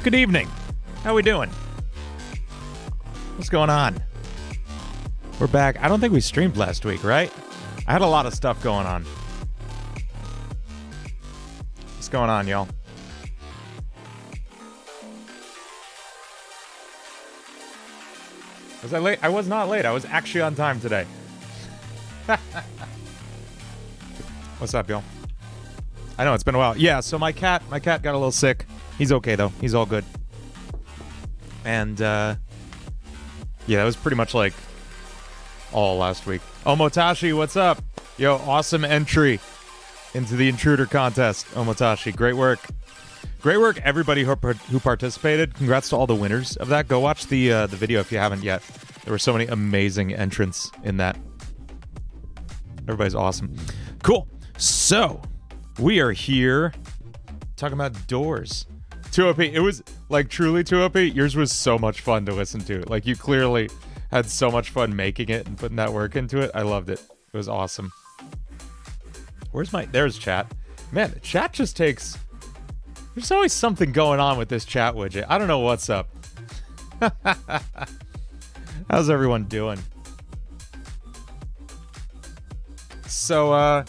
Good evening. How we doing? What's going on? We're back. I don't think we streamed last week, right? I had a lot of stuff going on. What's going on, y'all? Was I late? I was not late. I was actually on time today. What's up, y'all? I know it's been a while. Yeah, so my cat got a little sick. He's okay though. He's all good. And yeah, that was pretty much like all last week. Omotashi, what's up? Yo, awesome entry into the intruder contest. Omotashi, great work. Great work, everybody who participated. Congrats to all the winners of that. Go watch the video if you haven't yet. There were so many amazing entrants in that. Everybody's awesome. Cool. So, we are here talking about Doors. 2OP. It was, like, truly 2OP. Yours was so much fun to listen to. Like, you clearly had so much fun making it and putting that work into it. I loved it. It was awesome. Where's my... There's chat. Man, chat just takes... There's always something going on with this chat widget. I don't know what's up. How's everyone doing? So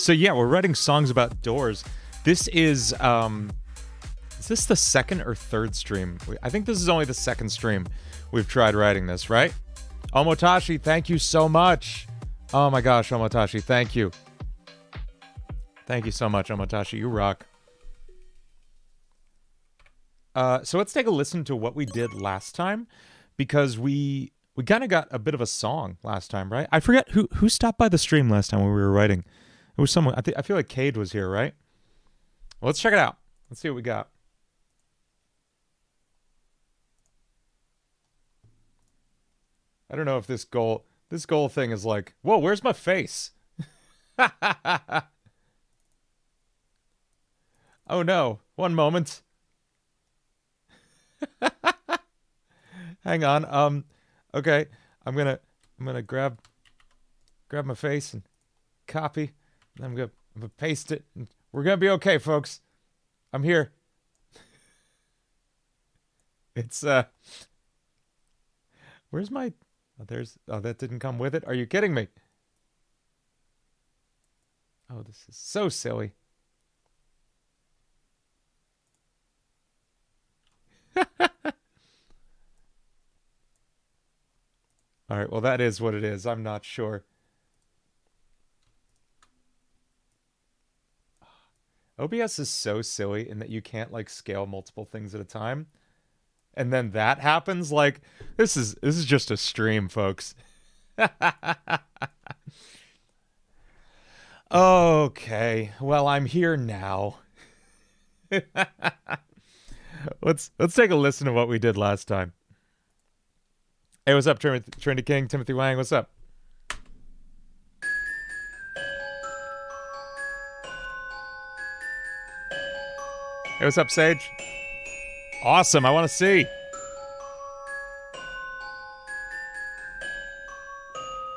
yeah, we're writing songs about Doors. This is this the second or third stream? I think this is only the second stream we've tried writing this, right? Omotashi, thank you so much. Oh my gosh, Omotashi, thank you. Thank you so much, Omotashi. You rock. So let's take a listen to what we did last time, because we kind of got a bit of a song last time, right? I forget who stopped by the stream last time when we were writing. It was someone. I feel like Cade was here, right? Well, let's check it out. Let's see what we got. I don't know if this goal thing is like, whoa, where's my face? Oh no, one moment. Hang on. Okay. I'm gonna grab my face and copy. And I'm gonna paste it. And we're gonna be okay, folks. I'm here. It's where's my that didn't come with it. Are you kidding me? Oh, this is so silly. All right, well, that is what it is. I'm not sure. OBS is so silly in that you can't, like, scale multiple things at a time. And then that happens. Like, this is just a stream, folks. Okay, well, I'm here now. Let's take a listen to what we did last time. Hey, what's up, Trinity King, Timothy Wang, what's up? Hey, what's up, Sage? Awesome, I want to see.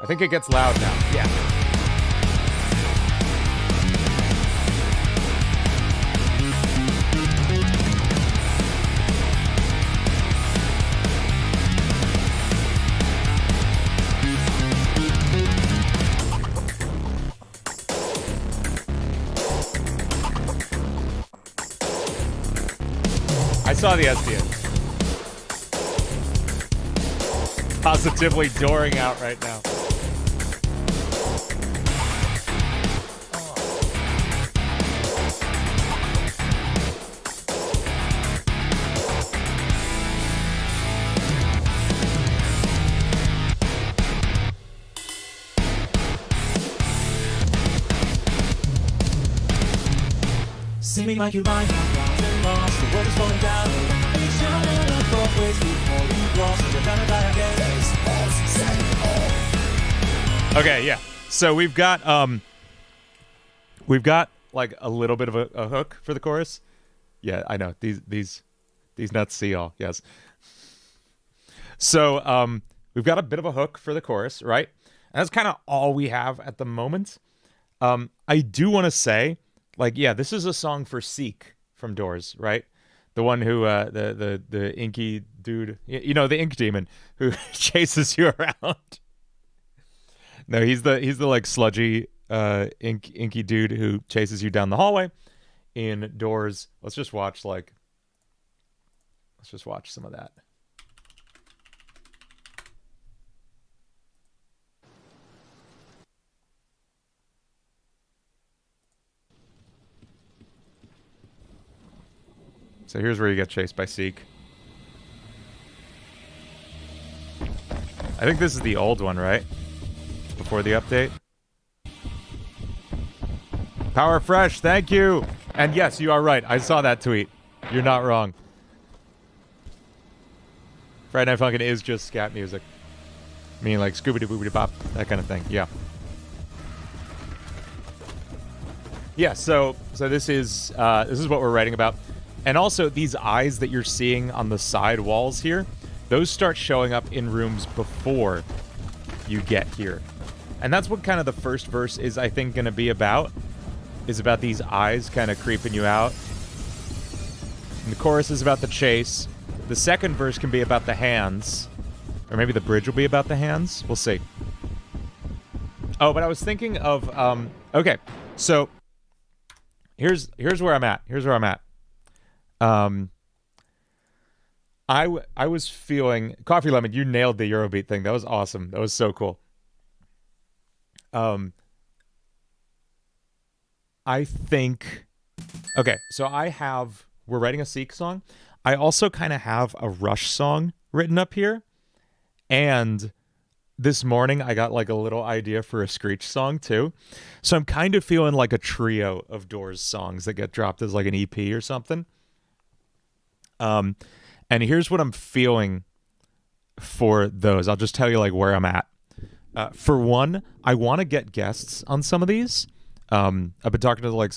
I think it gets loud now. Yeah. I saw the SDN. Positively dooring out right now. Seeming like you're lying, lost, the world is falling down. You shouldn't look both ways before you cross, you're gonna die again. Okay, yeah. So we've got like a little bit of a hook for the chorus. Yeah, I know. These nuts see all. Yes. So we've got a bit of a hook for the chorus, right? And that's kind of all we have at the moment. I do want to say, like, yeah, this is a song for Seek from Doors, right? The one who the inky dude, you know, the ink demon who chases you around. No, he's the like sludgy inky dude who chases you down the hallway indoors. Let's just watch some of that. So here's where you get chased by Seek. I think this is the old one, right? Before the update. Power Fresh, thank you! And yes, you are right. I saw that tweet. You're not wrong. Friday Night Funkin' is just scat music. Meaning like Scooby-Doo-Boobity-Bop, that kind of thing. Yeah. Yeah, so this is what we're writing about. And also, these eyes that you're seeing on the side walls here, those start showing up in rooms before you get here. And that's what kind of the first verse is, I think, going to be about. Is about these eyes kind of creeping you out. And the chorus is about the chase. The second verse can be about the hands. Or maybe the bridge will be about the hands. We'll see. Oh, but I was thinking of... okay, so... Here's where I'm at. I was feeling Coffee Lemon, you nailed the Eurobeat thing. That was awesome. That was so cool. I think okay, so we're writing a Seek song. I also kind of have a Rush song written up here. And this morning I got like a little idea for a Screech song too. So I'm kind of feeling like a trio of Doors songs that get dropped as like an EP or something. And here's what I'm feeling for those. I'll just tell you like where I'm at. For one, I want to get guests on some of these. I've been talking to like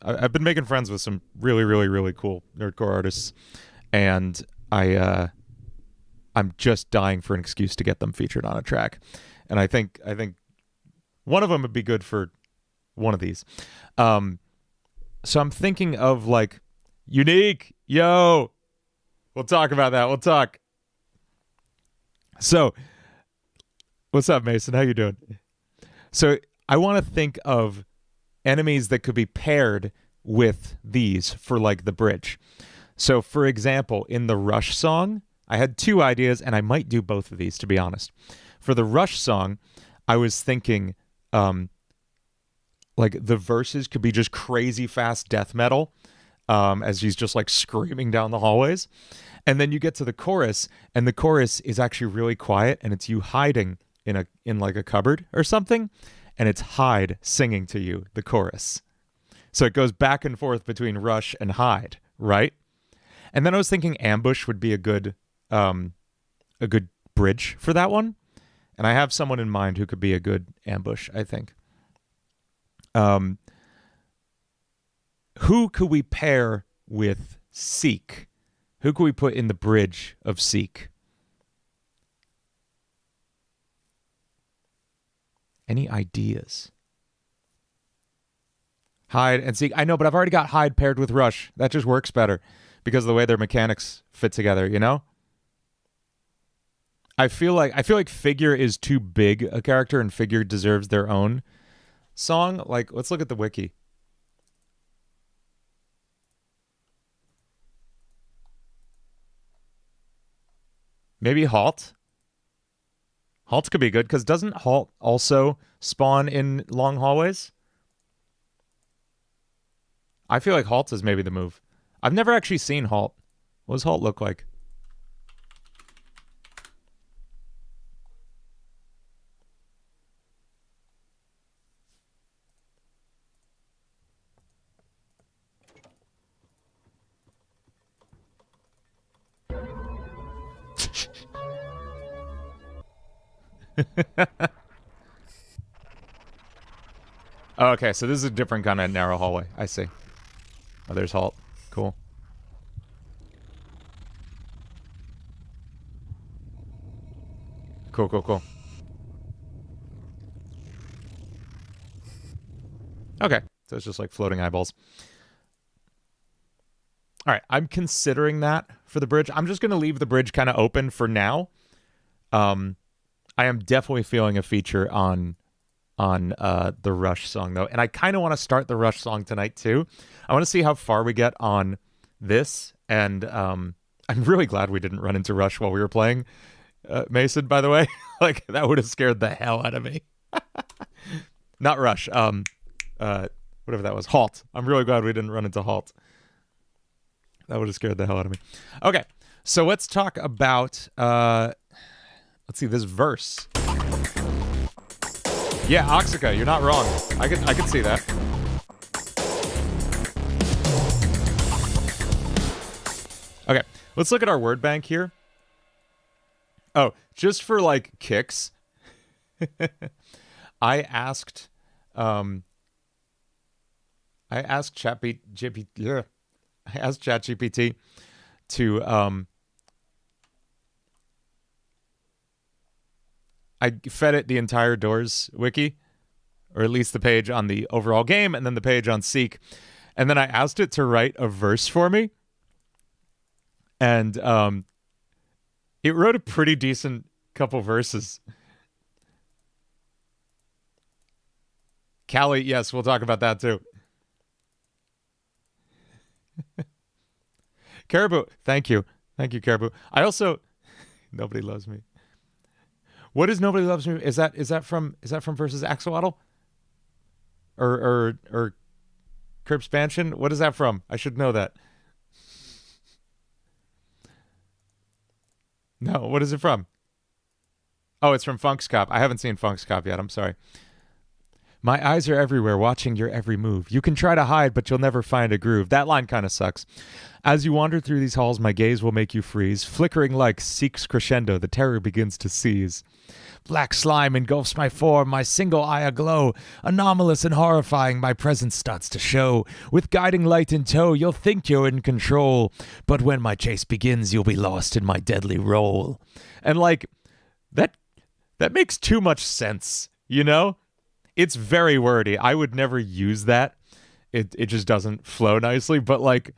I've been making friends with some really, really, really cool nerdcore artists, and I'm just dying for an excuse to get them featured on a track. And I think one of them would be good for one of these. So I'm thinking of like Unique. Yo, we'll talk about that. We'll talk. So what's up, Mason? How you doing? So I want to think of enemies that could be paired with these for like the bridge. So for example, in the Rush song, I had two ideas, and I might do both of these, to be honest. For the Rush song, I was thinking like the verses could be just crazy fast death metal as he's just like screaming down the hallways. And then you get to the chorus, and the chorus is actually really quiet, and it's you hiding in like a cupboard or something, and it's Hyde singing to you the chorus. So it goes back and forth between Rush and Hyde, right? And then I was thinking Ambush would be a good bridge for that one. And I have someone in mind who could be a good Ambush, I think. Who could we pair with Seek? Who could we put in the bridge of Seek? Any ideas? Hyde and Seek. I know, but I've already got Hyde paired with Rush. That just works better because of the way their mechanics fit together, you know? I feel like Figure is too big a character, and Figure deserves their own song. Like, let's look at the wiki. Maybe Halt. Halt could be good, because doesn't Halt also spawn in long hallways? I feel like Halt is maybe the move. I've never actually seen Halt. What does Halt look like? Oh, okay, so this is a different kind of narrow hallway. I see. Oh, there's Halt. Cool. Cool. Okay, so it's just like floating eyeballs. All right, I'm considering that for the bridge. I'm just going to leave the bridge kind of open for now. I am definitely feeling a feature on the Rush song though, and I kind of want to start the Rush song tonight too. I want to see how far we get on this, and I'm really glad we didn't run into Rush while we were playing Mason. By the way, like that would have scared the hell out of me. Not Rush. Whatever that was, Halt. I'm really glad we didn't run into Halt. That would have scared the hell out of me. Okay, so let's talk about let's see this verse. Yeah, Oxica, you're not wrong. I could see that. Okay, let's look at our word bank here. Oh, just for like kicks, I asked ChatGPT to I fed it the entire Doors wiki, or at least the page on the overall game, and then the page on Seek. And then I asked it to write a verse for me. And it wrote a pretty decent couple verses. Callie, yes, we'll talk about that too. Caribou, thank you. Thank you, Caribou. I also Nobody Loves Me. What is Nobody Loves Me? Is that from versus Axolotl? Or Curb Expansion? What is that from? I should know that. No, what is it from? Oh, it's from Funk's Cop. I haven't seen Funk's Cop yet. I'm sorry. My eyes are everywhere, watching your every move. You can try to hide, but you'll never find a groove. That line kind of sucks. As you wander through these halls, my gaze will make you freeze. Flickering light seeks crescendo, the terror begins to seize. Black slime engulfs my form, my single eye aglow. Anomalous and horrifying, my presence starts to show. With guiding light in tow, you'll think you're in control. But when my chase begins, you'll be lost in my deadly role. And like, that makes too much sense, you know? It's very wordy. I would never use that. It just doesn't flow nicely. But like,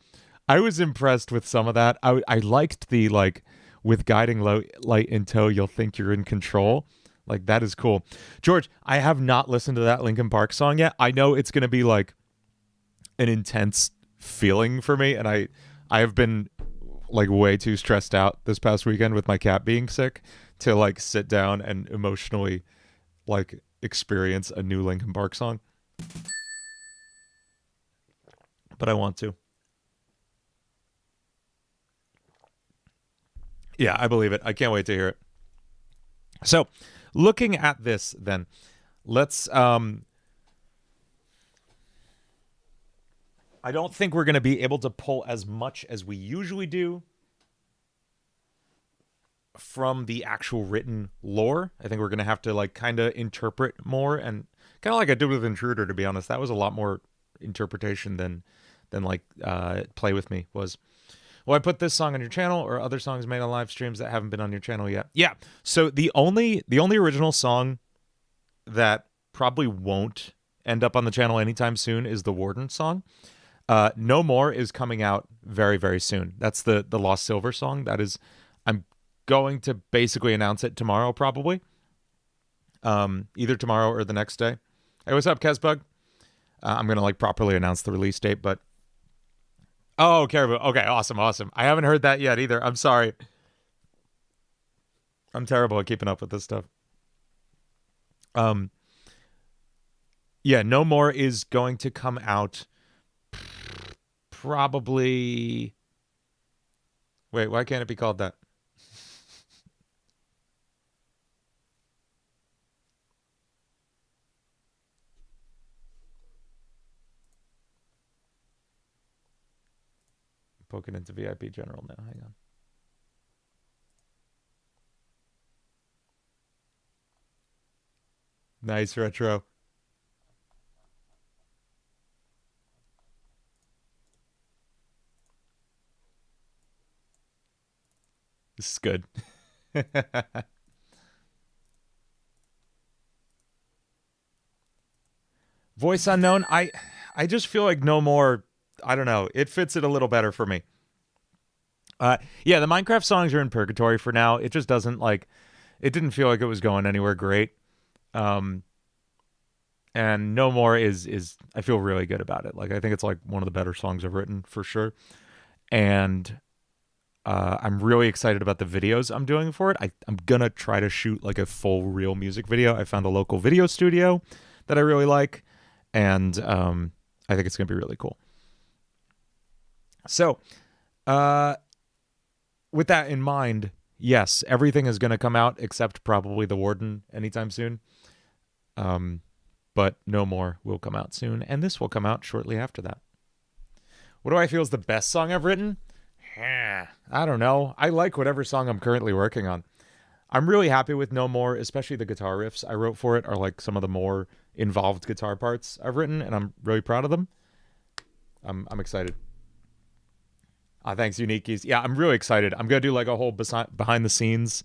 I was impressed with some of that. I liked the like, with guiding light in tow, you'll think you're in control. Like, that is cool. George, I have not listened to that Linkin Park song yet. I know it's going to be like an intense feeling for me. And I have been like way too stressed out this past weekend with my cat being sick to like sit down and emotionally like experience a new Linkin Park song. But I want to. Yeah, I believe it. I can't wait to hear it. So, looking at this then, let's I don't think we're going to be able to pull as much as we usually do from the actual written lore. I think we're going to have to like kind of interpret more, and kind of like I did with Intruder, to be honest. That was a lot more interpretation than like Play With Me was. Will I put this song on your channel or other songs made on live streams that haven't been on your channel yet? Yeah. So the only original song that probably won't end up on the channel anytime soon is the Warden song. No More is coming out very, very soon. That's the Lost Silver song. That is, I'm going to basically announce it tomorrow, probably. Either tomorrow or the next day. Hey, what's up, Kesbug? I'm going to like properly announce the release date, but oh, Caribou. Okay, awesome. I haven't heard that yet either. I'm sorry. I'm terrible at keeping up with this stuff. Yeah, No More is going to come out probably... Wait, why can't it be called that? Poking into VIP General now. Hang on. Nice retro. This is good. Voice Unknown. I just feel like No More, I don't know. It fits it a little better for me. Yeah, the Minecraft songs are in purgatory for now. It just doesn't like. It didn't feel like it was going anywhere great. And No More is I feel really good about it. Like I think it's like one of the better songs I've written for sure. And I'm really excited about the videos I'm doing for it. I'm gonna try to shoot like a full real music video. I found a local video studio that I really like, and I think it's gonna be really cool. So, with that in mind, yes, everything is gonna come out except probably The Warden anytime soon. But No More will come out soon, and this will come out shortly after that. What do I feel is the best song I've written? I don't know. I like whatever song I'm currently working on. I'm really happy with No More, especially the guitar riffs I wrote for it are like some of the more involved guitar parts I've written, and I'm really proud of them. I'm excited. Thanks, Unikies. Yeah, I'm really excited. I'm gonna do like a whole behind the scenes,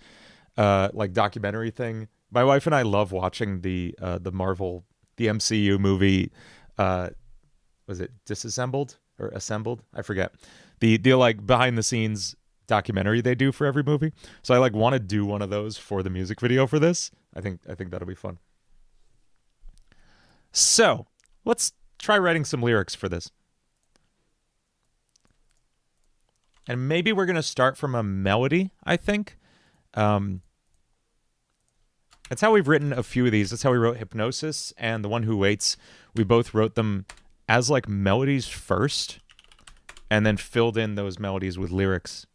like documentary thing. My wife and I love watching the Marvel, the MCU movie. Was it Disassembled or Assembled? I forget. The like behind the scenes documentary they do for every movie. So I like want to do one of those for the music video for this. I think that'll be fun. So let's try writing some lyrics for this. And maybe we're gonna start from a melody, I think. That's how we've written a few of these. That's how we wrote Hypnosis and The One Who Waits. We both wrote them as like melodies first and then filled in those melodies with lyrics.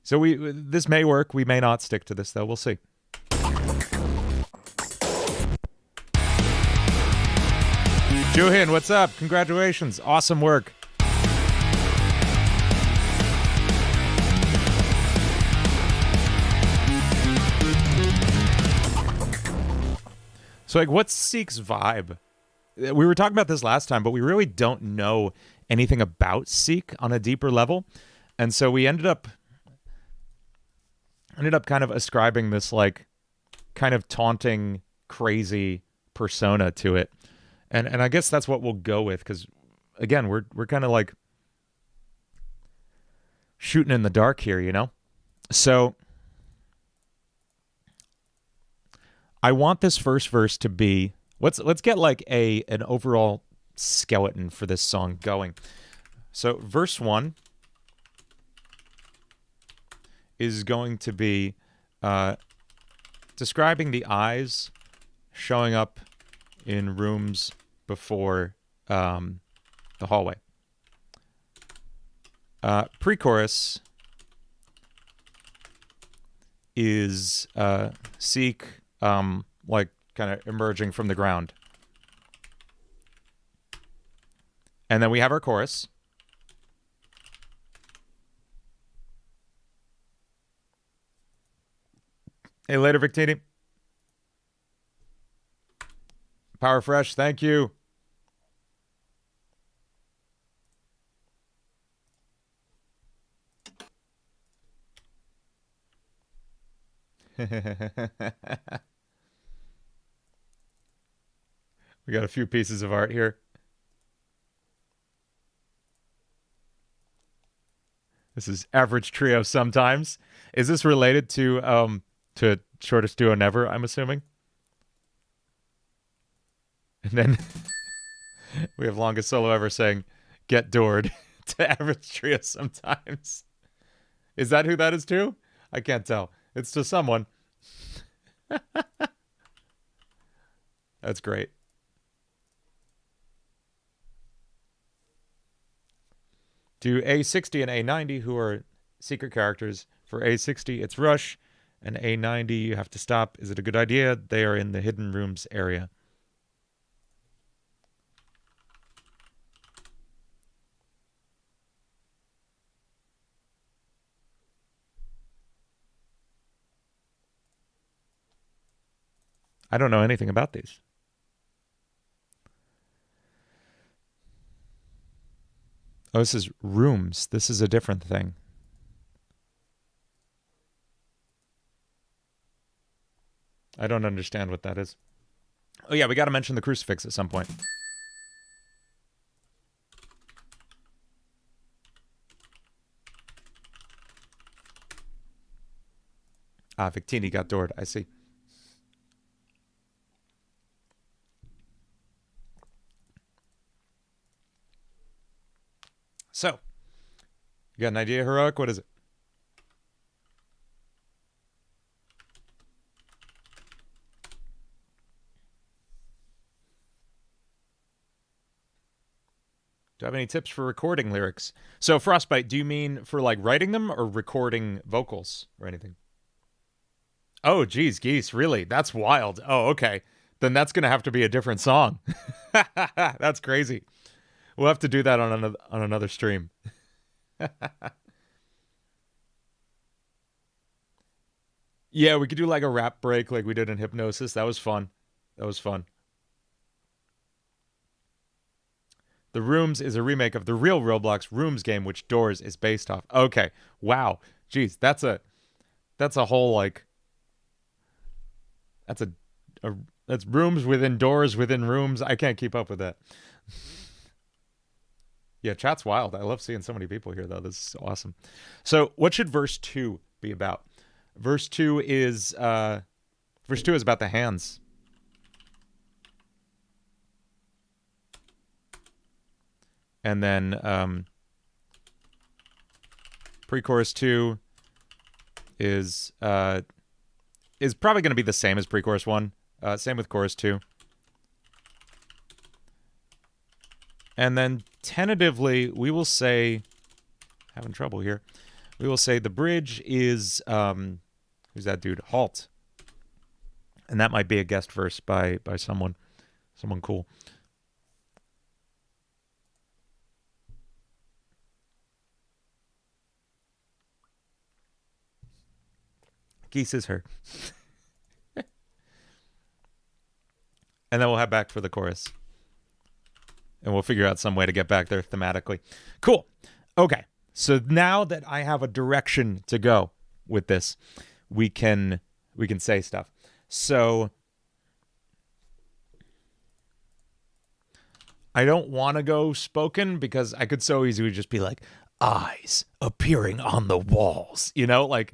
So this may work. We may not stick to this, though. We'll see. Juhin, what's up? Congratulations. Awesome work. So, like, what's Seek's vibe? We were talking about this last time, but we really don't know anything about Seek on a deeper level. And so we ended up kind of ascribing this, like, kind of taunting, crazy persona to it. And I guess that's what we'll go with, because, again, we're kind of, like, shooting in the dark here, you know? So I want this first verse to be let's get like an overall skeleton for this song going. So verse 1 is going to be describing the eyes showing up in rooms before the hallway. Pre-chorus is Seek like kind of emerging from the ground. And then we have our chorus. Hey, later, Victini. Power Fresh, thank you. We got a few pieces of art here. This is Average Trio Sometimes. Is this related to Shortest Duo Never, I'm assuming? And then we have Longest Solo Ever saying, get doored to Average Trio Sometimes. Is that who that is to? I can't tell. It's to someone. That's great. To A60 and A90, who are secret characters. For A60, it's Rush, and A90, you have to stop. Is it a good idea? They are in the hidden rooms area. I don't know anything about these. Oh, this is rooms. This is a different thing. I don't understand what that is. Oh, yeah, we got to mention the crucifix at some point. Victini got doored. I see. So, you got an idea, Heroic? What is it? Do I have any tips for recording lyrics? So, Frostbite, do you mean for like writing them or recording vocals or anything? Oh, geez, geese, really? That's wild. Oh, okay. Then that's going to have to be a different song. That's crazy. We'll have to do that on another stream. Yeah, we could do like a rap break like we did in Hypnosis. That was fun. That was fun. The Rooms is a remake of the real Roblox Rooms game, which Doors is based off. Okay. Wow. Jeez, that's a whole like that's a that's rooms within doors within rooms. I can't keep up with that. Yeah, chat's wild. I love seeing so many people here though. This is awesome. So, what should verse 2 be about? Verse 2 is about the hands. And then pre-chorus 2 is probably going to be the same as pre-chorus 1. Same with chorus 2. And then tentatively, we will say, having trouble here, we will say the bridge is, who's that dude? Halt. And that might be a guest verse by someone cool. Geese is her. And then we'll head back for the chorus. And we'll figure out some way to get back there thematically. Cool. Okay. So now that I have a direction to go with this, we can say stuff. So I don't want to go spoken because I could so easily just be like, eyes appearing on the walls, you know, like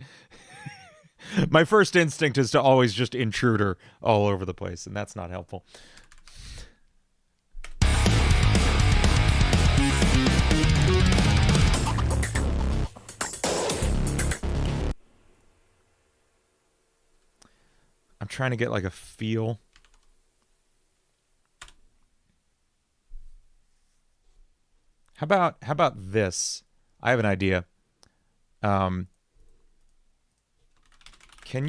my first instinct is to always just intruder all over the place, and that's not helpful. I'm trying to get like a feel. How about this? I have an idea. Can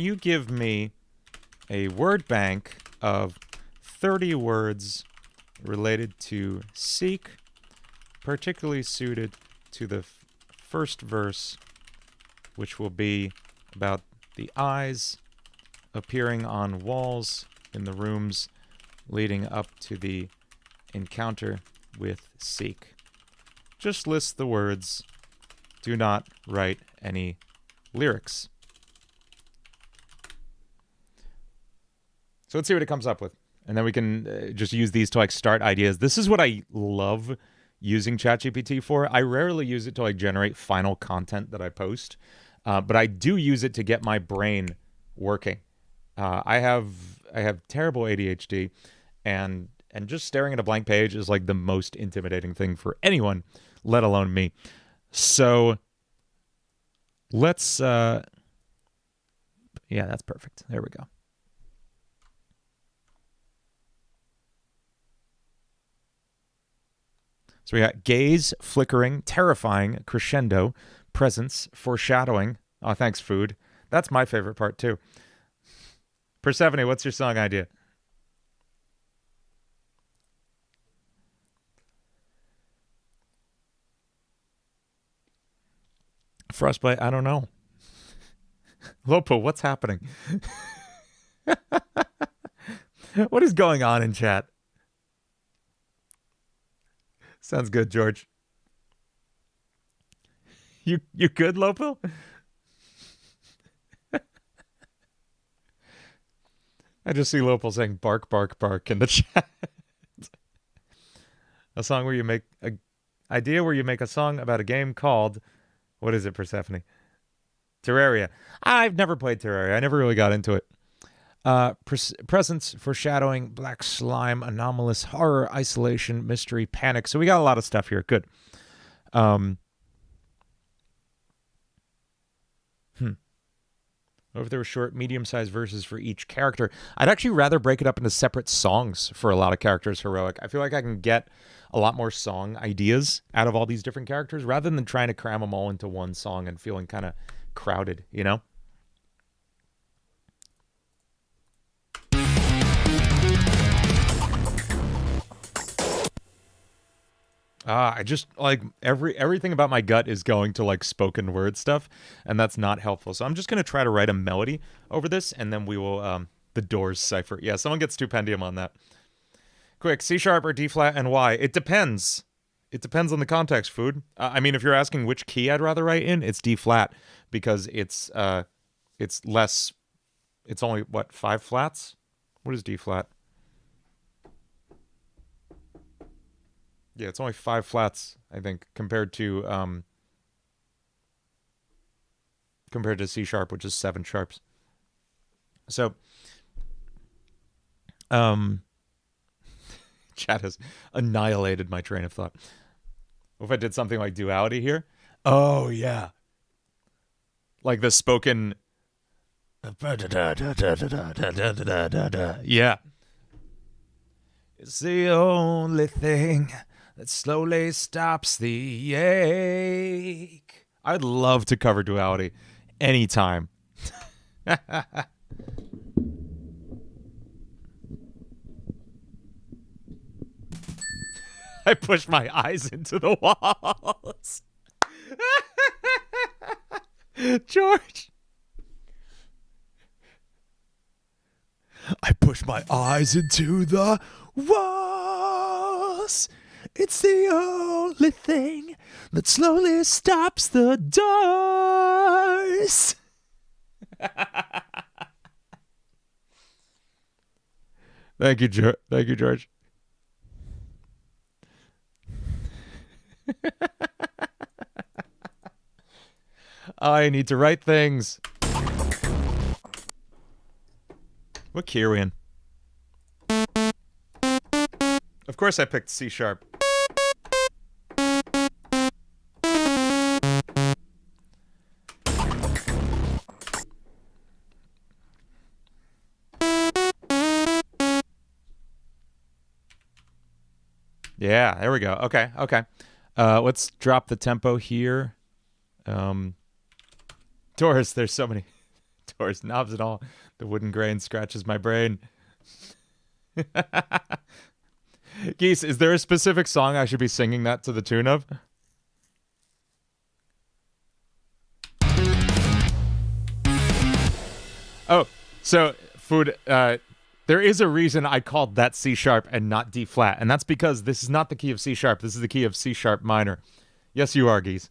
you give me a word bank of 30 words related to seek, particularly suited to the first verse, which will be about the eyes appearing on walls in the rooms leading up to the encounter with seek. Just list the words. Do not write any lyrics. So let's see what it comes up with. And then we can just use these to like start ideas. This is what I love using ChatGPT for. I rarely use it to like generate final content that I post. But I do use it to get my brain working. I have terrible ADHD, and just staring at a blank page is like the most intimidating thing for anyone, let alone me. So let's yeah, that's perfect. There we go. So we got gaze, flickering, terrifying, crescendo, presence, foreshadowing. Oh, thanks, food. That's my favorite part, too. Persephone, what's your song idea? Frostbite, I don't know. Lopo, what's happening? What is going on in chat? Sounds good, George. You good, Lopo? I just see Lopo saying bark, bark, bark in the chat. A song where you make a idea where you make a song about a game called, what is it, Persephone? Terraria. I've never played Terraria. I never really got into it. Presence, foreshadowing, black slime, anomalous, horror, isolation, mystery, panic. So we got a lot of stuff here. Good. What if there were short, medium-sized verses for each character? I'd actually rather break it up into separate songs for a lot of characters. Heroic. I feel like I can get a lot more song ideas out of all these different characters rather than trying to cram them all into one song and feeling kind of crowded, you know? I just like everything about my gut is going to like spoken word stuff, and that's not helpful. So I'm just gonna try to write a melody over this, and then we will the Doors cipher. Yeah, someone gets stupendium on that. Quick, C sharp or D flat, and why? It depends. It depends on the context. Food. I mean, if you're asking which key I'd rather write in, it's D flat because it's less. It's only what, 5 flats? What is D flat? Yeah, it's only 5 flats, I think, compared to C sharp, which is 7 sharps. So, chat has annihilated my train of thought. What if I did something like duality here? Oh yeah, like the spoken. Yeah, it's the only thing that slowly stops the ache. I'd love to cover duality anytime. I push my eyes into the walls. George. I push my eyes into the walls. It's the only thing that slowly stops the doors. Thank you, Thank you, George. I need to write things. What key are we in? Of course I picked C sharp. Yeah, there we go. Okay, okay. Let's drop the tempo here. Taurus, there's so many Taurus knobs and all. The wooden grain scratches my brain. Geese, is there a specific song I should be singing that to the tune of? Oh, so food. There is a reason I called that C sharp and not D flat, and that's because this is not the key of C sharp. This is the key of C sharp minor. Yes, you are, Geese.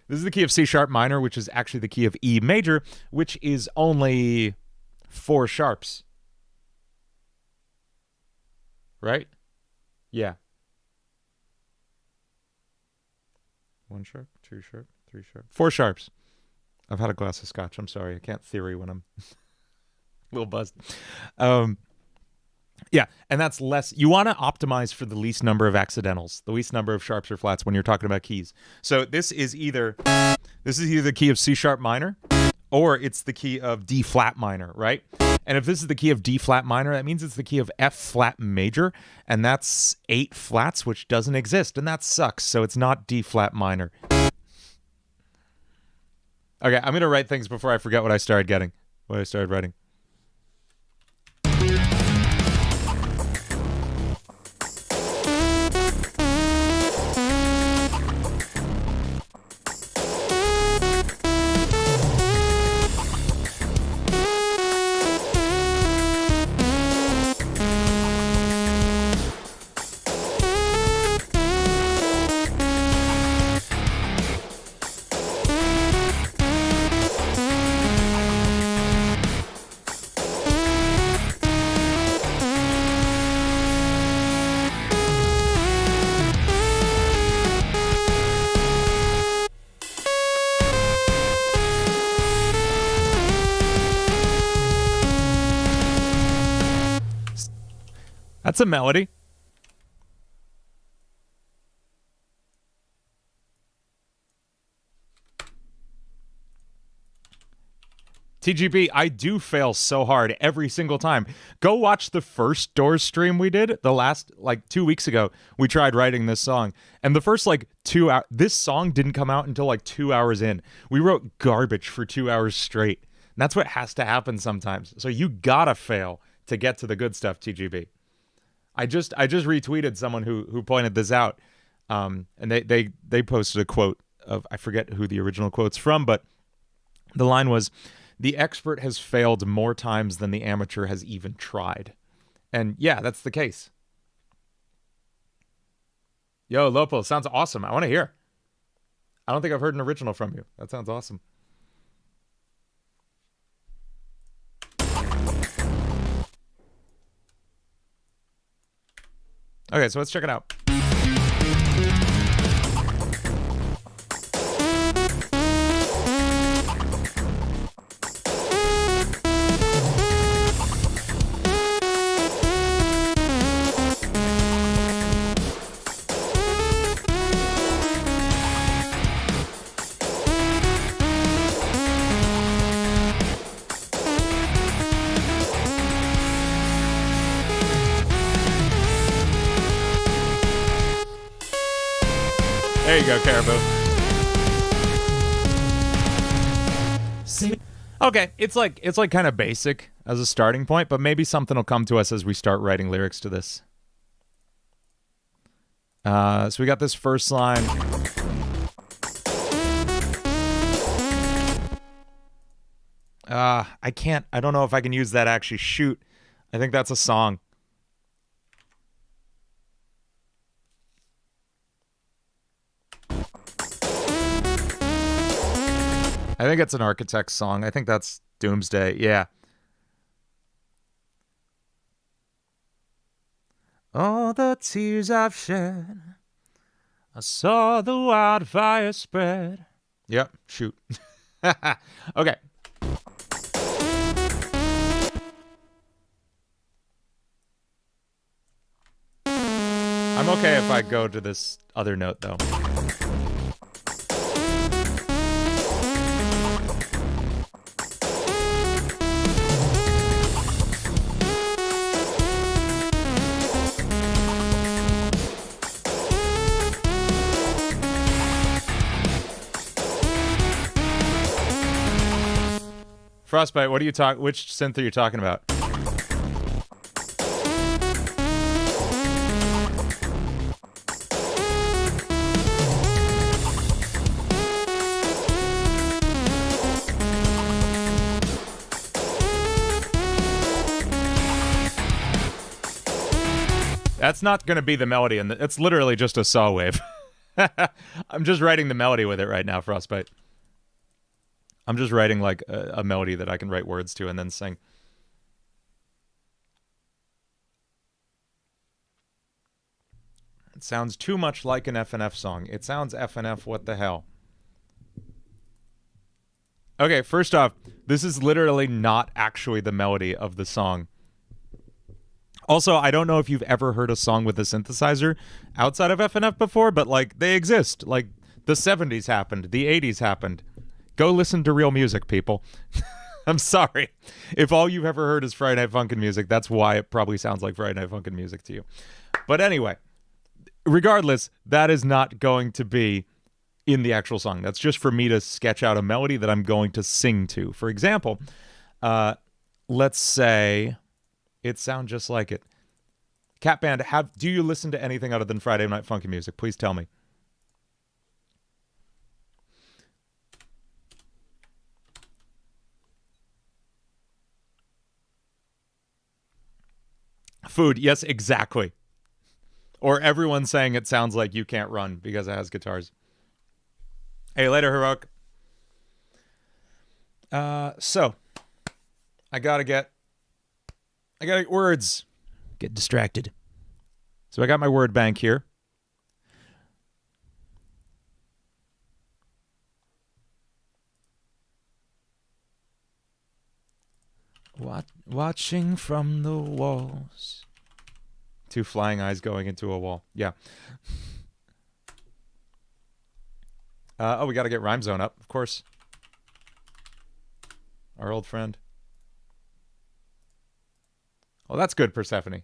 This is the key of C sharp minor, which is actually the key of E major, which is only 4 sharps. Right? Yeah. 1 sharp, 2 sharp, 3 sharp, 4 sharps. I've had a glass of scotch. I'm sorry. I can't theory when I'm a little buzzed. Yeah, and that's less. You want to optimize for the least number of accidentals, the least number of sharps or flats when you're talking about keys. So this is either the key of C sharp minor, or it's the key of D flat minor, right? And if this is the key of D flat minor, that means it's the key of F flat major, and that's 8 flats, which doesn't exist, and that sucks. So it's not D flat minor. Okay, I'm gonna write things before I forget what I started writing. That's a melody. TGB, I do fail so hard every single time. Go watch the first Doors stream we did, the last, like 2 weeks ago. We tried writing this song. And the first, like, 2 hours, this song didn't come out until like 2 hours in. We wrote garbage for 2 hours straight. And that's what has to happen sometimes. So you gotta fail to get to the good stuff, TGB. I just retweeted someone who pointed this out. And they posted a quote of, I forget who the original quote's from, but the line was, "The expert has failed more times than the amateur has even tried." And yeah, that's the case. Yo, Lopo, sounds awesome. I want to hear. I don't think I've heard an original from you. That sounds awesome. Okay, so let's check it out. There you go, Caribou. Okay, it's like kind of basic as a starting point, but maybe something will come to us as we start writing lyrics to this. So we got this first line. I don't know if I can use that actually. Shoot. I think that's a song. I think it's an Architects song. I think that's Doomsday. Yeah. All the tears I've shed, I saw the wildfire spread. Yep, shoot. Okay. I'm okay if I go to this other note, though. Frostbite, what are you which synth are you talking about? That's not going to be the melody, and it's literally just a saw wave. I'm just writing the melody with it right now, Frostbite. I'm just writing like a melody that I can write words to and then sing. It sounds too much like an FNF song. It sounds FNF, what the hell? Okay, first off, this is literally not actually the melody of the song. Also, I don't know if you've ever heard a song with a synthesizer outside of FNF before, but like they exist. Like the 70s happened, the 80s happened. Go listen to real music, people. I'm sorry. If all you've ever heard is Friday Night Funkin' music, that's why it probably sounds like Friday Night Funkin' music to you. But anyway, regardless, that is not going to be in the actual song. That's just for me to sketch out a melody that I'm going to sing to. For example, let's say it sounds just like it. Cat Band, do you listen to anything other than Friday Night Funkin' music? Please tell me. Food, yes, exactly. Or everyone saying it sounds like You Can't Run because it has guitars. Hey, later, Heroic. So, I gotta get words. Get distracted. So I got my word bank here. Watching from the walls, Two flying eyes going into a wall. Yeah. Oh, we got to get Rhyme Zone up, of course. Our old friend. Oh, that's good, Persephone.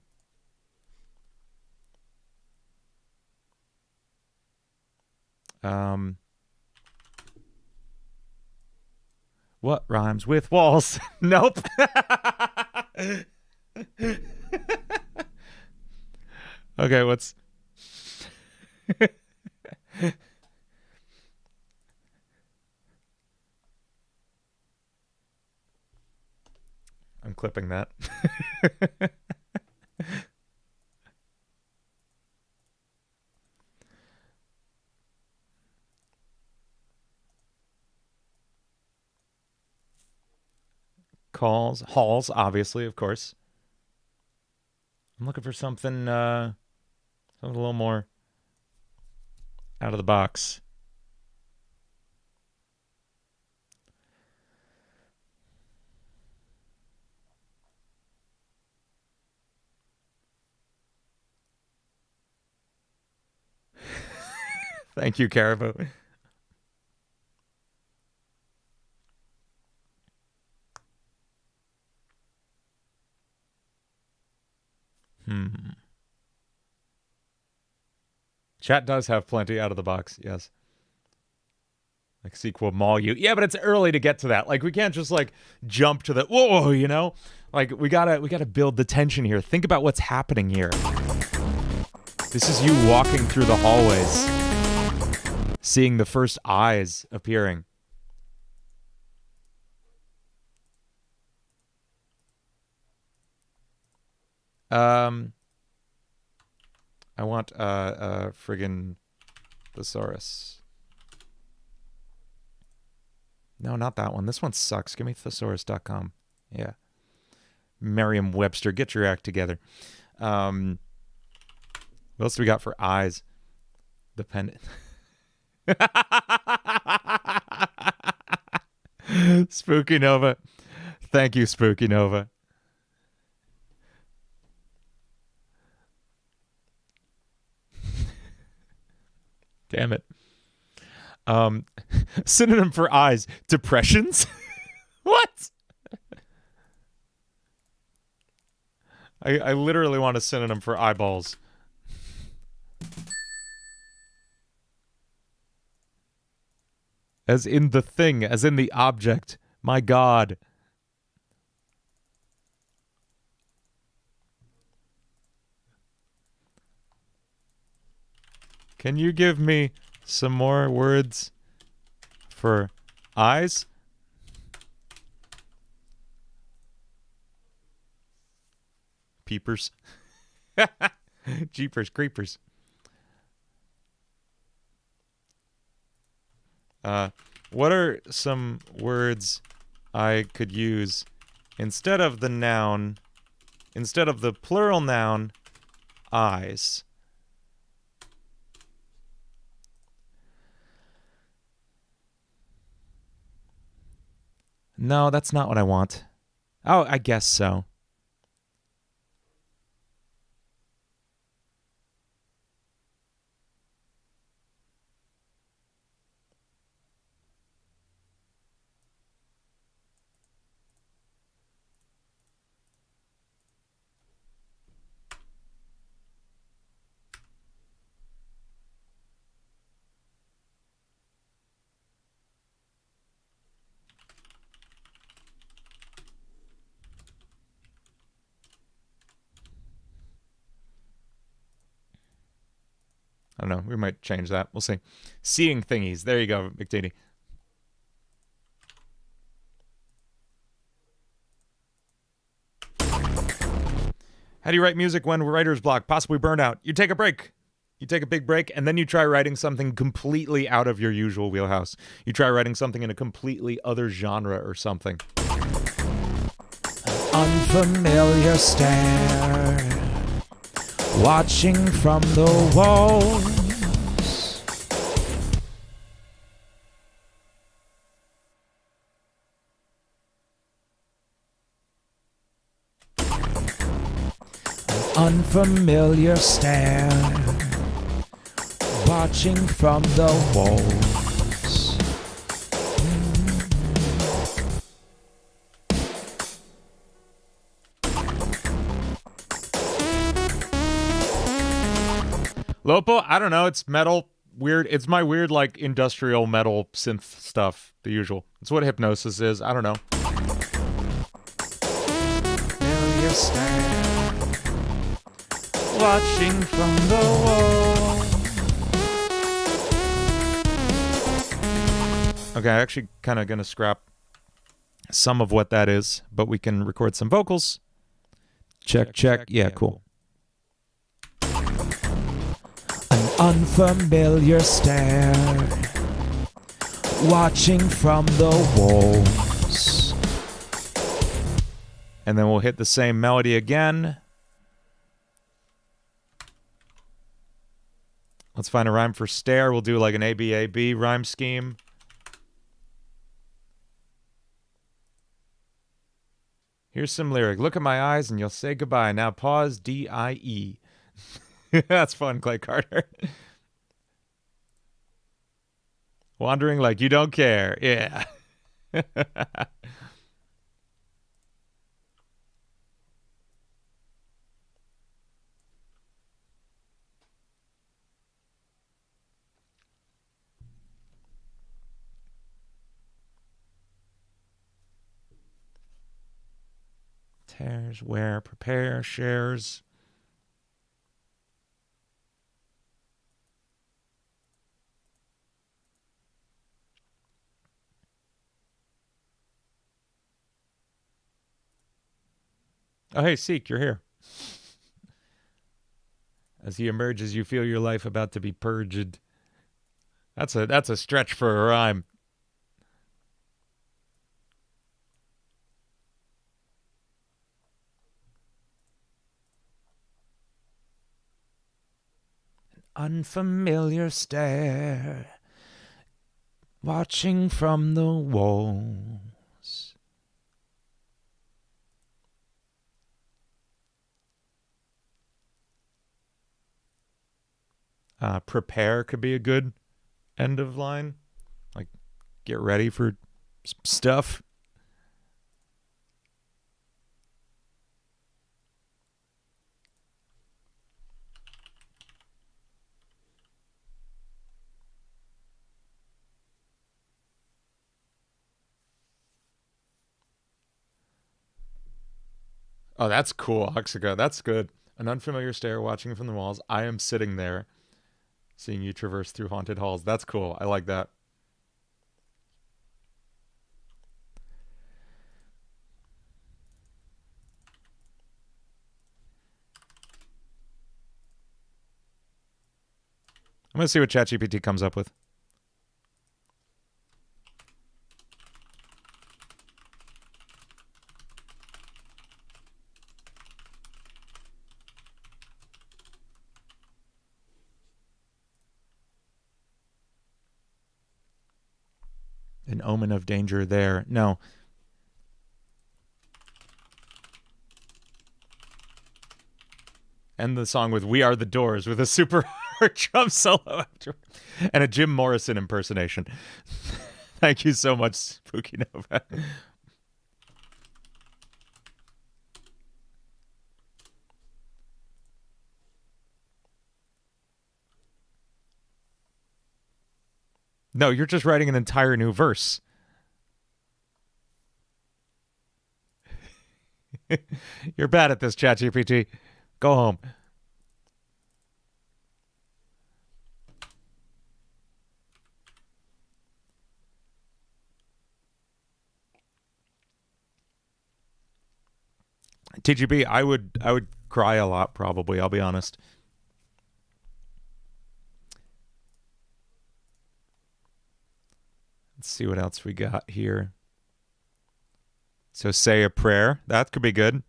What rhymes with walls? Nope. Okay, what's... I'm clipping that. Calls, halls, obviously, of course. I'm looking for something, something a little more out of the box. Thank you, Caribou. Chat does have plenty out of the box, yes. Like sequel maul you. Yeah, but it's early to get to that. Like we can't just like jump to the whoa, you know? Like we gotta build the tension here. Think about what's happening here. This is you walking through the hallways, seeing the first eyes appearing. I want friggin' thesaurus. No, not that one. This one sucks. Give me thesaurus.com. Yeah. Merriam-Webster, get your act together. What else do we got for eyes? The pendant. Spooky Nova. Thank you, Spooky Nova. Damn it. Synonym for eyes. Depressions? What? I literally want a synonym for eyeballs. As in the thing, as in the object. My God. Can you give me some more words for eyes? Peepers. Jeepers creepers. What are some words I could use instead of the noun, instead of the plural noun, eyes? No, that's not what I want. Oh, I guess so. I don't know. We might change that. We'll see. Seeing thingies. There you go, McDady. How do you write music when writer's block? Possibly burnout. You take a break. You take a big break, and then you try writing something completely out of your usual wheelhouse. You try writing something in a completely other genre or something. Unfamiliar stare. Watching from the walls. unfamiliar stare, watching from the walls. Lopo, I don't know. It's metal. Weird. It's my weird, like, industrial metal synth stuff. The usual. It's what hypnosis is. I don't know. Familiar stare, watching from the wall. Okay, I'm actually kind of going to scrap some of what that is, but we can record some vocals. Check. Yeah, cool. An unfamiliar stare, watching from the walls. And then we'll hit the same melody again. Let's find a rhyme for stare. We'll do like an ABAB rhyme scheme. Here's some lyric. Look at my eyes and you'll say goodbye. Now pause, D-I-E. That's fun, Clay Carter. Wandering like you don't care. Yeah. Tears, wear, prepare, shares. Oh, hey, Seek, you're here. As he emerges, you feel your life about to be purged. That's a stretch for a rhyme. Unfamiliar stare, watching from the walls. Prepare could be a good end of line. Like, get ready for stuff. Oh, that's cool, Oxica. That's good. An unfamiliar stare watching from the walls. I am sitting there, seeing you traverse through haunted halls. That's cool. I like that. I'm going to see what ChatGPT comes up with. An omen of danger there. No. End the song with We Are the Doors with a super hard drum solo after, and a Jim Morrison impersonation. Thank you so much, Spooky Nova. No, you're just writing an entire new verse. You're bad at this, ChatGPT. Go home. TGB, I would cry a lot probably, I'll be honest. Let's see what else we got here. So say a prayer. That could be good.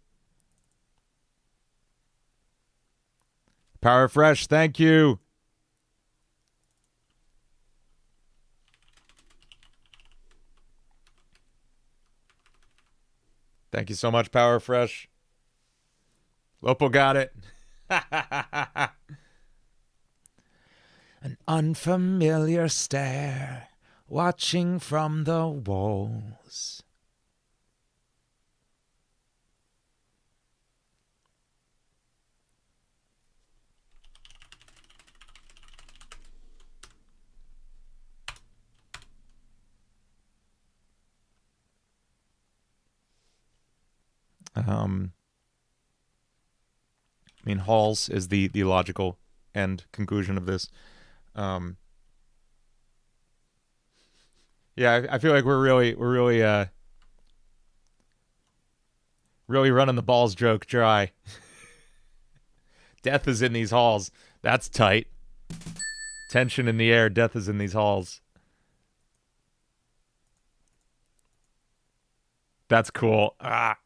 Power Fresh, thank you. Thank you so much, Power Fresh. Lopo got it. An unfamiliar stare, watching from the walls. I mean, halls is the logical end conclusion of this. Yeah, I feel like we're really running the balls joke dry. Death is in these halls. That's tight. Tension in the air. Death is in these halls. That's cool. Ah.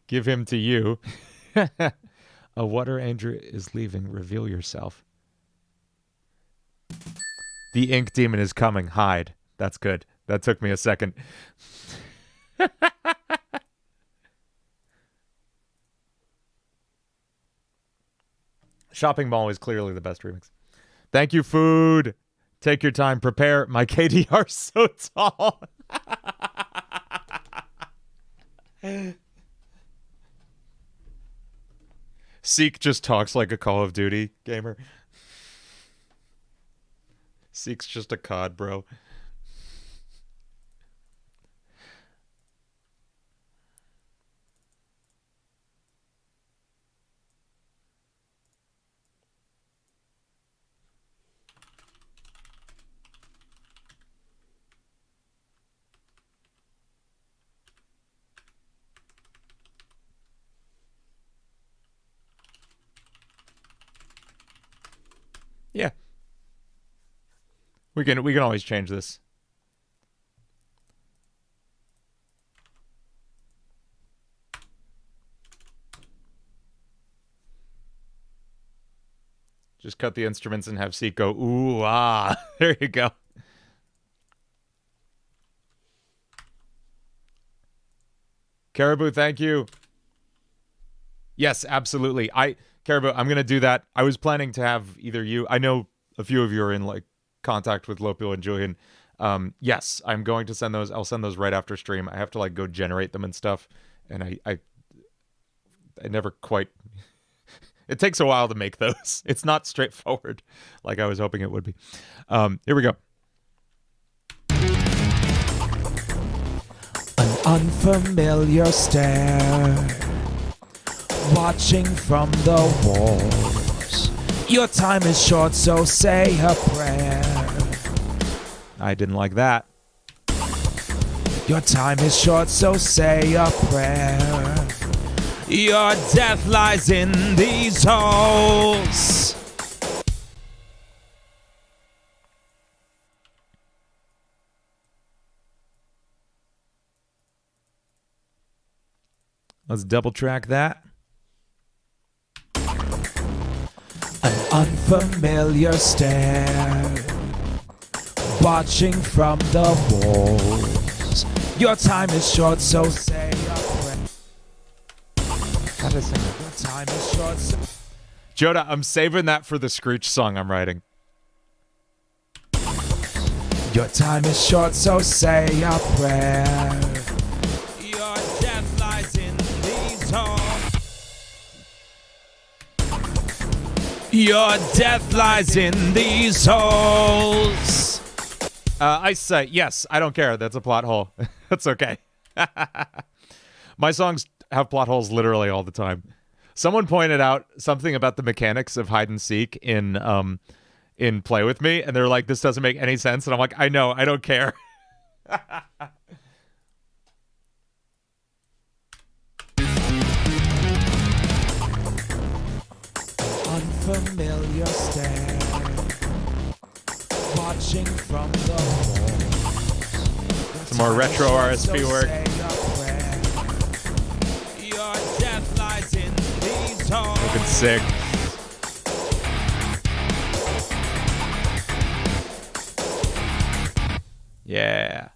Give him to you. A water angel is leaving. Reveal yourself. The ink demon is coming. Hide. That's good. That took me a second. Shopping Mall is clearly the best remix. Thank you, food. Take your time. Prepare. My KDR so tall. Seek just talks like a Call of Duty gamer. Seek's just a COD, bro. Yeah. We can always change this. Just cut the instruments and have Seek go, ooh, ah. There you go. Caribou, thank you. Yes, absolutely. Caribou, I'm going to do that. I was planning to have either you... I know a few of you are in like contact with Lopio and Julian. Yes, I'm going to send those. I'll send those right after stream. I have to like go generate them and stuff. And I never quite... It takes a while to make those. It's not straightforward like I was hoping it would be. Here we go. An unfamiliar stare, watching from the walls. Your time is short, so say a prayer. I didn't like that. Your time is short, so say a prayer. Your death lies in these halls. Let's double track that. An unfamiliar stare, watching from the walls. Your time is short, so say a prayer. How does it sing? Your time is short, so... Joda, I'm saving that for the Screech song I'm writing. Your time is short, so say a prayer. Your death lies in these halls. Your death lies in these holes. I say, yes, I don't care. That's a plot hole. That's okay. My songs have plot holes literally all the time. Someone pointed out something about the mechanics of hide and seek in Play With Me, and they're like, this doesn't make any sense. And I'm like, I know, I don't care. Unfamiliar stare, watching from the walls. Some more retro RSP work. Your death lies in fucking sick. Yeah.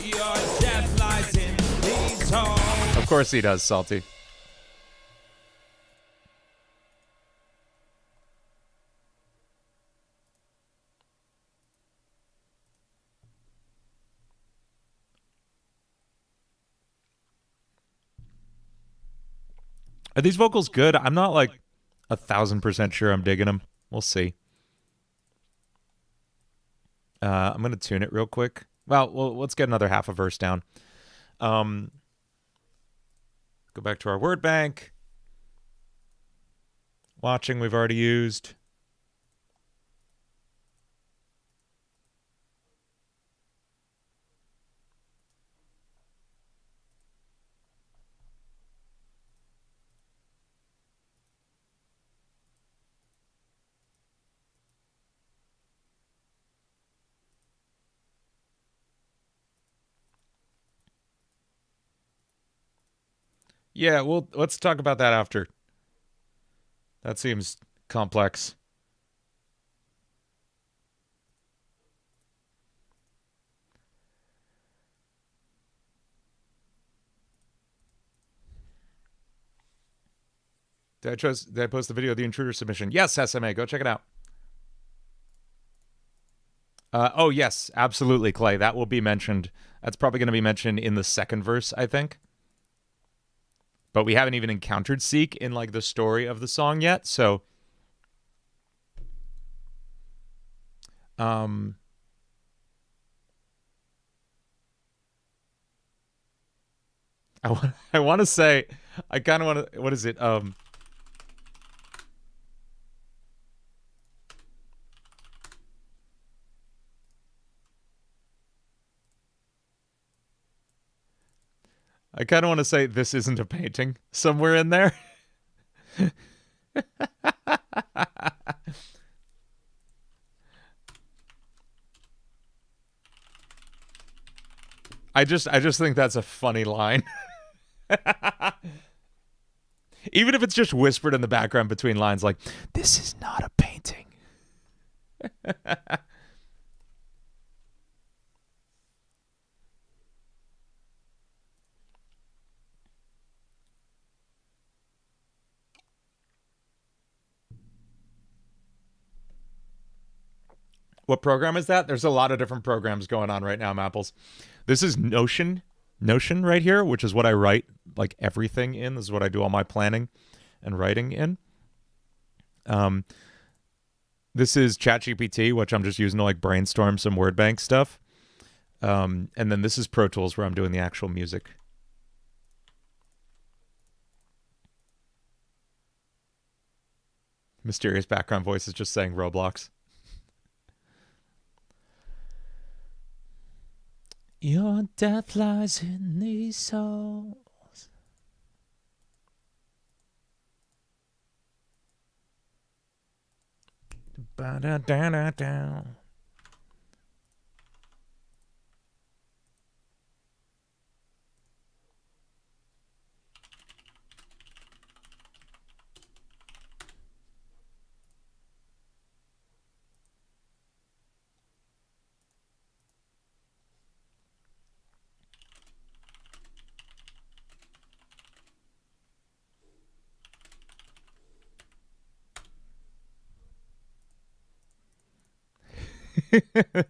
Your death lies in these halls. Of course he does, Salty. Are these vocals good? I'm not like 1,000% sure I'm digging them. We'll see. I'm going to tune it real quick. Well, let's get another half a verse down. Go back to our word bank. Watching, we've already used. Yeah, well, let's talk about that after. That seems complex. Did I post the video of the intruder submission? Yes, SMA, go check it out. Oh, yes, absolutely, Clay. That will be mentioned. That's probably going to be mentioned in the second verse, I think. But we haven't even encountered Seek in like the story of the song yet, so I want to say I kind of want to, what is it? I kind of want to say this isn't a painting somewhere in there. I just think that's a funny line. Even if it's just whispered in the background between lines like, this is not a painting. What program is that? There's a lot of different programs going on right now, Mapples. This is Notion right here, which is what I write like everything in. This is what I do all my planning and writing in. This is ChatGPT, which I'm just using to like brainstorm some word bank stuff. And then this is Pro Tools, where I'm doing the actual music. Mysterious background voice is just saying Roblox. Your death lies in these souls. Ba-da-da-da-da.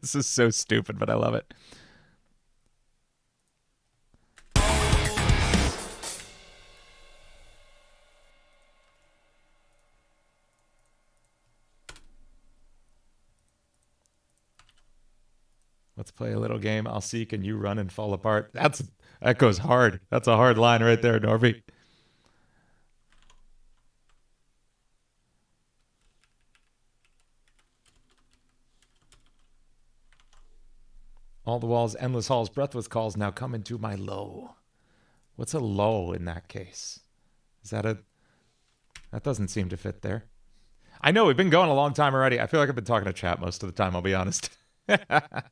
This is so stupid, but I love it. Let's play a little game. I'll seek and you run and fall apart. That goes hard. That's a hard line right there, Norby. All the walls, endless halls, breathless calls now come into my low. What's a low in that case? Is that that doesn't seem to fit there. I know, we've been going a long time already. I feel like I've been talking to chat most of the time, I'll be honest. Your death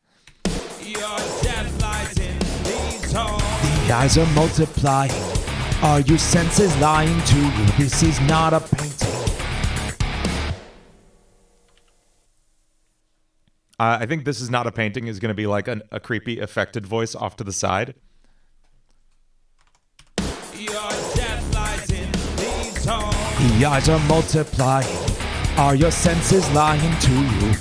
lies in these halls. The eyes are multiplying, Are your senses lying to you? This is not a painting. I think this is not a painting is going to be like a creepy affected voice off to the side. Your death lies in these homes. The eyes are multiplying. Are your senses lying to you?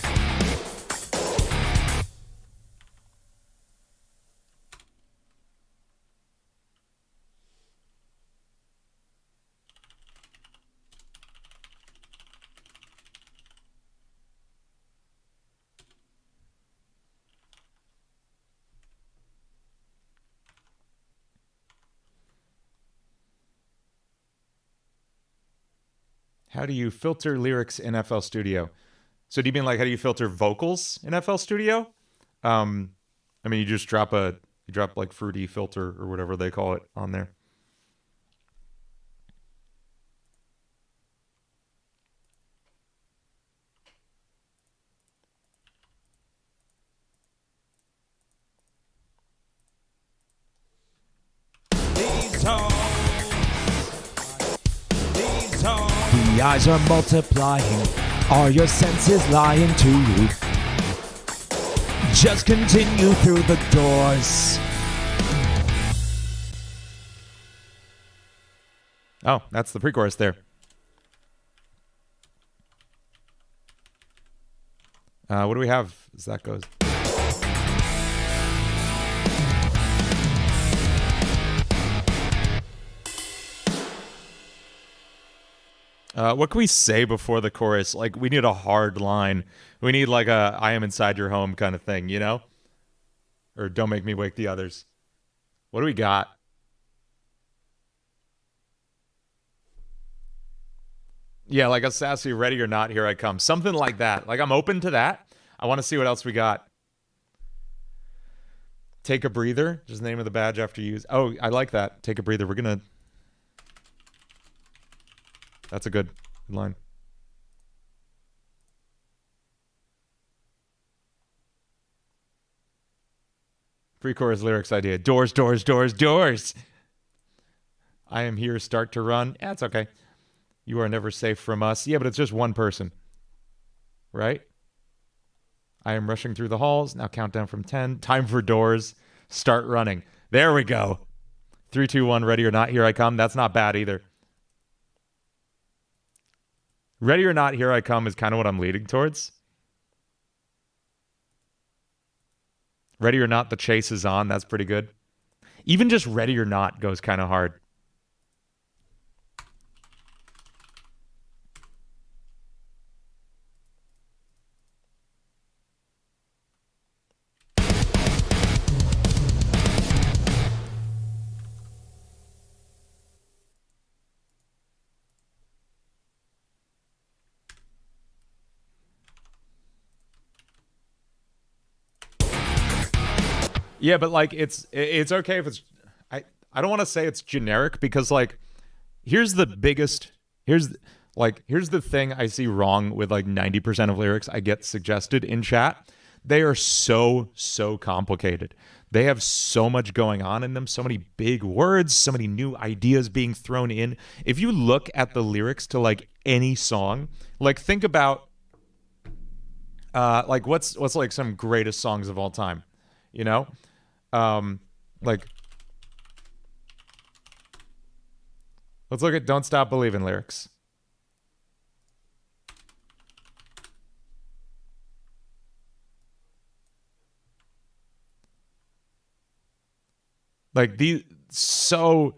How do you filter lyrics in FL Studio? So do you mean like how do you filter vocals in FL Studio? I mean you just drop like fruity filter or whatever they call it on there. The eyes are multiplying. Are your senses lying to you? Just continue through the doors. Oh, that's the pre-chorus there. What do we have as that goes? What can we say before the chorus? Like, we need a hard line. We need like a I am inside your home kind of thing, you know? Or don't make me wake the others. What do we got? Yeah, like a sassy ready or not, here I come. Something like that. Like, I'm open to that. I want to see what else we got. Take a breather. Just the name of the badge after you use. Oh, I like that. Take a breather. We're going to... That's a good line. Pre-chorus lyrics idea. Doors, doors, doors, doors. I am here, start to run. Yeah, it's okay. You are never safe from us. Yeah, but it's just one person. Right? I am rushing through the halls. Now count down from 10. Time for doors. Start running. There we go. 3, 2, 1, ready or not, here I come. That's not bad either. Ready or not, here I come is kind of what I'm leading towards. Ready or not, the chase is on. That's pretty good. Even just ready or not goes kind of hard. Yeah, but like it's okay if it's I don't want to say it's generic because like here's the thing I see wrong with like 90% of lyrics I get suggested in chat. They are so complicated. They have so much going on in them, so many big words, so many new ideas being thrown in. If you look at the lyrics to like any song, like think about like what's like some greatest songs of all time, you know? Like, let's look at Don't Stop Believin' lyrics. Like, these so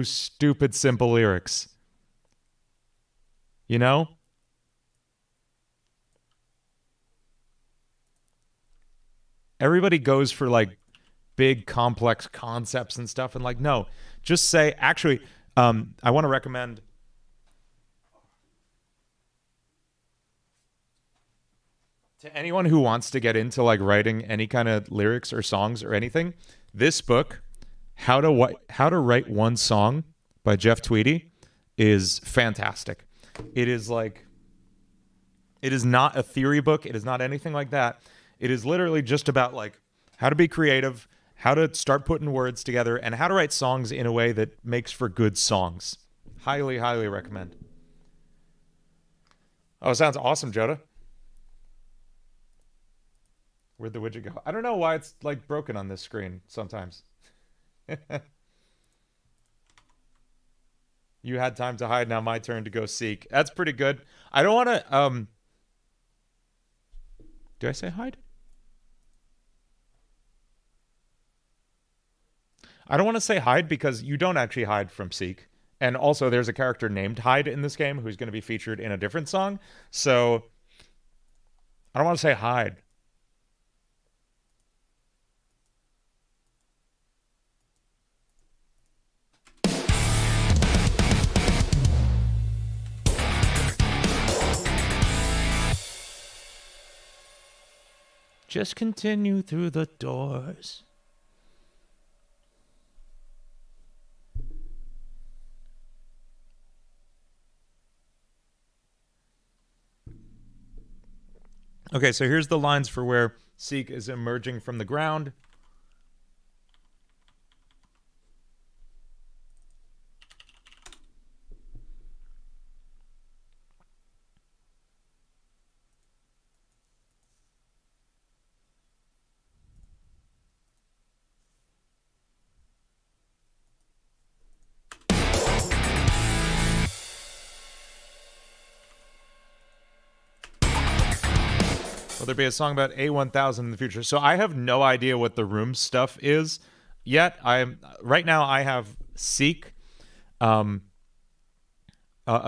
stupid simple lyrics. You know? Everybody goes for like big complex concepts and stuff and like no, just say actually I want to recommend to anyone who wants to get into like writing any kind of lyrics or songs or anything, this book How to Write One Song by Jeff Tweedy is fantastic. It is not a theory book, it is not anything like that. It is literally just about like how to be creative, how to start putting words together, and how to write songs in a way that makes for good songs. Highly, highly recommend. Oh, sounds awesome, Joda. Where'd the widget go? I don't know why it's like broken on this screen sometimes. You had time to hide, now my turn to go seek. That's pretty good. I don't want to, do I say hide? I don't want to say hide because you don't actually hide from seek. And also there's a character named Hyde in this game who's going to be featured in a different song. So I don't want to say hide. Just continue through the doors. Okay, so here's the lines for where Seek is emerging from the ground. Will there be a song about A1000 in the future? So I have no idea what the room stuff is yet. Right now I have Seek, a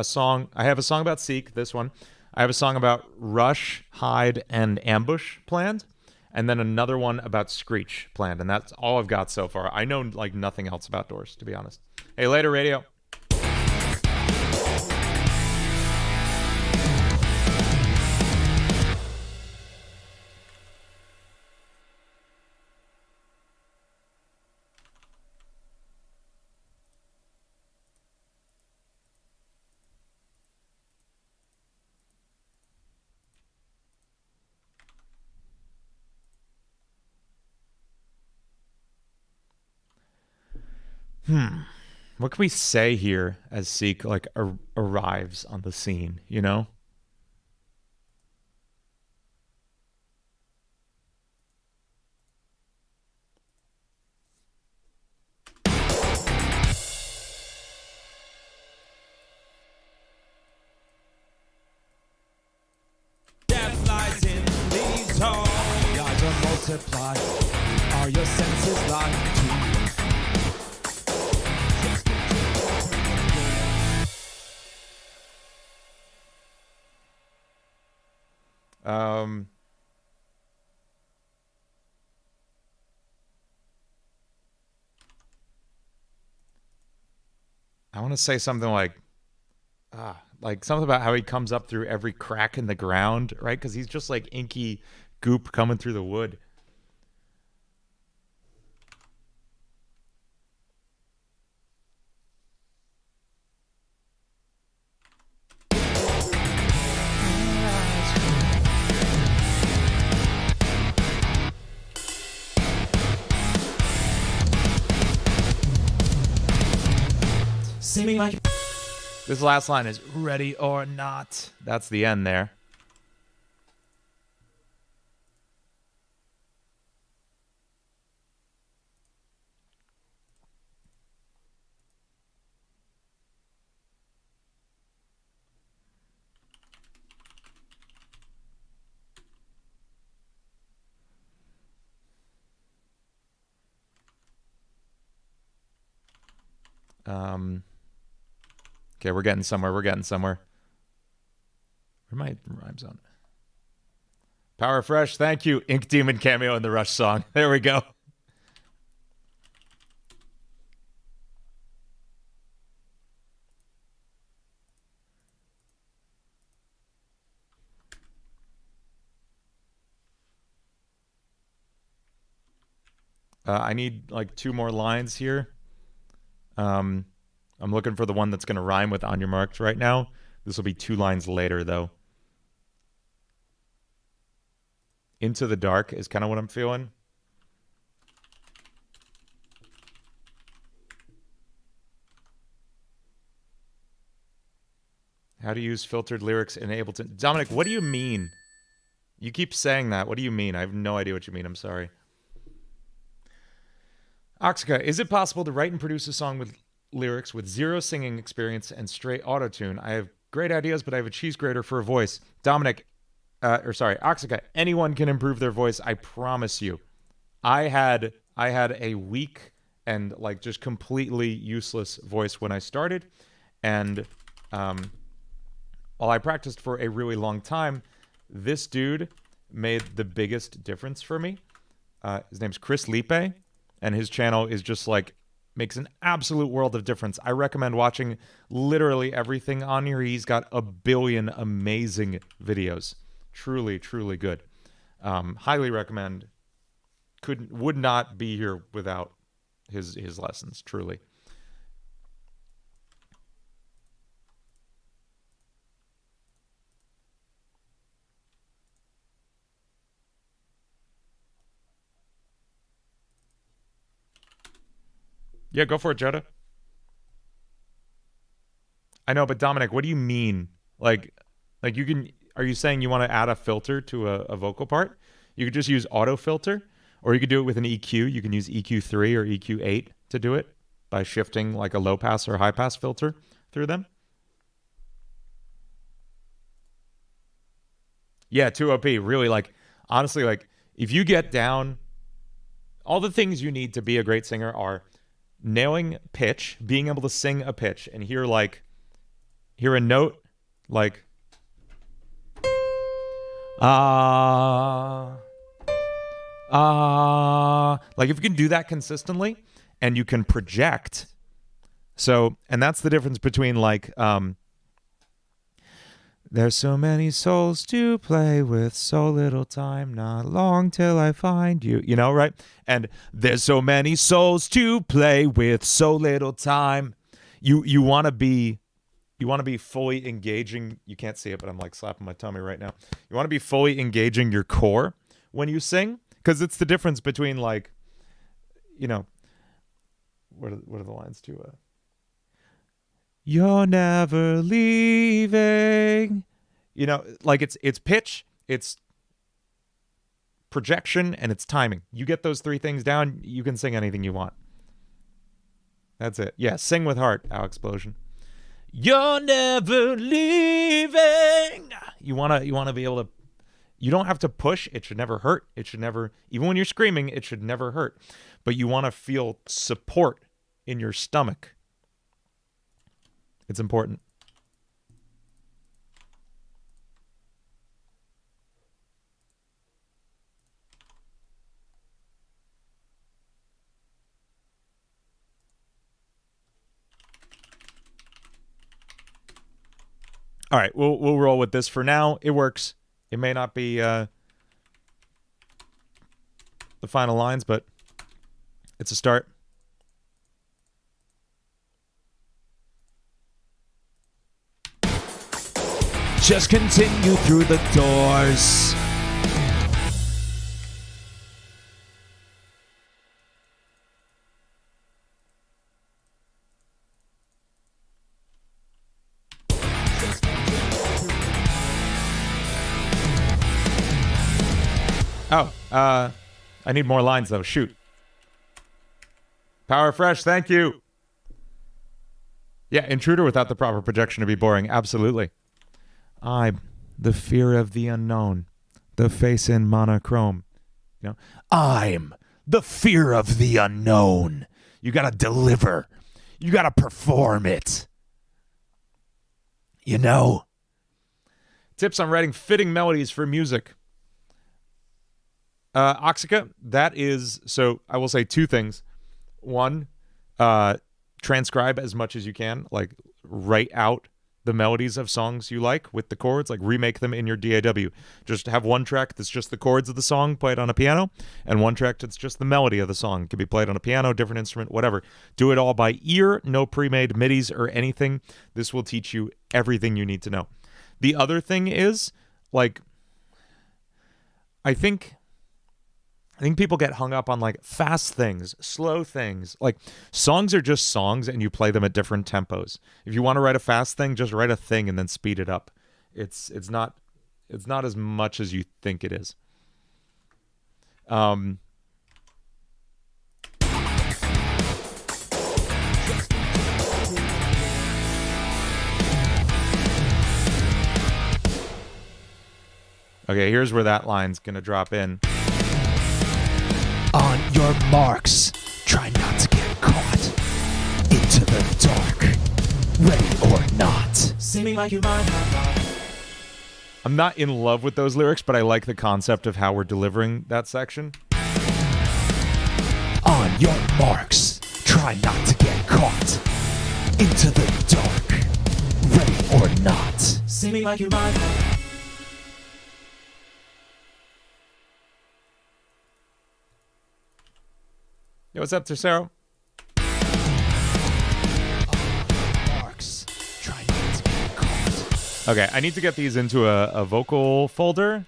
song. I have a song about Seek, this one. I have a song about Rush, Hide, and Ambush planned, and then another one about Screech planned, and that's all I've got so far. I know like nothing else about Doors, to be honest. Hey, later, radio. What can we say here as Seek like arrives on the scene, you know? Death lies in these halls. Gods are multiply. Are your senses lied to? I want to say something like something about how he comes up through every crack in the ground, right? Because he's just like inky goop coming through the wood. Seeming like This last line is ready or not. That's the end there. Okay, we're getting somewhere. We're getting somewhere. Where my rhymes on? Power Fresh, thank you. Ink Demon cameo in the Rush song. There we go. I need like 2 more lines here. I'm looking for the one that's going to rhyme with On Your Marks right now. This will be 2 lines later, though. Into the Dark is kind of what I'm feeling. How to use filtered lyrics in Ableton. Dominic, what do you mean? You keep saying that. What do you mean? I have no idea what you mean. I'm sorry. Oxica, is it possible to write and produce a song with lyrics with zero singing experience and straight auto-tune? I have great ideas, but I have a cheese grater for a voice. Dominic, Oxica, anyone can improve their voice. I promise you. I had a weak and like just completely useless voice when I started, and while I practiced for a really long time, this dude made the biggest difference for me. His name's Chris Lipe, and his channel is just like makes an absolute world of difference. I recommend watching literally everything on here. He's got a billion amazing videos. Truly, truly good. Highly recommend. Would not be here without his lessons, truly. Yeah, go for it, Jetta. I know, but Dominic, what do you mean? Like you can, are you saying you want to add a filter to a vocal part? You could just use auto filter, or you could do it with an EQ. You can use EQ3 or EQ8 to do it by shifting like a low pass or high pass filter through them. Yeah, 2OP, really, like, honestly, like, if you get down, all the things you need to be a great singer are nailing pitch, being able to sing a pitch, and hear a note like like if you can do that consistently and you can project. So, and that's the difference between like there's so many souls to play with, so little time, not long till I find you. You know, right? And there's so many souls to play with, so little time. You want to be fully engaging. You can't see it, but I'm like slapping my tummy right now. You want to be fully engaging your core when you sing, because it's the difference between like, you know, what are the lines to you're never leaving. You know, like it's pitch, it's projection, and it's timing. You get those three things down, you can sing anything you want. That's it. Yeah, sing with heart, Owl Explosion. You're never leaving. You wanna be able to. You don't have to push. It should never hurt. It should never, even when you're screaming, it should never hurt. But you want to feel support in your stomach. It's important. All right, we'll roll with this for now. It works. It may not be the final lines, but it's a start. Just continue through the doors. Oh, I need more lines though. Shoot. Power Fresh, thank you. Yeah, Intruder without the proper projection to be boring. Absolutely. I'm the fear of the unknown, the face in monochrome. You know, I'm the fear of the unknown. You gotta deliver. You gotta perform it. You know. Tips on writing fitting melodies for music. Oxica, that is, so I will say two things. One, transcribe as much as you can, like write out the melodies of songs you like with the chords, like remake them in your DAW. Just have one track that's just the chords of the song played on a piano, and one track that's just the melody of the song. It can be played on a piano, different instrument, whatever. Do it all by ear, no pre-made MIDIs or anything. This will teach you everything you need to know. The other thing is, like, I think I think people get hung up on like fast things, slow things. Like songs are just songs and you play them at different tempos. If you want to write a fast thing, just write a thing and then speed it up. It's not as much as you think it is. Okay, here's where that line's gonna drop in. On your marks, try not to get caught into the dark. Ready or not. Seeming like you might have. I'm not in love with those lyrics, but I like the concept of how we're delivering that section. On your marks, try not to get caught into the dark. Ready or not. Seeming like you might have. Yo, what's up, Tercero? Okay, I need to get these into a vocal folder.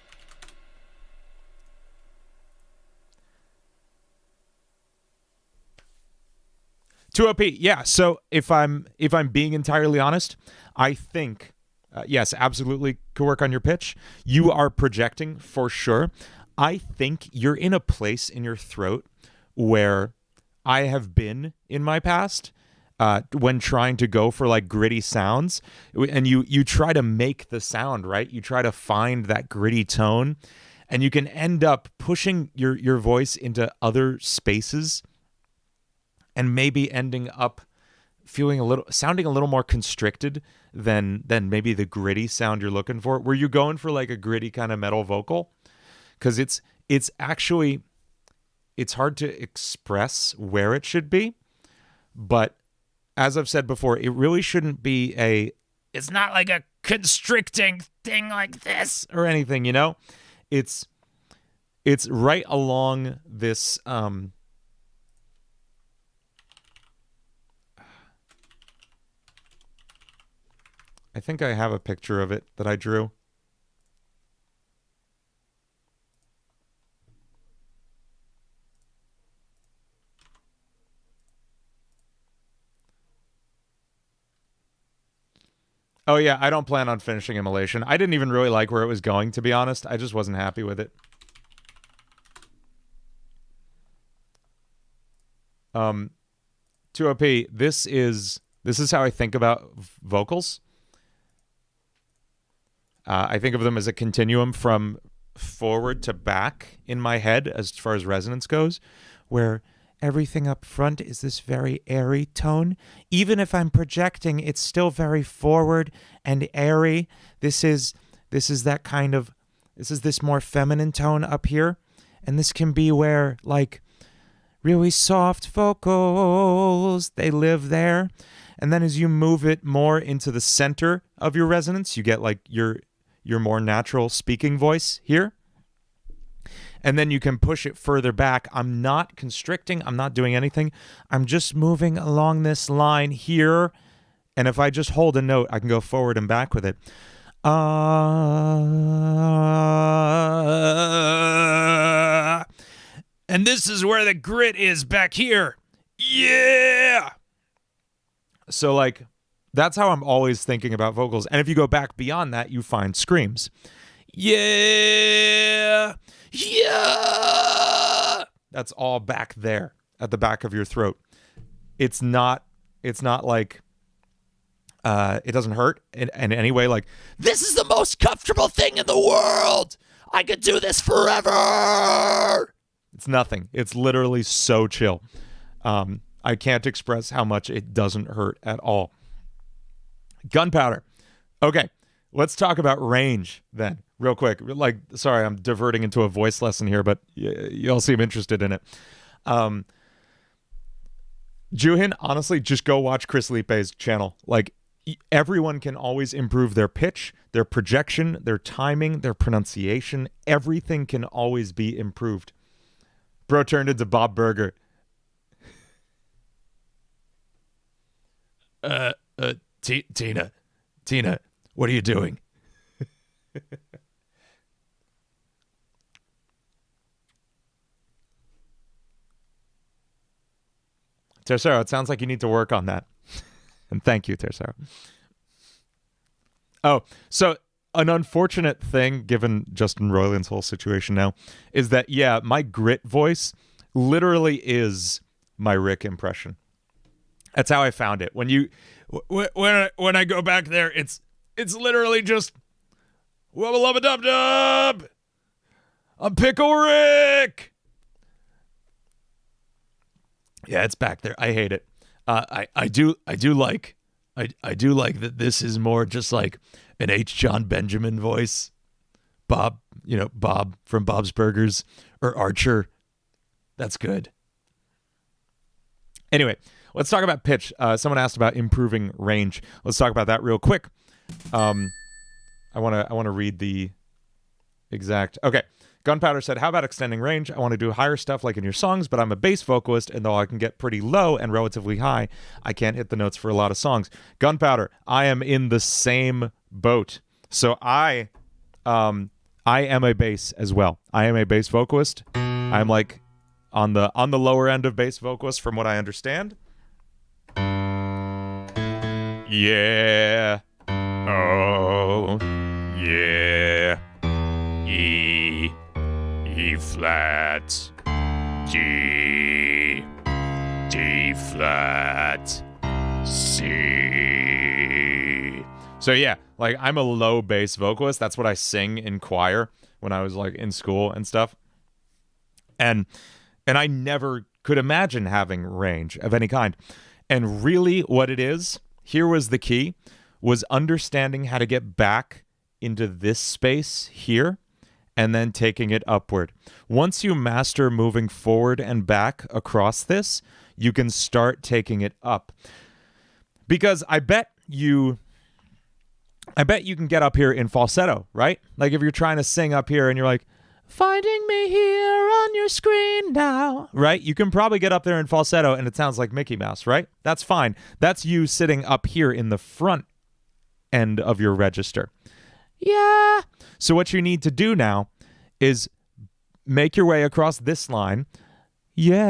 To OP, yeah. So if I'm being entirely honest, I think yes, absolutely could work on your pitch. You are projecting for sure. I think you're in a place in your throat where I have been in my past when trying to go for like gritty sounds, and you try to make the sound, right? You try to find that gritty tone, and you can end up pushing your voice into other spaces and maybe ending up sounding a little more constricted than maybe the gritty sound you're looking for. Were you going for like a gritty kind of metal vocal? Because it's actually, it's hard to express where it should be, but as I've said before, it really shouldn't be it's not like a constricting thing like this or anything, you know? It's right along this I think I have a picture of it that I drew. Oh yeah, I don't plan on finishing Immolation. I didn't even really like where it was going, to be honest. I just wasn't happy with it. To OP, this is how I think about vocals. I think of them as a continuum from forward to back in my head as far as resonance goes, where everything up front is this very airy tone. Even if I'm projecting, it's still very forward and airy. This is that kind of, this more feminine tone up here. And this can be where like really soft vocals, they live there. And then as you move it more into the center of your resonance, you get like your more natural speaking voice here. And then you can push it further back. I'm not constricting. I'm not doing anything. I'm just moving along this line here. And if I just hold a note, I can go forward and back with it. And this is where the grit is back here. Yeah. So like, that's how I'm always thinking about vocals. And if you go back beyond that, you find screams. Yeah. Yeah. That's all back there at the back of your throat. It's not like it doesn't hurt in any way. Like, this is the most comfortable thing in the world. I could do this forever. It's nothing. It's literally so chill. I can't express how much it doesn't hurt at all. Gunpowder. Okay, let's talk about range then, real quick. Like, sorry, I'm diverting into a voice lesson here, but you all seem interested in it. Juhin, honestly, just go watch Chris Lipe's channel. Like, everyone can always improve their pitch, their projection, their timing, their pronunciation. Everything can always be improved. Bro turned into Bob Burger. Tina, what are you doing? Tercero, it sounds like you need to work on that. And thank you, Tercero. Oh, so an unfortunate thing, given Justin Roiland's whole situation now, is that, yeah, my grit voice literally is my Rick impression. That's how I found it. When I go back there, it's literally just wubba lubba dub dub. I'm Pickle Rick. Yeah, it's back there. I hate it. I do like that this is more just like an H. John Benjamin voice. Bob from Bob's Burgers, or Archer. That's good. Anyway, let's talk about pitch. Someone asked about improving range. Let's talk about that real quick. I want to read the exact. Okay. Gunpowder said, how about extending range? I want to do higher stuff like in your songs, but I'm a bass vocalist, and though I can get pretty low and relatively high, I can't hit the notes for a lot of songs. Gunpowder, I am in the same boat. So I am a bass as well. I am a bass vocalist. I'm like on the lower end of bass vocalist from what I understand. Yeah. Oh. Yeah. E flat, D flat, C. So yeah, like I'm a low bass vocalist. That's what I sing in choir when I was like in school and stuff. And I never could imagine having range of any kind. And really what it is, here was the key, was understanding how to get back into this space here and then taking it upward. Once you master moving forward and back across this, you can start taking it up. Because I bet you can get up here in falsetto, right? Like if you're trying to sing up here and you're like, finding me here on your screen now, right? You can probably get up there in falsetto and it sounds like Mickey Mouse, right? That's fine. That's you sitting up here in the front end of your register. Yeah. So what you need to do now is make your way across this line. Yeah.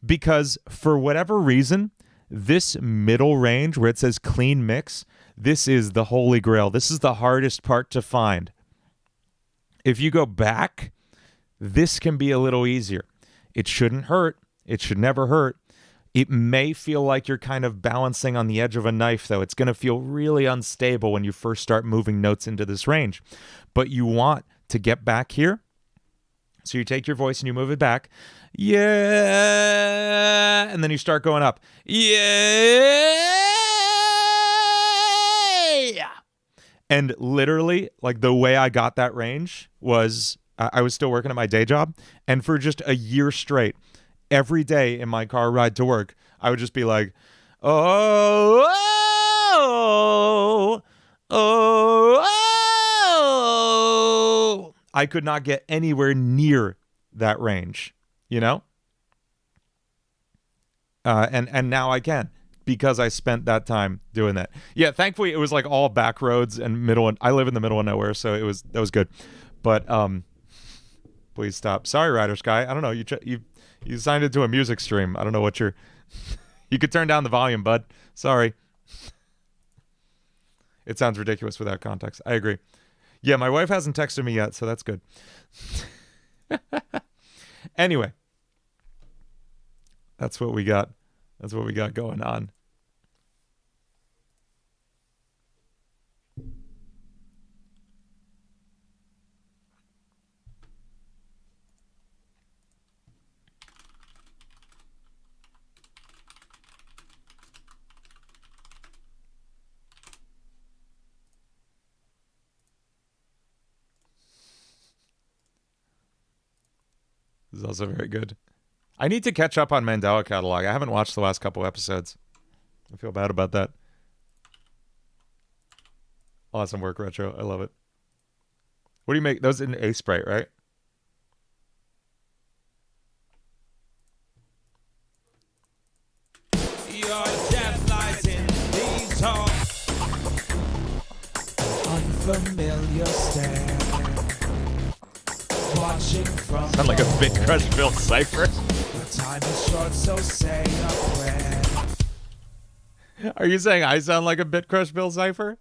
Because for whatever reason, this middle range where it says clean mix, this is the holy grail. This is the hardest part to find. If you go back, this can be a little easier. It shouldn't hurt. It should never hurt. It may feel like you're kind of balancing on the edge of a knife, though. It's going to feel really unstable when you first start moving notes into this range. But you want to get back here. So you take your voice and you move it back. Yeah. And then you start going up. Yeah. And literally, like the way I got that range was I was still working at my day job. And for just a year straight, every day in my car ride to work, I would just be like, oh, oh, oh, oh. I could not get anywhere near that range, you know? And now I can, because I spent that time doing that. Yeah, thankfully it was like all back roads and middle. I live in the middle of nowhere, so that was good. But please stop. Sorry, Rider Sky. I don't know. You signed into a music stream. I don't know what you could turn down the volume, bud. Sorry. It sounds ridiculous without context. I agree. Yeah, my wife hasn't texted me yet, so that's good. Anyway. That's what we got. That's what we got going on. This is also very good. I need to catch up on Mandela Catalog. I haven't watched the last couple episodes. I feel bad about that. Awesome work, Retro. I love it. What do you make? Those in A Sprite, right? Your death lies in these talks. Unfamiliar stare. What Watching from Sound like a Bit Crush Bill Cipher. the time is short, so say a prayer. Are you saying I sound like a Bit Crush Bill Cipher?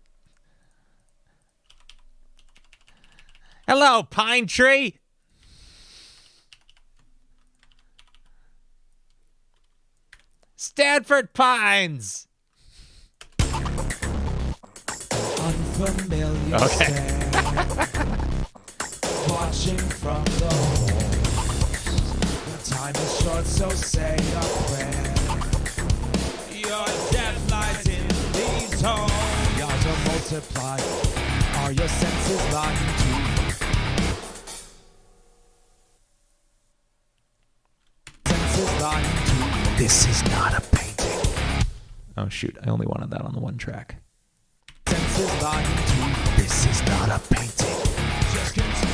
Hello, Pine Tree. Stanford Pines. Unfamiliar Okay. stare. Watching from the halls. The time is short, so say a prayer. Your death lies in these halls. Yards are multiplied. Are your senses lying too? Senses lying too. This is not a painting. Oh shoot, I only wanted that on the one track. Senses lying too. This is not a painting. Just continue.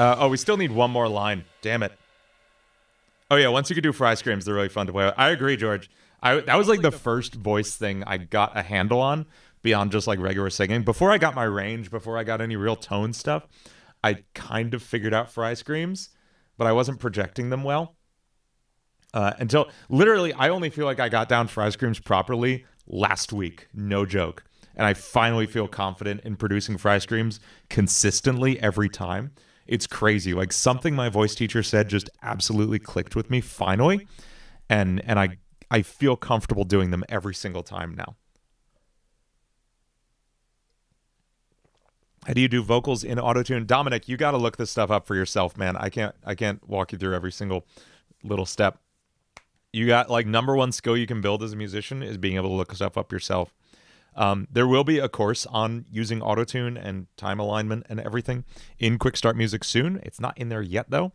Oh, we still need one more line. Damn it. Oh yeah, once you can do fry screams, they're really fun to play with. I agree, George. That was like the first voice thing I got a handle on beyond just like regular singing. Before I got my range, before I got any real tone stuff, I kind of figured out fry screams, but I wasn't projecting them well. Until literally, I only feel like I got down fry screams properly last week. No joke. And I finally feel confident in producing fry screams consistently every time. It's crazy. Like something my voice teacher said just absolutely clicked with me finally. And I feel comfortable doing them every single time now. How do you do vocals in autotune? Dominic, you got to look this stuff up for yourself, man. I can't walk you through every single little step. You got like number one skill you can build as a musician is being able to look stuff up yourself. There will be a course on using autotune and time alignment and everything in Quick Start Music soon. It's not in there yet though,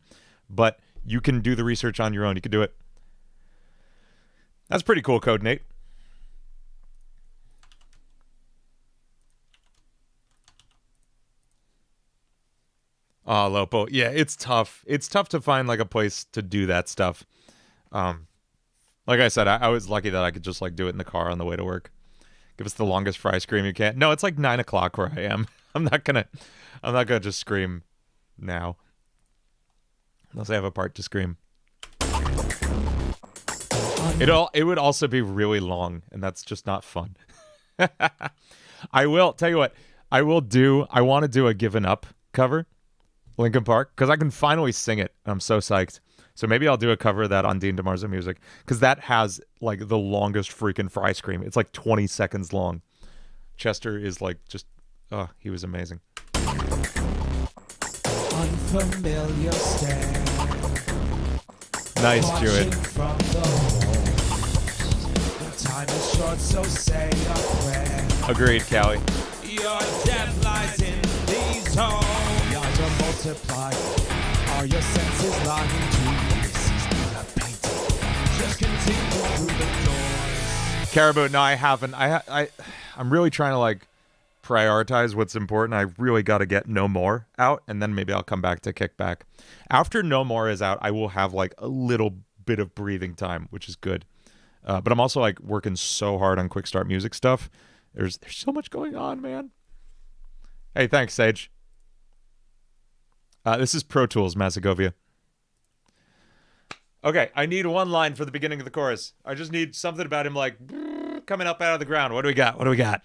but you can do the research on your own. You can do it. That's pretty cool code, Nate. Oh, Lopo. Yeah, it's tough. It's tough to find like a place to do that stuff. Like I said, I was lucky that I could just like do it in the car on the way to work. Give us the longest fry scream you can. No, it's like 9 o'clock where I am. I'm not gonna just scream now. Unless I have a part to scream. It would also be really long, and that's just not fun. I will tell you what, I want to do a Given Up cover, Linkin Park, because I can finally sing it. I'm so psyched. So maybe I'll do a cover of that on Dean DeMarzo Music, because that has like the longest freaking fry scream. It's like 20 seconds long. Chester is like just, he was amazing. Unfamiliar stare. Nice, Jewett. From the walls. The time is short, so say a prayer. Agreed, Callie. Your death lies in these halls. Yards are multiplied. Are your senses lying too? This is not a painting. Just continue through the doors. Caribou, no, I haven't. I'm really trying to like prioritize what's important. I really got to get No More out, and then maybe I'll come back to Kickback. After No More is out, I will have like a little bit of breathing time, which is good. But I'm also like working so hard on Quick Start Music stuff. There's so much going on, man. Hey, thanks, Sage. This is Pro Tools, Masegovia. Okay, I need one line for the beginning of the chorus. I just need something about him like coming up out of the ground. What do we got? What do we got?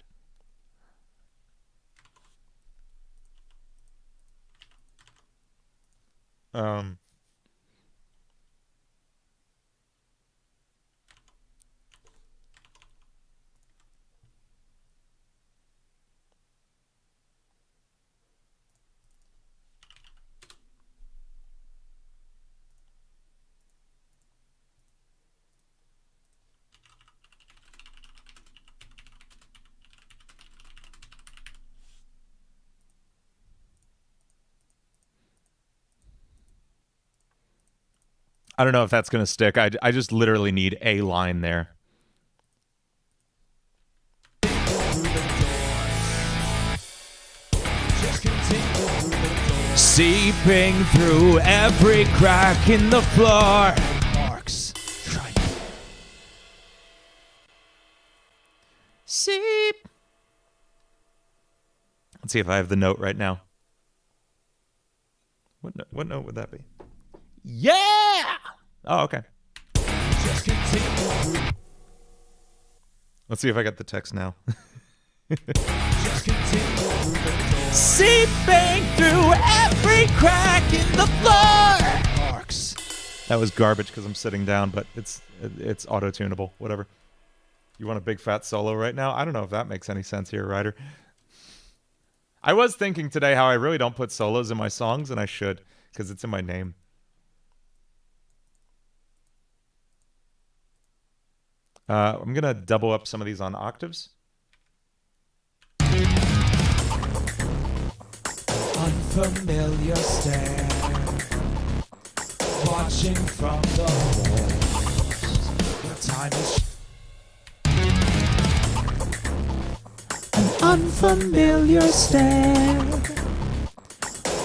I don't know if that's going to stick. I just literally need a line there. Seeping through every crack in the floor. Marks try Let's see if I have the note right now. What note would that be? Yeah! Oh, okay. Just continue. Let's see if I got the text now. Just continue. Seeping through every crack in the floor. Marks. That was garbage because I'm sitting down, but it's auto-tunable. Whatever. You want a big fat solo right now? I don't know if that makes any sense here, Ryder. I was thinking today how I really don't put solos in my songs, and I should, because it's in my name. I'm going to double up some of these on octaves. Unfamiliar stare, watching from the walls. Your time is an unfamiliar stare,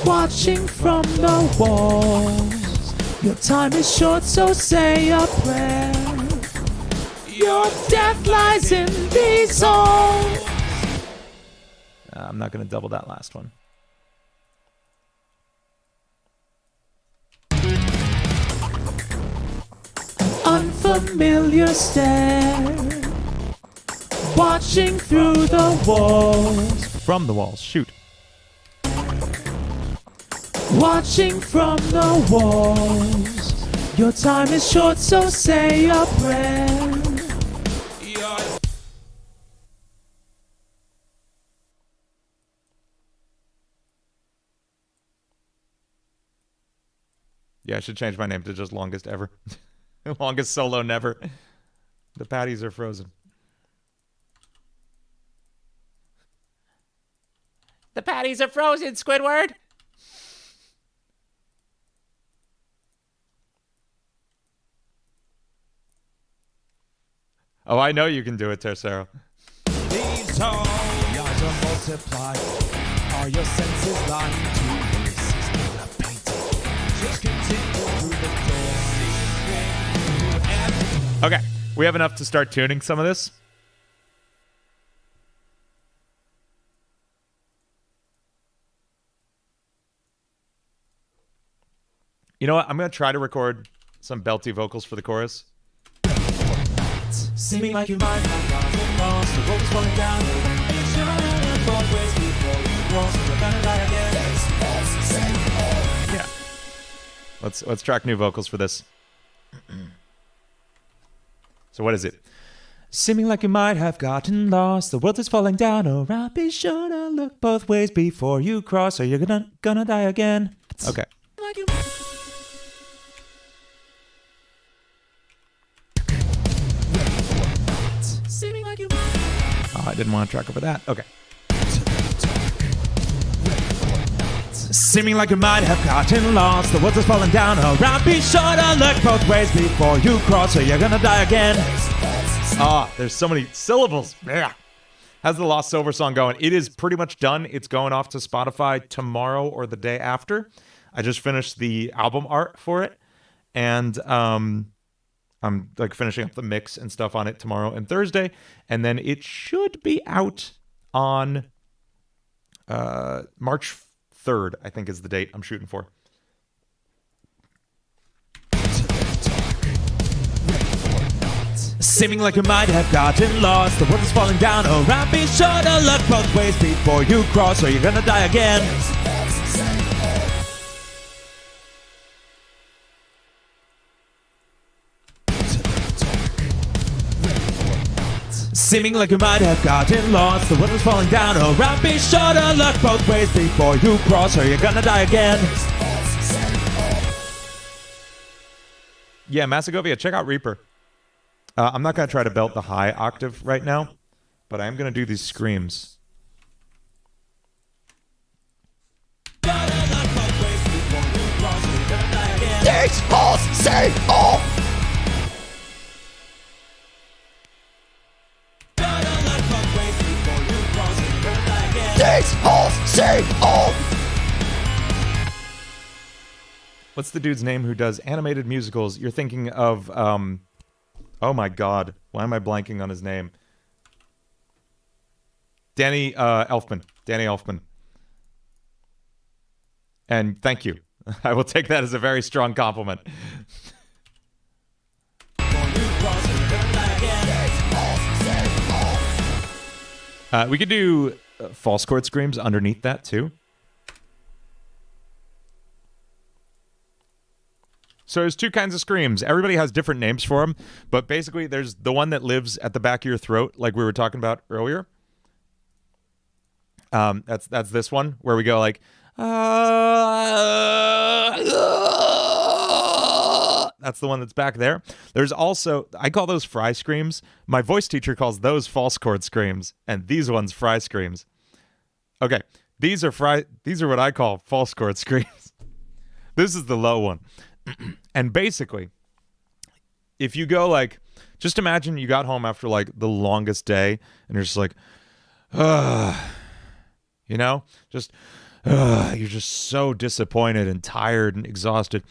watching from the walls. Your time is short, so say a prayer. Your death lies in these songs. I'm not going to double that last one. Unfamiliar stare, watching through the walls. From the walls. Shoot. Watching from the walls. Your time is short, so say a prayer. Yeah, I should change my name to just longest ever. Longest solo never. The patties are frozen. The patties are frozen, Squidward. Oh, I know you can do it, Tercero. These tones are multiplied. Are your senses lying to this? Is not a painting. Just continue through the door. Okay, we have enough to start tuning some of this. You know what? I'm going to try to record some belty vocals for the chorus. Seeming like you might have gotten lost. The road is falling down. Both ways before you cross. You're gonna die again. Yeah. Let's track new vocals for this. So what is it? Seeming like you might have gotten lost. The world is falling down around. Be sure to look both ways before you cross, or you're gonna die again. Okay. Like you seeming like you. Oh, I didn't want to track over that. Okay. Seeming like you might have gotten lost. The world is falling down around. Be sure to look both ways before you cross, or you're gonna die again. Ah, there's so many syllables. Yeah. How's the Lost Silver song going? It is pretty much done. It's going off to Spotify tomorrow or the day after. I just finished the album art for it, and I'm like finishing up the mix and stuff on it tomorrow and Thursday, and then it should be out on March 3rd, I think is the date I'm shooting for. Seeming like you might have gotten lost. The world is falling down around. Be sure to look both ways before you cross, or you're gonna die again. Seeming like you might have gotten lost. The world is falling down around. Be sure to look both ways before you cross, or you're gonna die again. Yeah, Masegovia, check out Reaper. I'm not going to try to belt the high octave right now, but I am going to do these screams. These holes say all. These holes say all. What's the dude's name who does animated musicals? You're thinking of, oh my god, why am I blanking on his name? Danny Elfman. Danny Elfman. And thank you. I will take that as a very strong compliment. We could do false chord screams underneath that too. So there's two kinds of screams. Everybody has different names for them, but basically there's the one that lives at the back of your throat, like we were talking about earlier. That's this one where we go like, that's the one that's back there. There's also, I call those fry screams. My voice teacher calls those false chord screams, and these ones fry screams. Okay, these are what I call false chord screams. This is the low one. And basically, if you go like, just imagine you got home after like the longest day, and you're just like, you know, just, you're just so disappointed and tired and exhausted.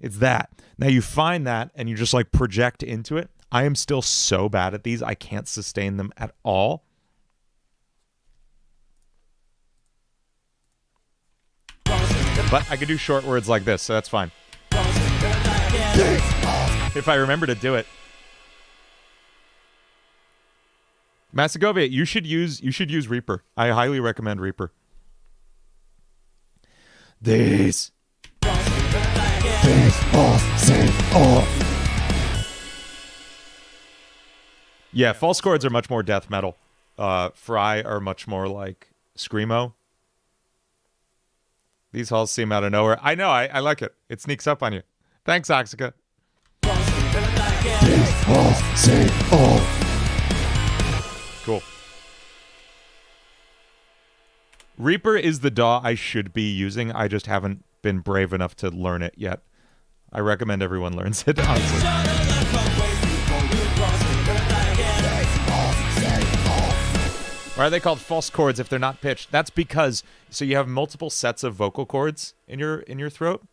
It's that. Now you find that and you just like project into it. I am still so bad at these. I can't sustain them at all. But I could do short words like this, so that's fine. If I remember to do it. Masegovia, you should use Reaper. I highly recommend Reaper. These all save all. Yeah, false chords are much more death metal. Fry are much more like screamo. These halls seem out of nowhere. I know, I like it. It sneaks up on you. Thanks, Oxica. These halls save all. Cool. Reaper is the DAW I should be using. I just haven't been brave enough to learn it yet. I recommend everyone learns it, honestly. Why are they called false chords if they're not pitched? That's because, so you have multiple sets of vocal cords in your throat.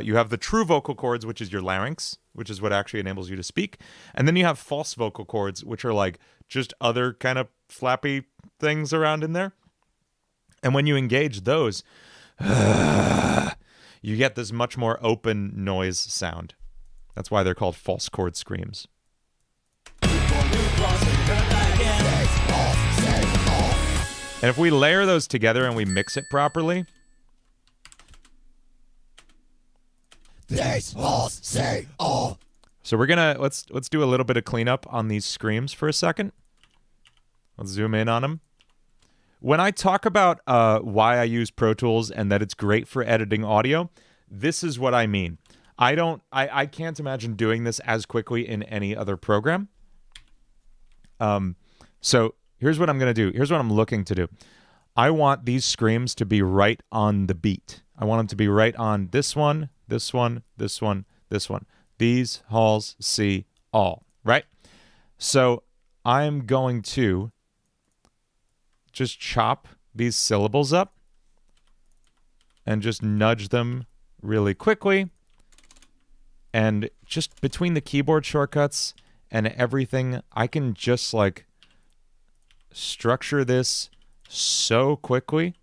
You have the true vocal cords, which is your larynx, which is what actually enables you to speak. And then you have false vocal cords, which are like just other kind of flappy things around in there. And when you engage those, you get this much more open noise sound. That's why they're called false chord screams. And if we layer those together and we mix it properly, these walls say all. So we're gonna let's do a little bit of cleanup on these screams for a second. Let's zoom in on them. When I talk about why I use Pro Tools and that it's great for editing audio, this is what I mean. I can't imagine doing this as quickly in any other program. So here's what I'm going to do. Here's what I'm looking to do. I want these screams to be right on the beat. I want them to be right on this one, this one, this one, this one. These halls see all, right? So I'm going to just chop these syllables up and just nudge them really quickly. And just between the keyboard shortcuts and everything, I can just like structure this so quickly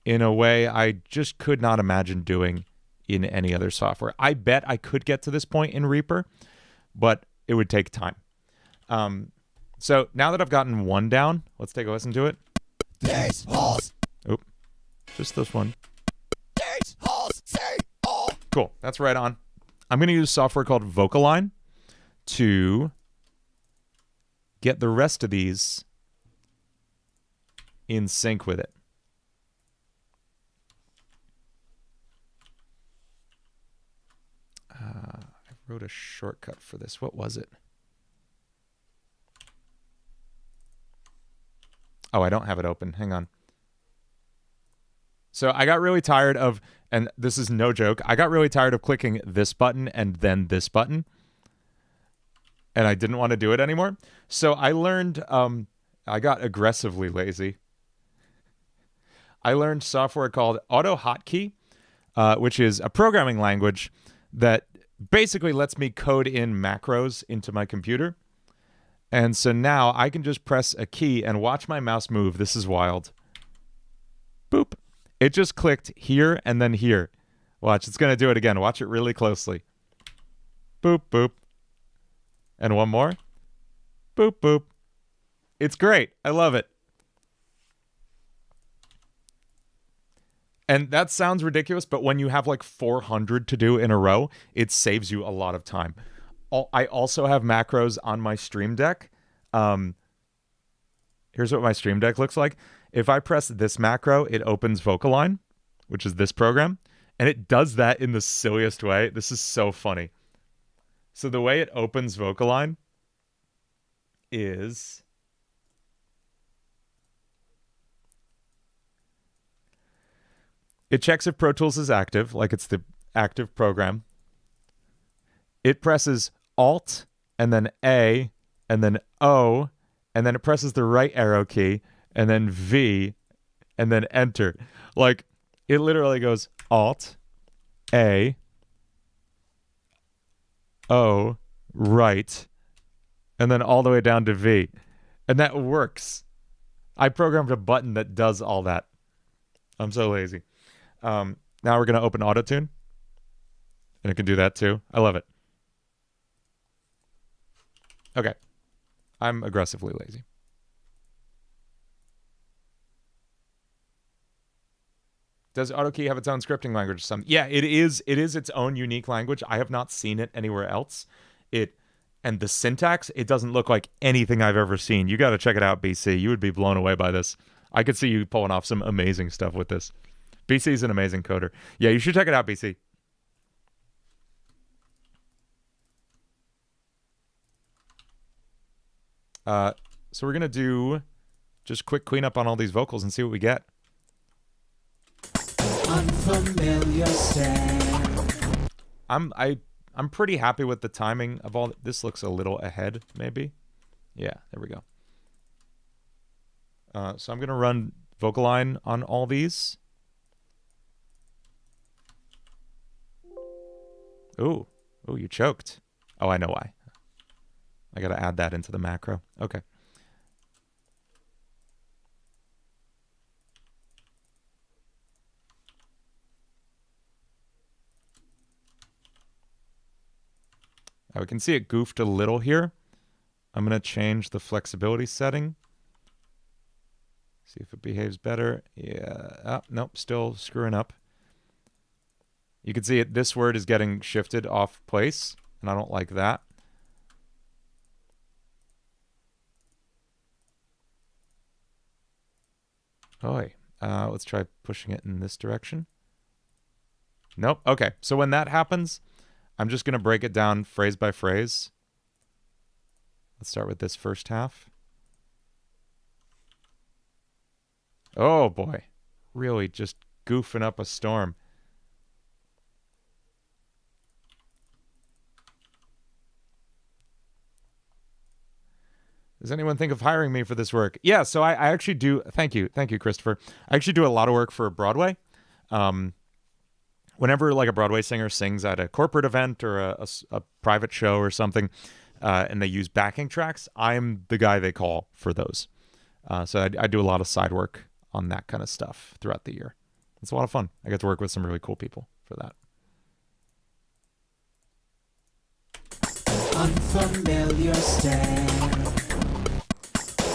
in a way I just could not imagine doing in any other software. I bet I could get to this point in Reaper, but it would take time. So now that I've gotten one down, let's take a listen to it. These halls. Oop. Just this one. These halls say all. Cool. That's right on. I'm going to use software called Vocaline to get the rest of these in sync with it. I wrote a shortcut for this. What was it? Oh, I don't have it open. Hang on. So I got really tired of, and this is no joke, I got really tired of clicking this button and then this button. And I didn't want to do it anymore. So I learned, I got aggressively lazy. I learned software called AutoHotkey, which is a programming language that basically lets me code in macros into my computer. And so now I can just press a key and watch my mouse move. This is wild. It just clicked here and then here. Watch, it's going to do it again. Watch it really closely. Boop, boop. And one more. Boop, boop. It's great. I love it. And that sounds ridiculous, but when you have like 400 to do in a row, it saves you a lot of time. I also have macros on my Stream Deck. Here's what my Stream Deck looks like. If I press this macro, it opens Vocaline, which is this program, and it does that in the silliest way. This is so funny. So the way it opens Vocaline is... It checks if Pro Tools is active, like it's the active program. It presses Alt, and then A, and then O, and then it presses the right arrow key, and then V, and then Enter. Like, it literally goes Alt, A, O, right, and then all the way down to V. And that works. I programmed a button that does all that. I'm so lazy. Now we're going to open Autotune. And it can do that too. I love it. Okay. I'm aggressively lazy. Does AutoKey have its own scripting language? Yeah, it is its own unique language. I have not seen it anywhere else. And the syntax, it doesn't look like anything I've ever seen. You got to check it out, BC. You would be blown away by this. I could see you pulling off some amazing stuff with this. BC is an amazing coder. Yeah, you should check it out, BC. So we're going to do just quick cleanup on all these vocals and see what we get. Unfamiliar sound. I'm pretty happy with the timing of all this. Looks a little ahead, maybe. Yeah, there we go. So I'm going to run Vocaline on all these. Ooh, you choked. Oh, I know why. I got to add that into the macro. Okay. Now we can see it goofed a little here. I'm going to change the flexibility setting. See if it behaves better. Yeah. Oh, nope, still screwing up. You can see it. This word is getting shifted off place, and I don't like that. Let's try pushing it in this direction. Nope. Okay. So when that happens, I'm just going to break it down phrase by phrase. Let's start with this first half. Oh boy. Really just goofing up a storm. Does anyone think of hiring me for this work? Yeah, so I actually do. Thank you, Christopher. I actually do a lot of work for Broadway. Whenever like a Broadway singer sings at a corporate event or a private show or something, and they use backing tracks, I'm the guy they call for those. So I do a lot of side work on that kind of stuff throughout the year. It's a lot of fun. I get to work with some really cool people for that. Unfamiliar stare,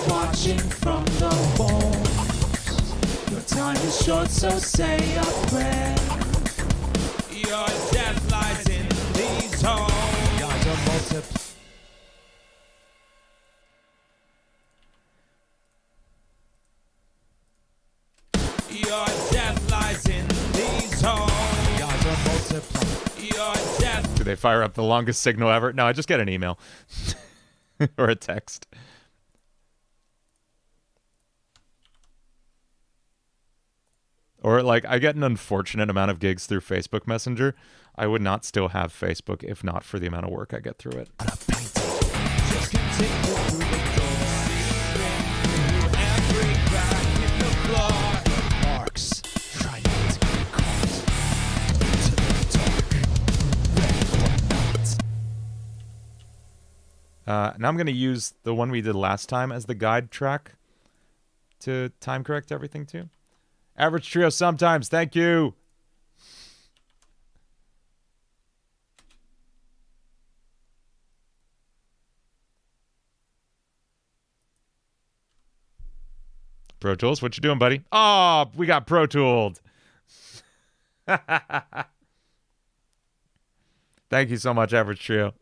watching from the walls. Your time is short, so say a prayer. Your death lies in these halls. Got to multiply. Your death lies in these halls. Got to multiply. Your death. Do they fire up the longest signal ever? No, I just get an email or a text. Or like I get an unfortunate amount of gigs through Facebook Messenger. I would not still have Facebook if not for the amount of work I get through it. Just continue through the door. Through every crack in the floor. Marks, try not to get caught. Into the dark. Ready for night. Now I'm going to use the one we did last time as the guide track to time correct everything to. Average Trio sometimes. Thank you. Pro Tools, what you doing, buddy? Oh, we got Pro Tooled. Thank you so much, Average Trio.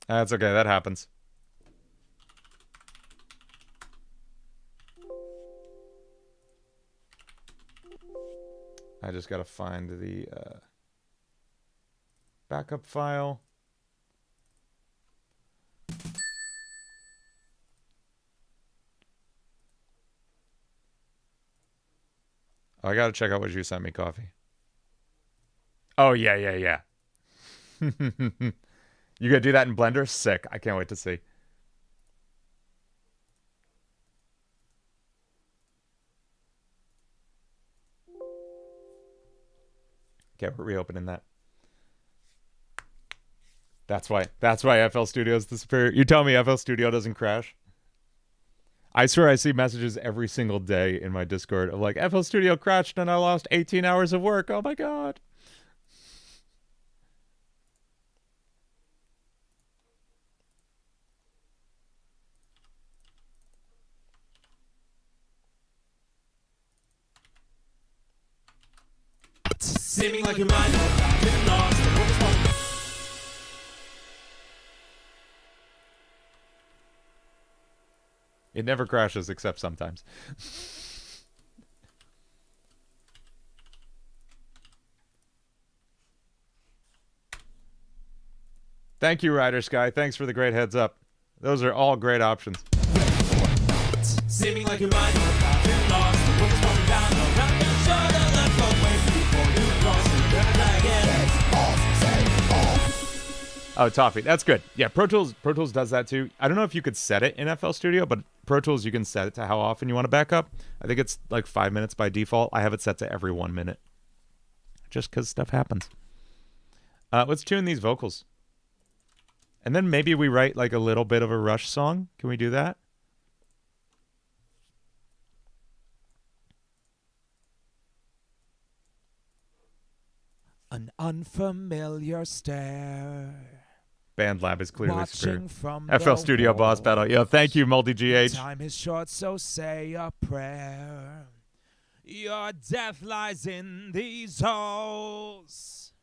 That's okay. That happens. I just got to find the backup file. Oh, I got to check out what you sent me, Coffee. Oh, yeah. You gonna do that in Blender? Sick. I can't wait to see. Okay, we're reopening that. That's why FL Studio is the superior. You tell me FL Studio doesn't crash? I swear I see messages every single day in my Discord of like, FL Studio crashed and I lost 18 hours of work. Oh my god. Seeming like your mind been lost. It never crashes except sometimes. Thank you, Rider Sky. Thanks for the great heads up. Those are all great options. Seeming like your mind been lost. What's going down around your shoulder? Let's go away before you cross it. Oh, Toffee. That's good. Yeah, Pro Tools does that too. I don't know if you could set it in FL Studio, but Pro Tools, you can set it to how often you want to back up. I think it's like 5 minutes by default. I have it set to every 1 minute. Just because stuff happens. Let's tune these vocals. And then maybe we write like a little bit of a Rush song. Can we do that? An unfamiliar stare. BandLab is clearly superior. Watching from FL Studio boss battle. Yo, thank you, Multi-GH. Time is short, so say a prayer. Your death lies in these halls.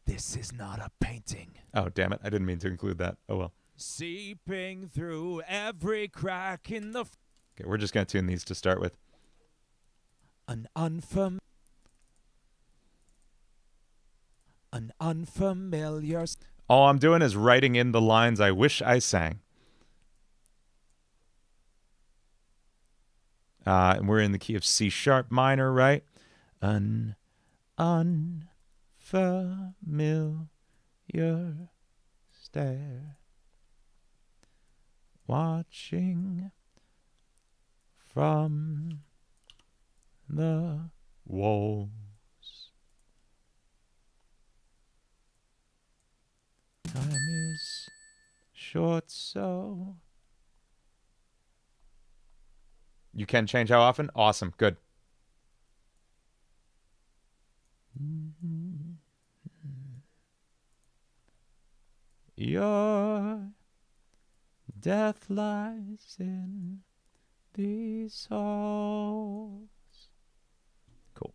This is not a painting. Oh, damn it. I didn't mean to include that. Oh, well. Seeping through every crack in the... Okay, we're just going to tune these to start with. An unfamiliar... All I'm doing is writing in the lines I wish I sang. And we're in the key of C sharp minor, right? An unfamiliar stare, watching from the walls. Time is short, so... You can change how often? Awesome. Good. Your death lies in these halls. Cool.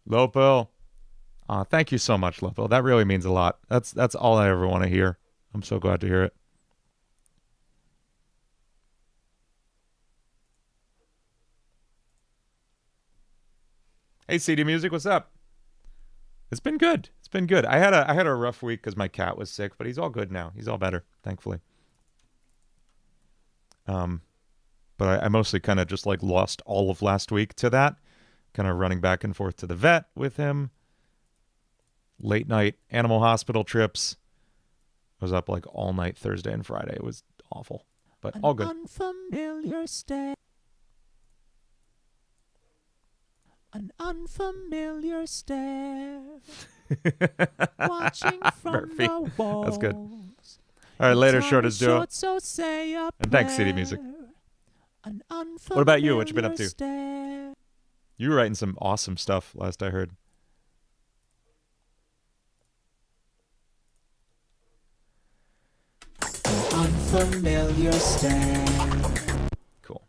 Lopo. Thank you so much, Lopo. That really means a lot. That's all I ever want to hear. I'm so glad to hear it. Hey, CD Music, what's up? It's been good. It's been good. I had a rough week because my cat was sick, but he's all good now. He's all better, thankfully. But I mostly kind of just like lost all of last week to that. Kind of running back and forth to the vet with him. Late night animal hospital trips. I was up like all night Thursday and Friday. It was awful, but all good. Unfamiliar stare. An unfamiliar stare. Watching from Murphy. the walls. That's good. All right, later, short is duo. So say a And thanks, CD Music. An What about you? What you been up to? stare. You were writing some awesome stuff last I heard. Unfamiliar stare. Cool.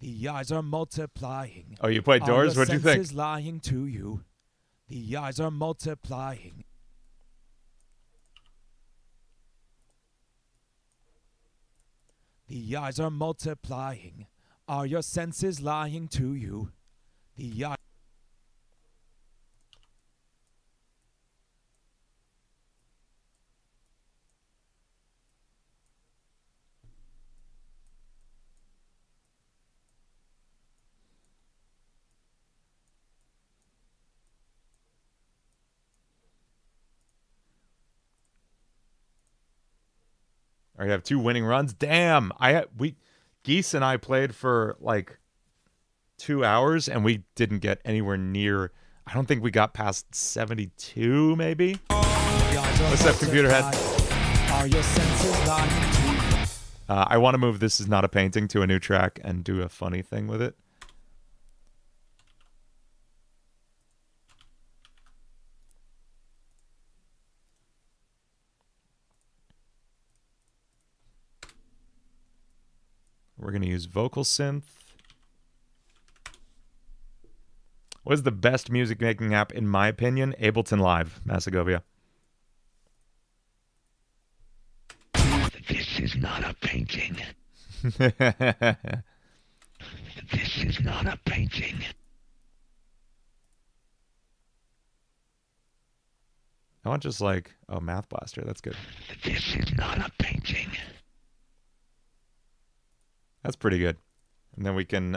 The eyes are multiplying. Oh, you played Doors? What'd you think? Senses lying to you. The eyes are multiplying. The eyes are multiplying. Are your senses lying to you? The eyes. All right, have 2 winning runs. Damn, Geese and I played for like 2 hours and we didn't get anywhere near. I don't think we got past 72, maybe. What's up, computer head? Are your senses lying to you? I want to move This Is Not a Painting to a new track and do a funny thing with it. We're going to use vocal synth. What is the best music making app, in my opinion? Ableton Live, Massagovia. This is not a painting. This is not a painting. I want just like, oh, Math Blaster. That's good. This is not a painting. That's pretty good. And then we can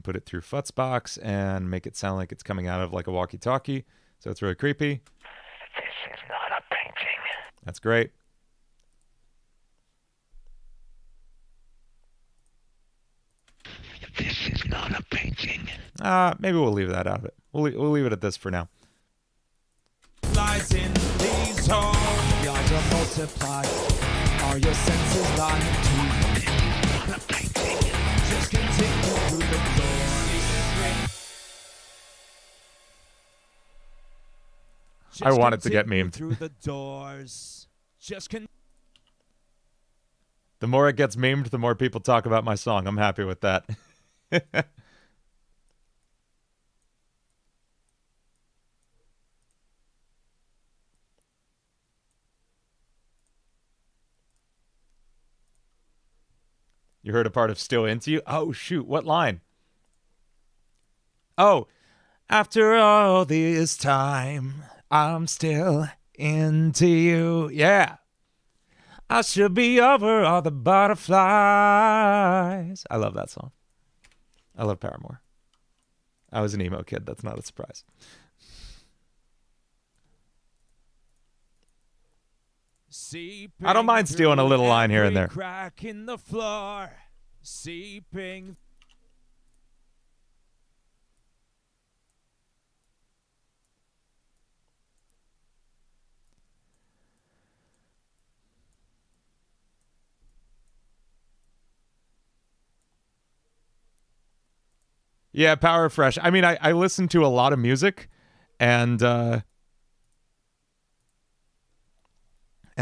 put it through Futzbox and make it sound like it's coming out of like a walkie-talkie. So it's really creepy. This is not a painting. That's great. This is not a painting. Maybe we'll leave that out of it. We'll leave it at this for now. Lies in these homes. The eyes are multiplied. Are your senses lying to you? Not a painting. Just continue through the door. I want it to get memed. Through the doors. Just The more it gets memed, the more people talk about my song. I'm happy with that. You heard a part of Still Into You? Oh, shoot. What line? Oh, after all this time, I'm still into you. Yeah. I should be over all the butterflies. I love that song. I love Paramore. I was an emo kid. That's not a surprise. I don't mind stealing a little line here and there. Crack in the floor, seeping. Yeah, Power Fresh. I mean, I listen to a lot of music, and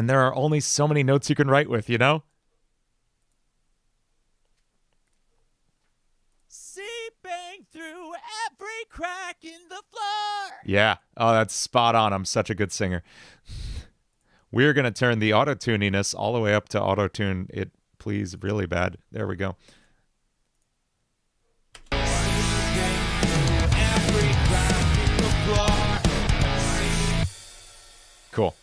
there are only so many notes you can write with, you know? Seeping through every crack in the floor. Yeah. Oh, that's spot on. I'm such a good singer. We're going to turn the auto-tuniness all the way up to auto-tune it, please, really bad. There we go. Cool.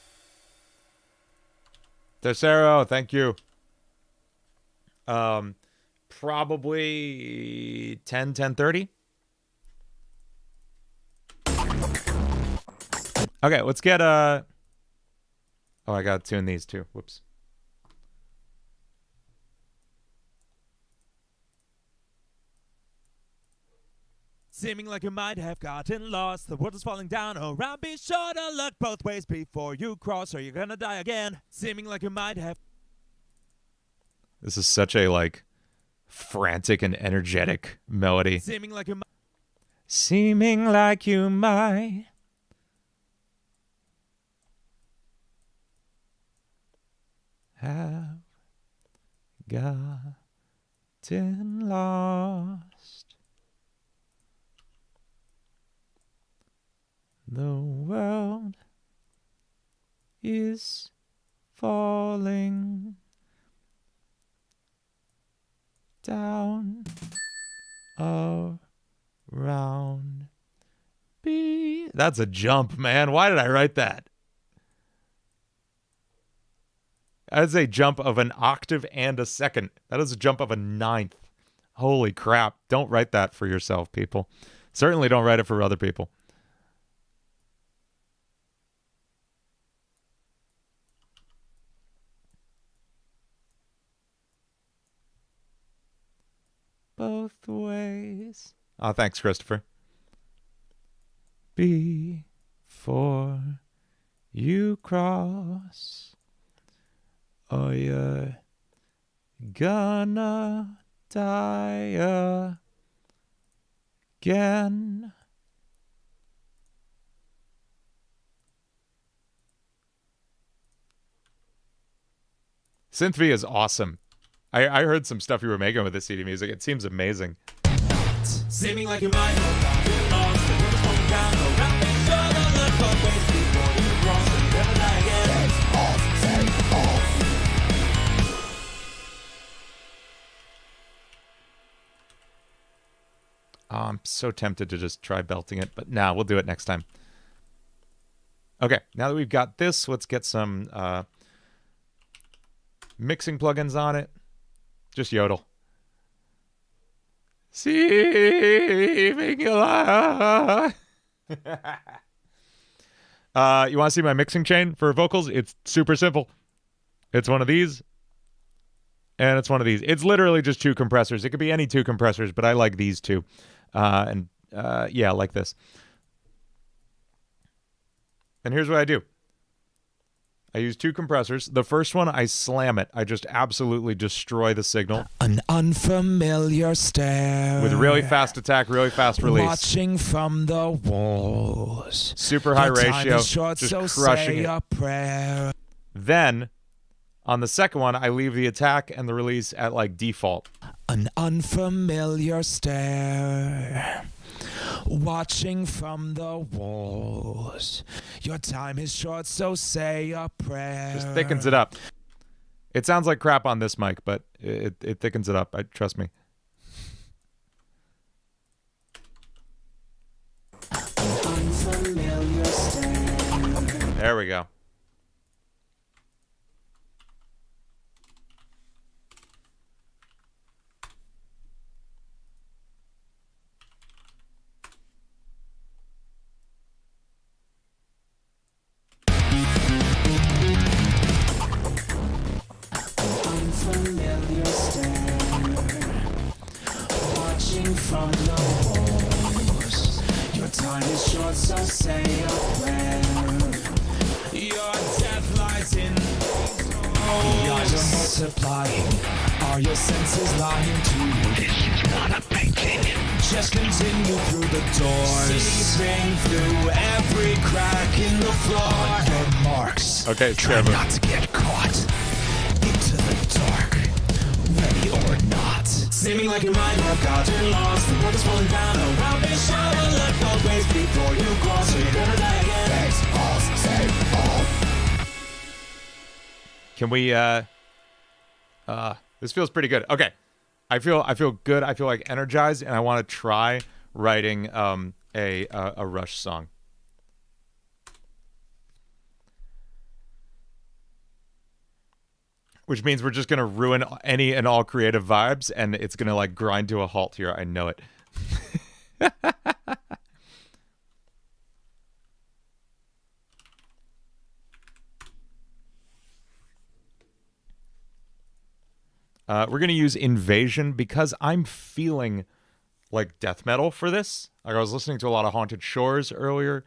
Tercero, thank you. Probably 10:30. Okay, let's get Oh, I gotta tune these too. Whoops. Seeming like you might have gotten lost. The world is falling down around. Be sure to look both ways before you cross, or you're gonna die again. Seeming like you might have. This is such a, like, frantic and energetic melody. Seeming like you might. Seeming like you might have gotten lost. The world is falling down around me. That's a jump, man. Why did I write that? That's a jump of an octave and a second. That is a jump of a ninth. Holy crap. Don't write that for yourself, people. Certainly don't write it for other people. Both ways. Oh, thanks, Christopher. Before you cross, or you're gonna die again. Synth V is awesome. I heard some stuff you were making with this CD music. It seems amazing. Seeming like you might have gotten lost. The world is falling down around. Be sure to look both ways before you cross, or you're gonna die again. Oh, I'm so tempted to just try belting it, but nah, we'll do it next time. Okay, now that we've got this, let's get some mixing plugins on it. Just yodel. Seeming alive. You want to see my mixing chain for vocals? It's super simple. It's one of these, and it's one of these. It's literally just two compressors. It could be any two compressors, but I like these two. Yeah, like this. And here's what I do. I use two compressors. The first one, I slam it. I just absolutely destroy the signal. An unfamiliar stare. With really fast attack, really fast release. Watching from the walls. Super high Your time ratio. is short, Just so crushing say it. a prayer. Then, on the second one, I leave the attack and the release at like default. An unfamiliar stare. Watching from the walls. Your time is short, so say a prayer. Just thickens it up. It sounds like crap on this mic, but it thickens it up. Trust me. Unfamiliar stare. There we go. Unfamiliar stare. Watching from the walls. Your time is short, so say a prayer. Your death lies in the eyes are multiplying. Are your senses lying to you? This is not a painting. Just continue through the doors. Seeping through every crack in the floor. On your marks. Okay, Try Trevor. not to get caught into the dark, ready or not. Seeming like you might have gotten lost. The world is falling down around. Be sure to look both ways before you cross, or you're gonna die again. Face off, save all. Can we this feels pretty good. Okay. I feel good. I feel like energized, and I want to try writing a Rush song. Which means we're just going to ruin any and all creative vibes, and it's going to like grind to a halt here. I know it. We're going to use Invasion because I'm feeling like death metal for this. Like I was listening to a lot of Haunted Shores earlier.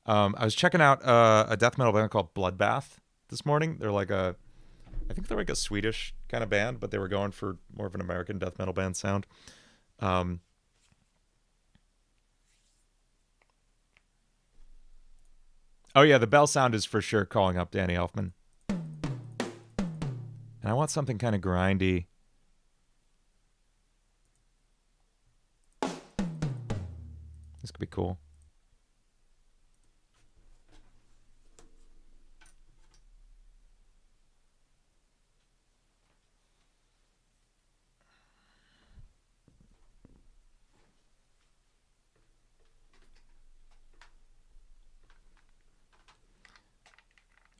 I was checking out a death metal band called Bloodbath this morning. They're like I think they're like a Swedish kind of band, but they were going for more of an American death metal band sound. Oh yeah, the bell sound is for sure calling up Danny Elfman. And I want something kind of grindy. This could be cool.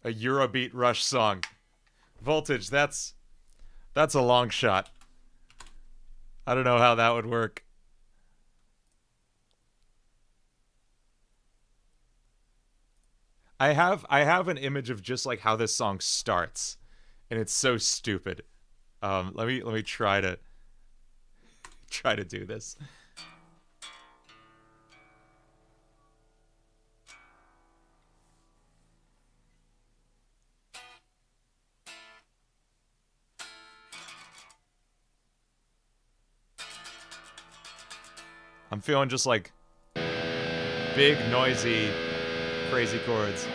A Eurobeat Rush song. Voltage, that's a long shot. I don't know how that would work. I have an image of just like how this song starts, and it's so stupid. Let me try to do this. I'm feeling just like big, noisy, crazy chords.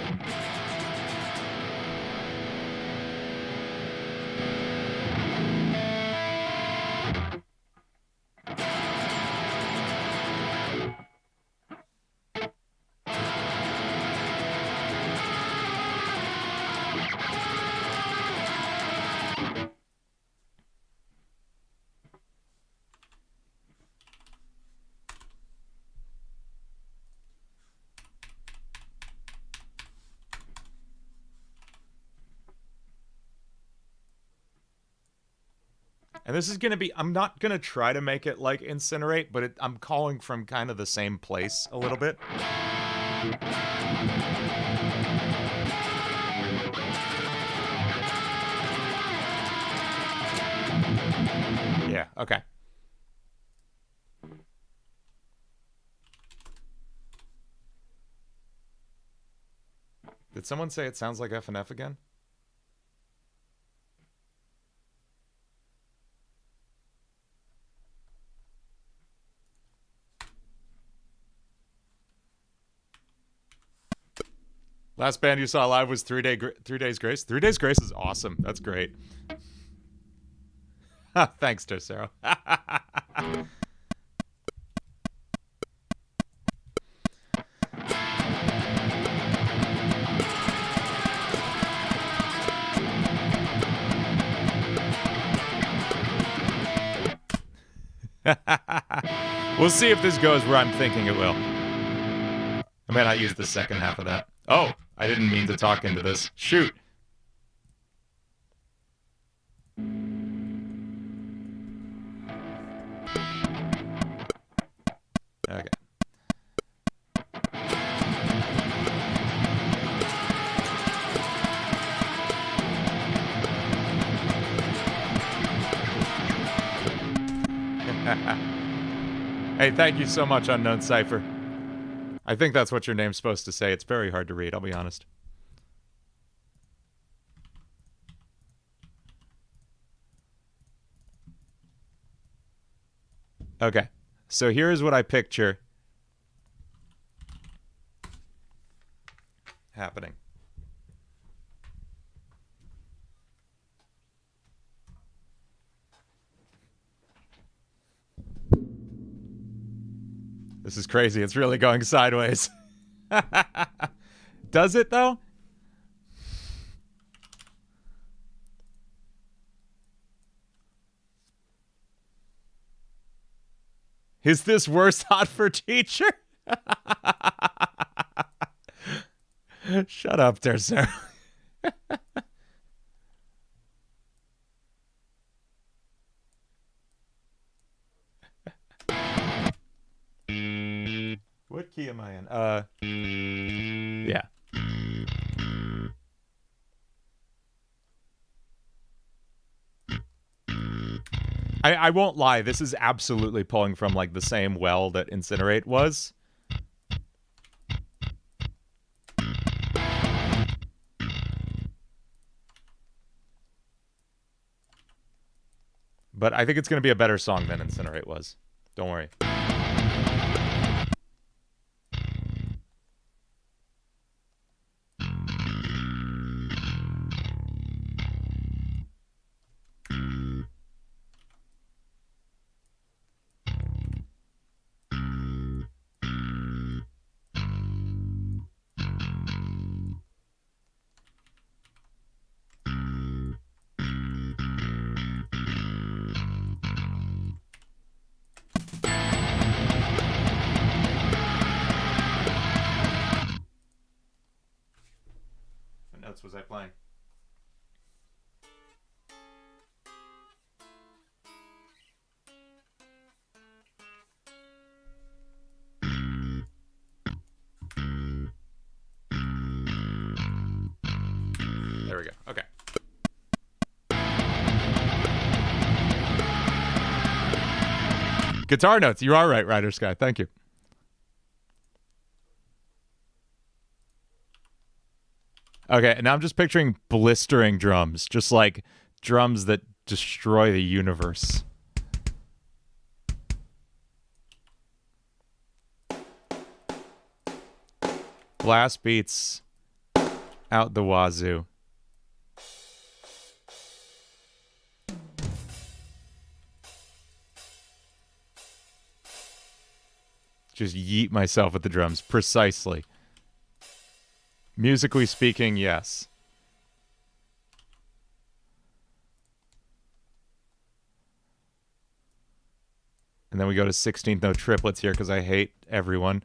And this is going to be, I'm not going to try to make it like Incinerate, but I'm calling from kind of the same place a little bit. Yeah, okay. Did someone say it sounds like F&F again? Last band you saw live was 3 Days Grace. 3 Days Grace is awesome. That's great. Thanks, Tercero. We'll see if this goes where I'm thinking it will. I may not use the second half of that. Oh, I didn't mean to talk into this. Shoot. Okay. Hey, thank you so much, Unknown Cypher. I think that's what your name's supposed to say. It's very hard to read, I'll be honest. Okay, so here's what I picture happening. This is crazy. It's really going sideways. Does it, though? Is this worse Hot for Teacher? Shut up, Tercer. What key am I in? Yeah. I won't lie. This is absolutely pulling from like the same well that Incinerate was. But I think it's going to be a better song than Incinerate was. Don't worry. What notes was I playing? There we go. Okay. Guitar notes. You are right, Rider Sky. Thank you. Okay, now I'm just picturing blistering drums. Just like drums that destroy the universe. Blast beats out the wazoo. Just yeet myself with the drums. Precisely. Musically speaking, yes. And then we go to 16th note triplets here because I hate everyone.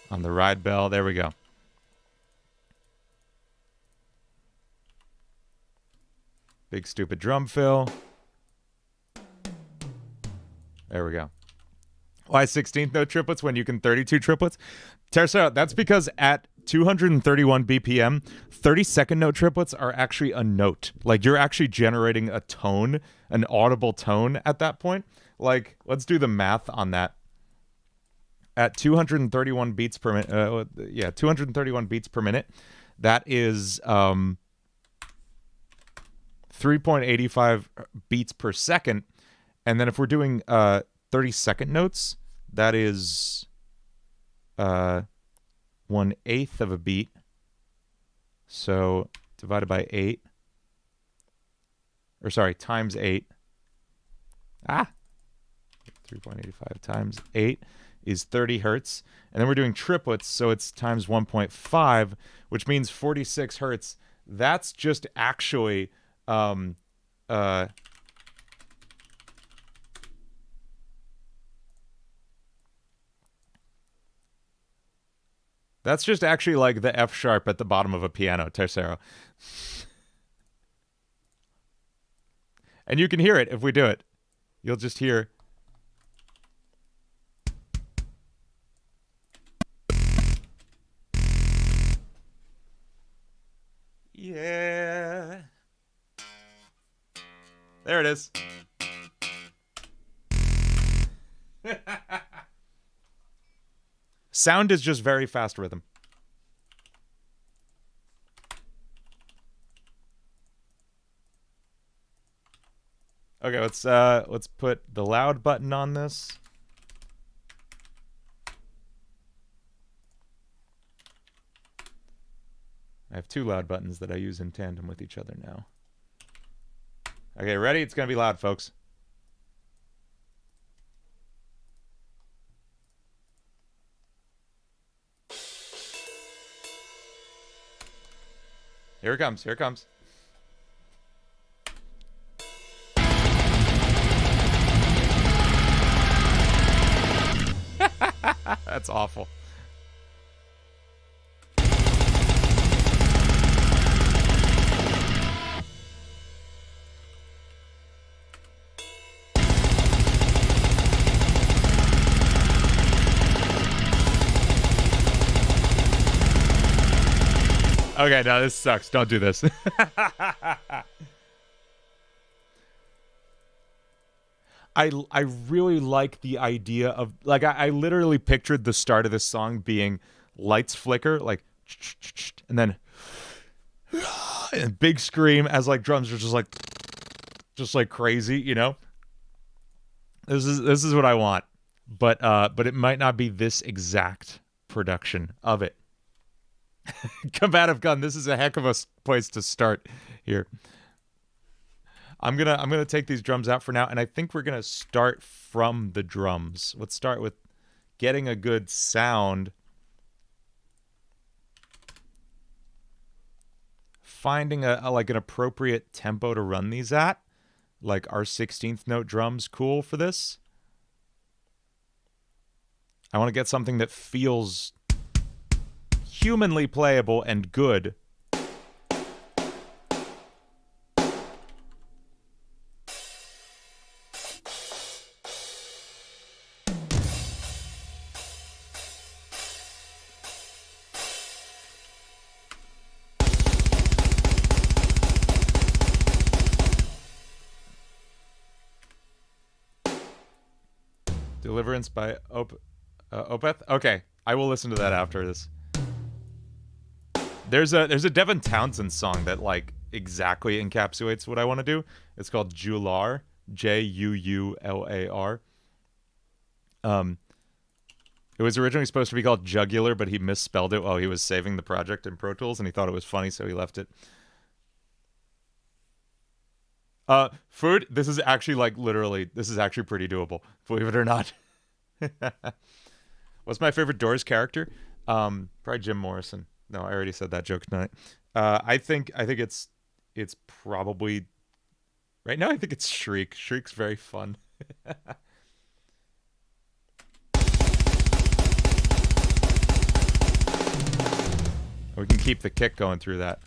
On the ride bell, there we go. Big stupid drum fill. There we go. Why 16th note triplets when you can 32 triplets? Tercero, that's because at 231 BPM, 32nd note triplets are actually a note. Like you're actually generating a tone, an audible tone at that point. Like, let's do the math on that. At 231 beats per minute, 231 beats per minute, that is 3.85 beats per second. And then if we're doing 30-second notes, that is 1/8 of a beat. So divided by 8. Or sorry, times 8. 3.85 times 8 is 30 hertz. And then we're doing triplets, so it's times 1.5, which means 46 hertz. That's just actually that's just actually like the F sharp at the bottom of a piano, tercero. And you can hear it if we do it. You'll just hear. Yeah. There it is. Sound is just very fast rhythm. Okay, let's put the loud button on this. I have two loud buttons that I use in tandem with each other now. Okay, ready? It's going to be loud, folks. Here it comes. Here it comes. That's awful. Okay, no, this sucks. Don't do this. I really like the idea of like I literally pictured the start of this song being lights flicker like and then and big scream as like drums are just like crazy, you know? This is what I want. But it might not be this exact production of it. Combative gun, this is a heck of a place to start here. I'm gonna take these drums out for now, and I think we're gonna start from the drums. Let's start with getting a good sound, finding a like an appropriate tempo to run these at. Like our 16th note drums, cool for this. I want to get something that feels humanly playable and good. Deliverance by Opeth? Okay, I will listen to that after this. There's a Devin Townsend song that like exactly encapsulates what I want to do. It's called Juular, Juular. It was originally supposed to be called Jugular, but he misspelled it while he was saving the project in Pro Tools, and he thought it was funny, so he left it. Food, this is actually like literally, this is actually pretty doable, believe it or not. What's my favorite Doors character? Probably Jim Morrison. No, I already said that joke tonight. I think it's probably right now. I think it's Shriek. Shriek's very fun. We can keep the kick going through that.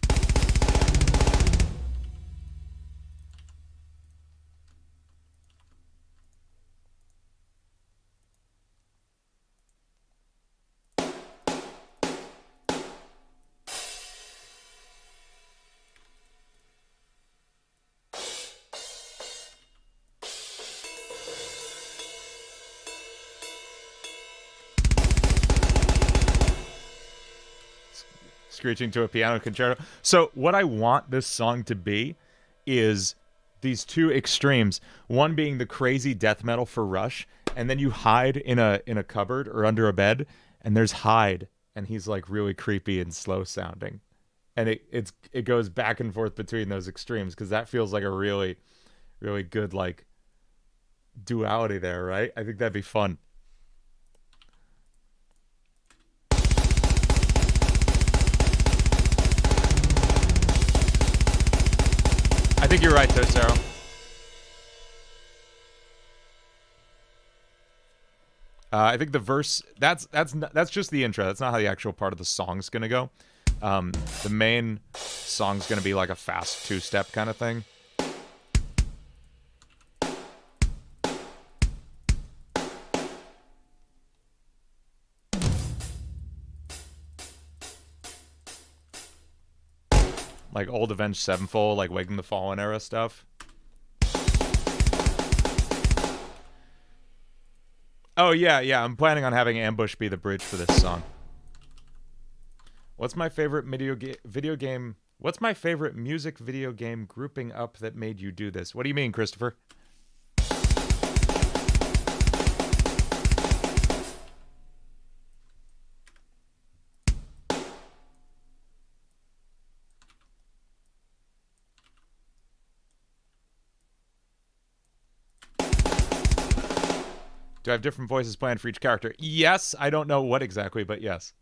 Screeching to a piano concerto. So what I want this song to be is these two extremes. One being the crazy death metal for Rush, and then you hide in a cupboard or under a bed, and there's Hyde, and he's like really creepy and slow sounding, and it goes back and forth between those extremes because that feels like a really good like duality there, right? I think that'd be fun. I think you're right, Tosero. I think the verse that's just the intro. That's not how the actual part of the song's gonna go. The main song's gonna be like a fast two-step kind of thing. Like old Avenged Sevenfold, like Waking the Fallen era stuff. Oh yeah, I'm planning on having Ambush be the bridge for this song. What's my favorite video game? What's my favorite music video game grouping up that made you do this? What do you mean, Christopher? Do I have different voices planned for each character? Yes, I don't know what exactly, but yes.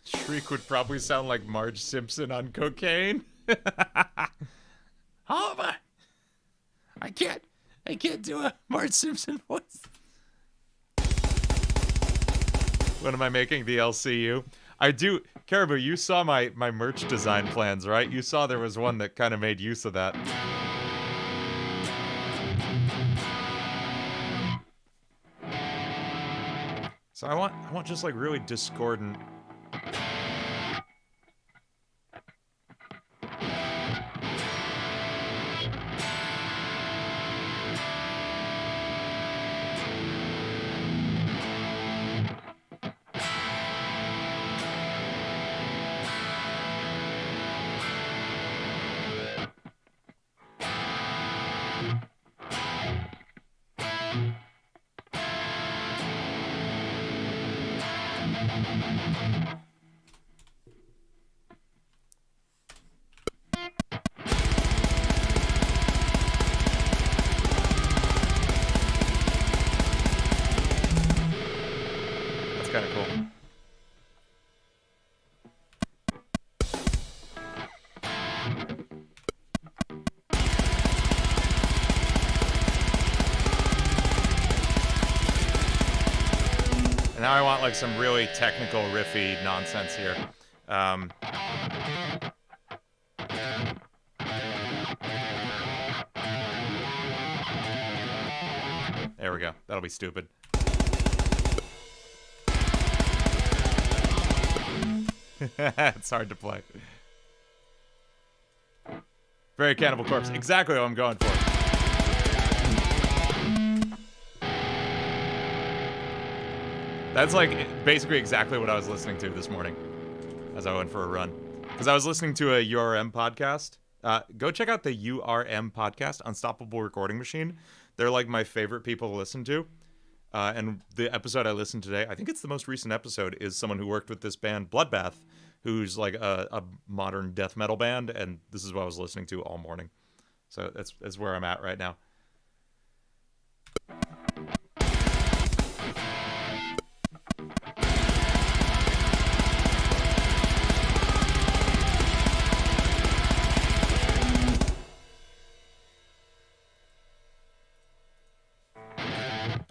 Shriek would probably sound like Marge Simpson on cocaine. However, I can't do a Marge Simpson voice. When am I making the LCU? I do. Caribou, you saw my merch design plans, right? You saw there was one that kind of made use of that. So I want just like really discordant. Kind of cool. And now I want like some really technical riffy nonsense here. There we go. That'll be stupid. It's hard to play. Very Cannibal Corpse. Exactly what I'm going for. That's like basically exactly what I was listening to this morning as I went for a run. Because I was listening to a URM podcast. Go check out the URM podcast, Unstoppable Recording Machine. They're like my favorite people to listen to. And the episode I listened to today, I think it's the most recent episode, is someone who worked with this band, Bloodbath, who's like a modern death metal band, and this is what I was listening to all morning. So that's where I'm at right now.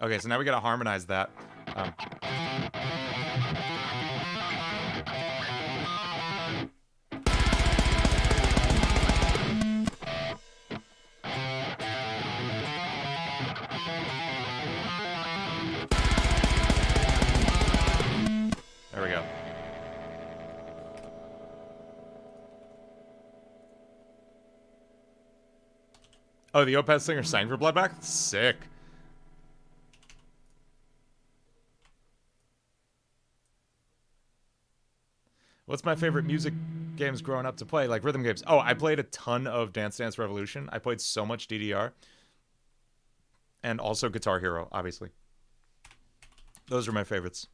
Okay, so now we gotta harmonize that. There we go. Oh, the Opeth singer sang for Bloodbath? Sick. What's my favorite music games growing up to play? Like rhythm games. Oh, I played a ton of Dance Dance Revolution. I played so much DDR. And also Guitar Hero, obviously. Those are my favorites.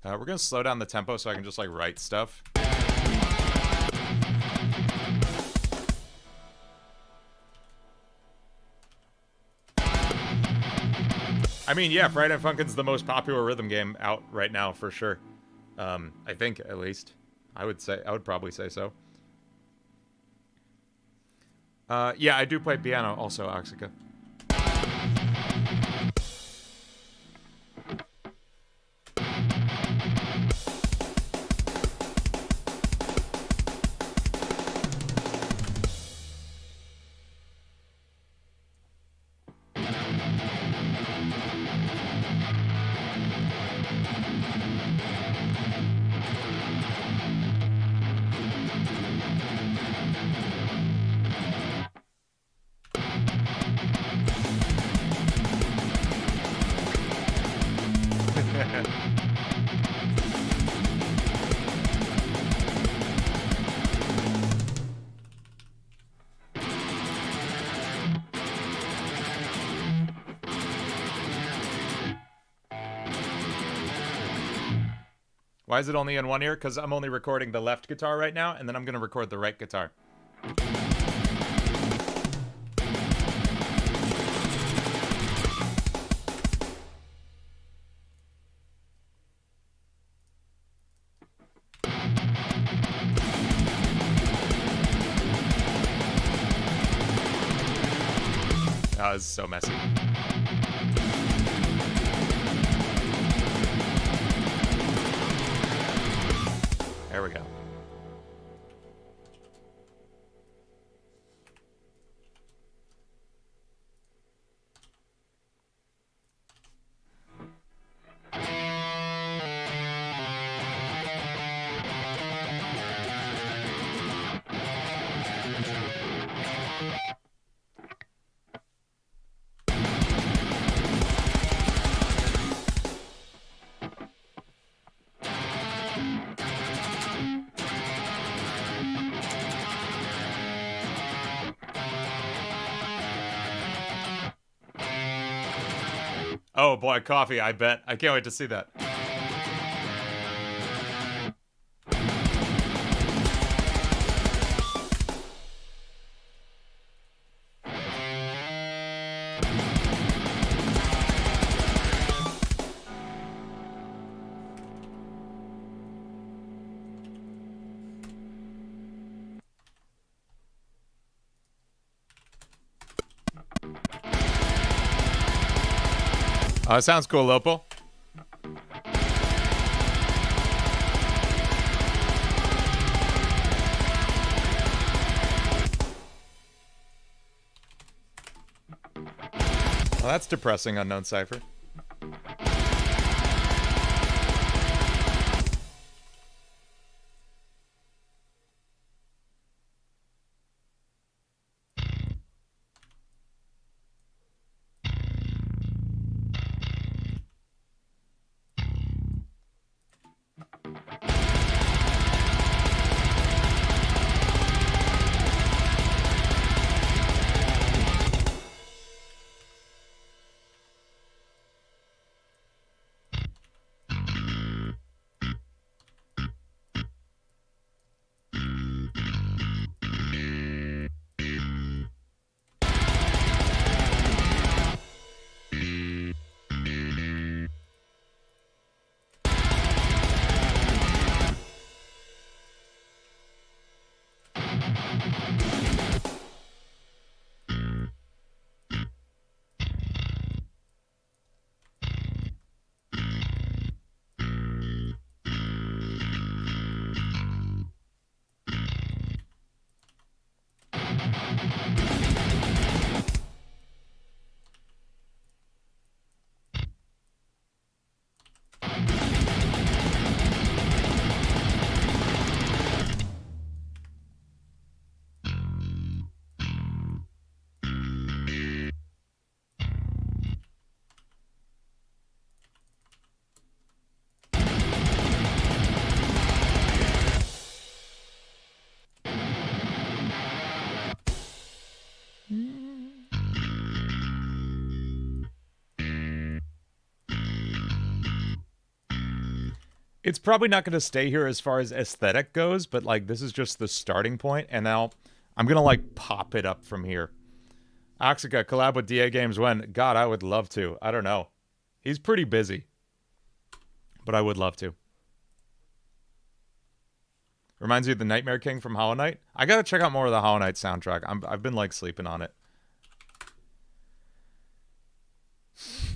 We're going to slow down the tempo so I can just like write stuff. I mean, yeah, Friday Night Funkin's the most popular rhythm game out right now for sure. I think, at least. I would probably say so. Yeah, I do play piano also, Oxica. Why is it only in one ear? Because I'm only recording the left guitar right now, and then I'm going to record the right guitar. Oh, this is so messy. There we go. Oh boy, coffee, I bet. I can't wait to see that. Sounds cool, Lopo. Well, that's depressing, Unknown Cypher. It's probably not going to stay here as far as aesthetic goes, but like this is just the starting point, and now I'm going to like pop it up from here. Oxica, collab with DA Games when? God, I would love to. I don't know. He's pretty busy, but I would love to. Reminds you of the Nightmare King from Hollow Knight. I got to check out more of the Hollow Knight soundtrack. I've been like sleeping on it.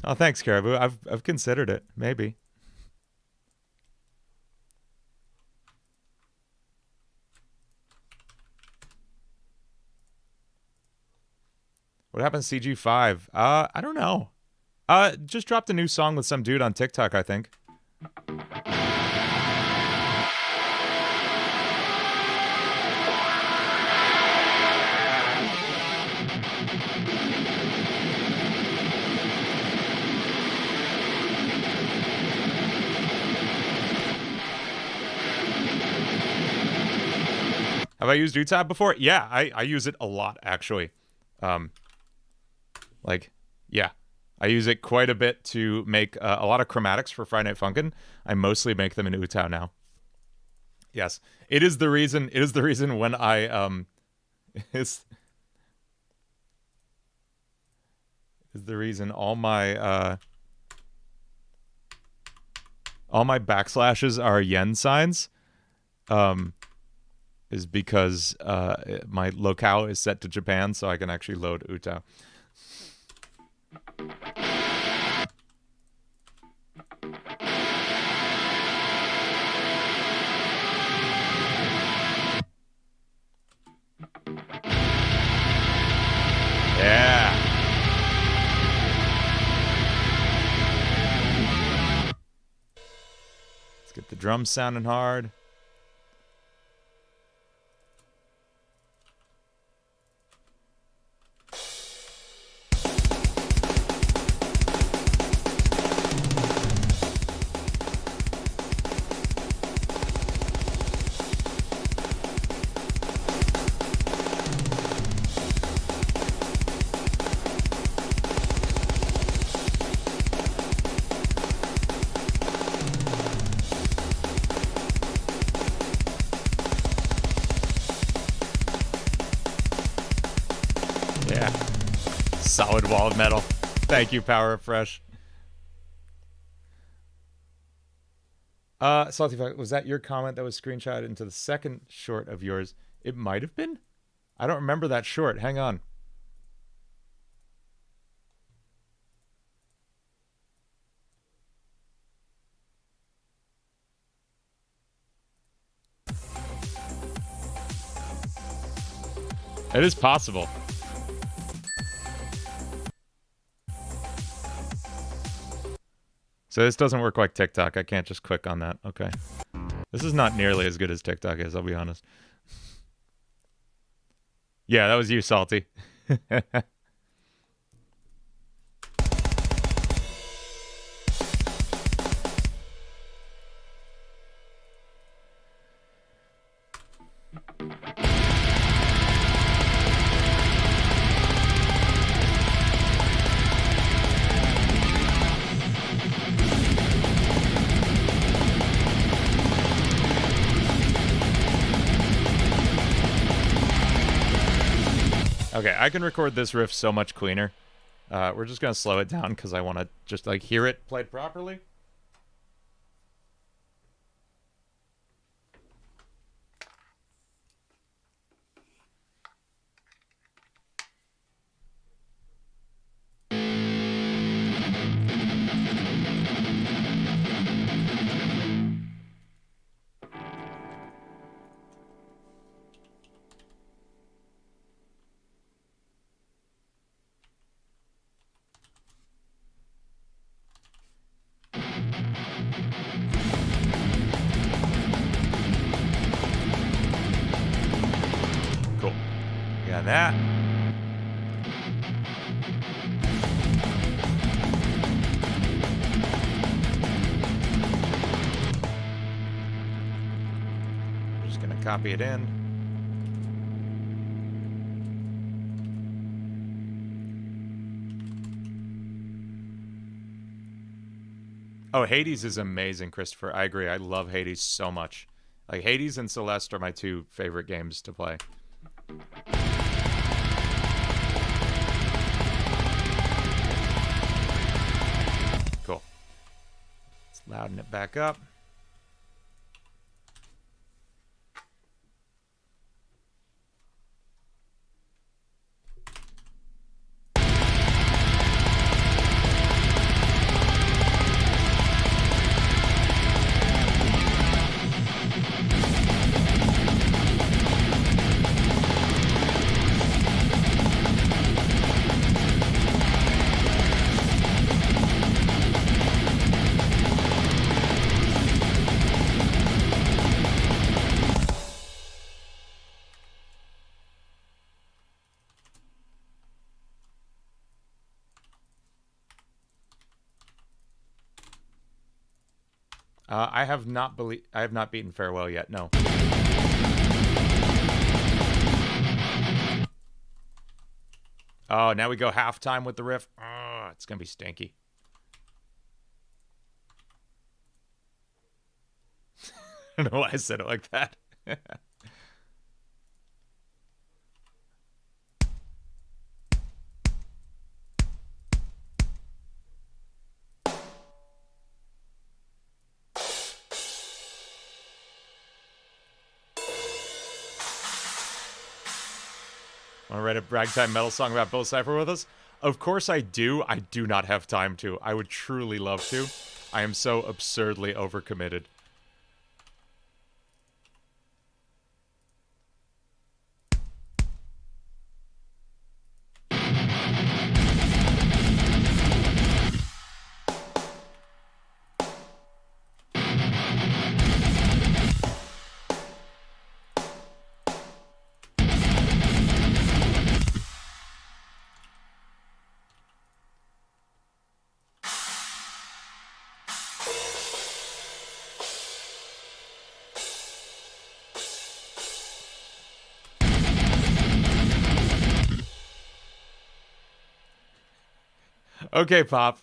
Oh, thanks, Caribou. I've considered it. Maybe. What happened to CG5? I don't know. Just dropped a new song with some dude on TikTok, I think. Have I used UTAB before? Yeah, I use it a lot, actually. Like, yeah. I use it quite a bit to make a lot of chromatics for Friday Night Funkin'. I mostly make them in Utah now. Yes, it is the reason. It is the reason when I is the reason all my backslashes are yen signs. Is because my locale is set to Japan, so I can actually load Utah. Yeah. Let's get the drums sounding hard. Solid wall of metal. Thank you, Power of Fresh. Salty Fuck, was that your comment that was screenshotted into the second short of yours? It might have been. I don't remember that short. Hang on. It is possible. So this doesn't work like TikTok. I can't just click on that. Okay. This is not nearly as good as TikTok is, I'll be honest. Yeah, that was you, Salty. Okay, I can record this riff so much cleaner. We're just going to slow it down because I want to just like hear it played properly. That. I'm just gonna copy it in. Oh, Hades is amazing, Christopher. I agree. I love Hades so much. Like, Hades and Celeste are my two favorite games to play. Cool. Let's louden it back up. I have not beaten Farewell yet. No. Oh, now we go halftime with the riff. it's gonna be stinky. I don't know why I said it like that. Want to write a ragtime metal song about Bill Cipher with us? Of course I do. I do not have time to. I would truly love to. I am so absurdly overcommitted. Okay, Pop.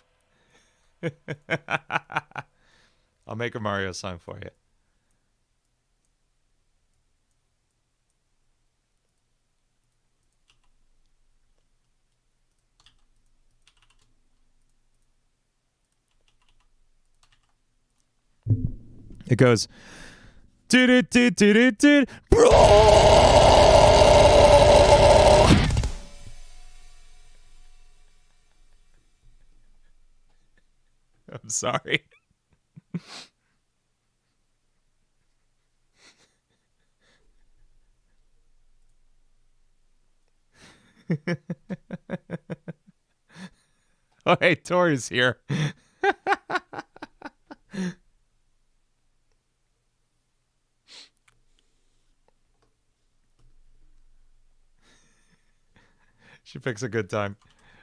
I'll make a Mario song for you. It goes. I'm sorry. Oh, hey, Tori's here. She picks a good time.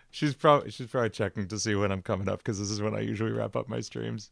She's probably checking to see when I'm coming up, because this is when I usually wrap up my streams.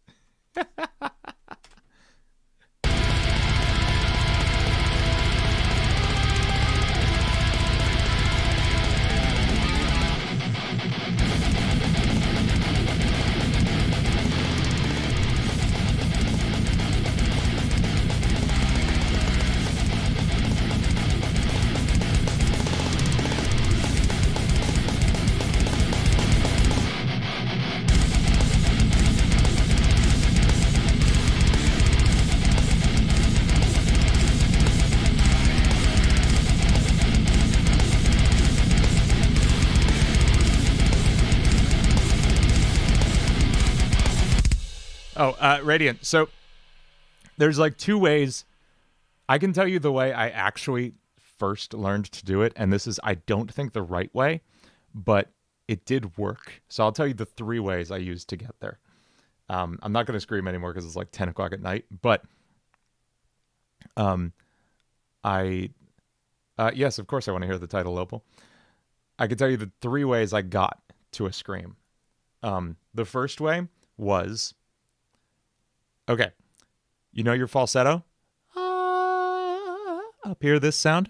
Radiant. So there's like two ways. I can tell you the way I actually first learned to do it, and this is, I don't think, the right way, but it did work. So I'll tell you the three ways I used to get there. I'm not going to scream anymore because it's like 10 o'clock at night, but yes, of course I want to hear the title, Opal. I can tell you the three ways I got to a scream. The first way was, okay, you know your falsetto? Up here, this sound.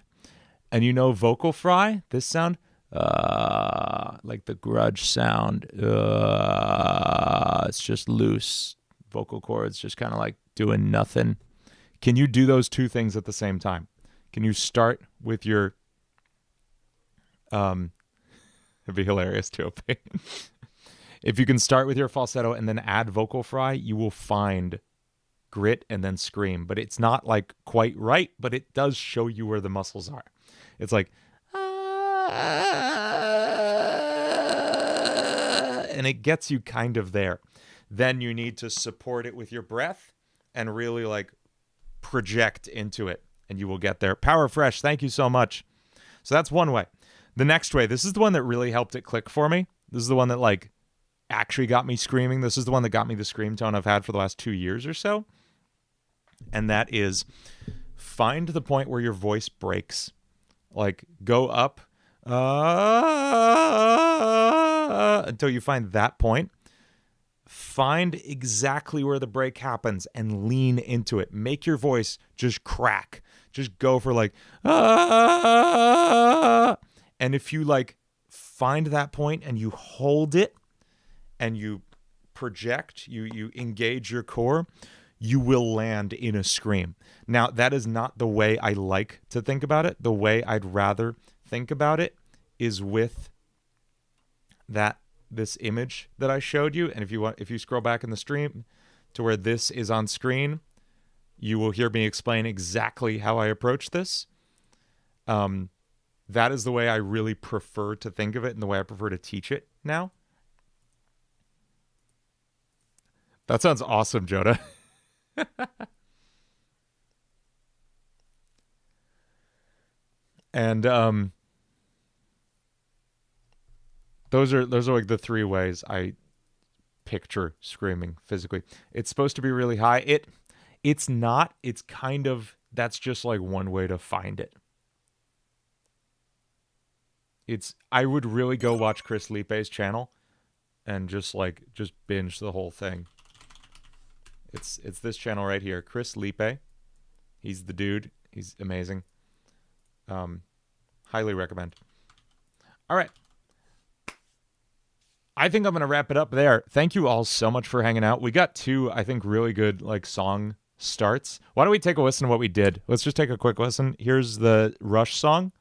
And you know vocal fry, this sound? Like the grudge sound. It's just loose. Vocal cords just kind of like doing nothing. Can you do those two things at the same time? Can you start with your... it'd be hilarious too. If you can start with your falsetto and then add vocal fry, you will find grit and then scream. But it's not like quite right, but it does show you where the muscles are. It's like, and it gets you kind of there. Then you need to support it with your breath and really like project into it, and you will get there. Power Fresh, thank you so much. So that's one way. The next way, this is the one that really helped it click for me. This is the one that like actually got me screaming. This is the one that got me the scream tone I've had for the last 2 years or so. And that is, find the point where your voice breaks. Like, go up until you find that point. Find exactly where the break happens and lean into it. Make your voice just crack. Just go for like, and if you like find that point and you hold it, and you project, you engage your core, you will land in a scream. Now, that is not the way I like to think about it. The way I'd rather think about it is with this image that I showed you. And if you scroll back in the stream to where this is on screen, you will hear me explain exactly how I approach this. That is the way I really prefer to think of it and the way I prefer to teach it now. That sounds awesome, Joda. And those are like the three ways I picture screaming physically. It's supposed to be really high. It's not. It's kind of, that's just like one way to find it. I would really go watch Chris Lipe's channel and just binge the whole thing. It's this channel right here, Chris Lipe. He's the dude. He's amazing. Highly recommend. All right. I think I'm going to wrap it up there. Thank you all so much for hanging out. We got two, I think, really good song starts. Why don't we take a listen to what we did? Let's just take a quick listen. Here's the Rush song.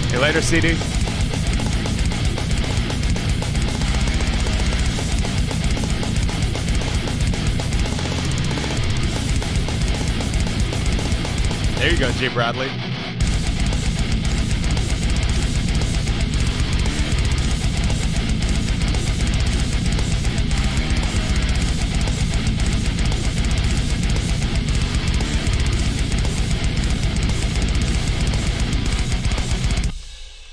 See you later, CD. There you go, G. Bradley.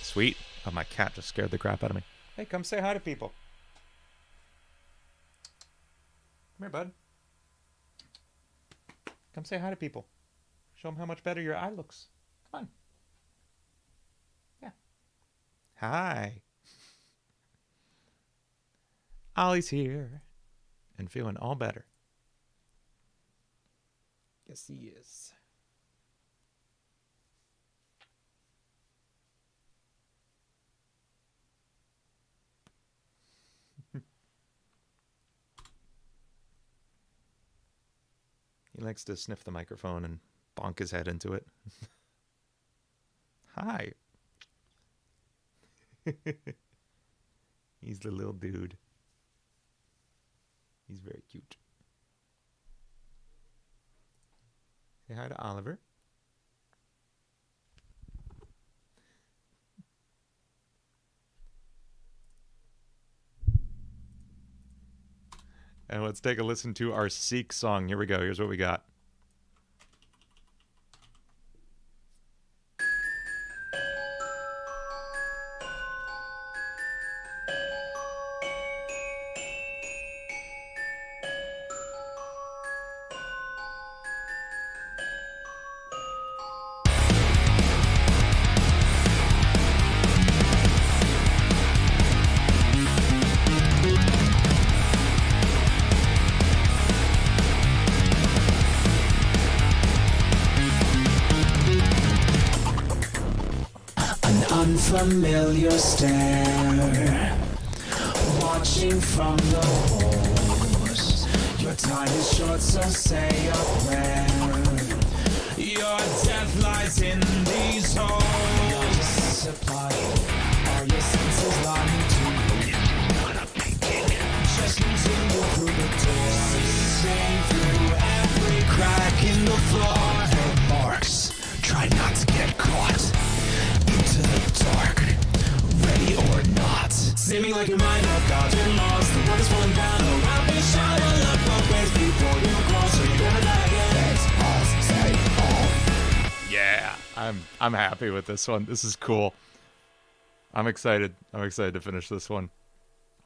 Sweet. Oh, my cat just scared the crap out of me. Hey, come say hi to people. Come here, bud. Come say hi to people. Show them how much better your eye looks. Come on. Yeah. Hi. Ollie's here and feeling all better. Yes, he is. He likes to sniff the microphone and bonk his head into it. Hi. He's the little dude. He's very cute. Say hi to Oliver. And let's take a listen to our Seek song. Here we go. Here's what we got. Unfamiliar stare, watching from the walls. Your time is short, so say a prayer. Your death lies in these holes. You're disappointed. Are your senses lying to you? Not a painting. Just continue through the door. Seeing through every crack in the floor. Hit marks. Try not to get caught. Into the dark, ready or not. Seeming like your mind have gotten lost. The world is falling down around me. Shine a look both ways before you cross. So you're gonna die again. Let's all stay on. Yeah, I'm happy with this one. This is cool. I'm excited. I'm excited to finish this one.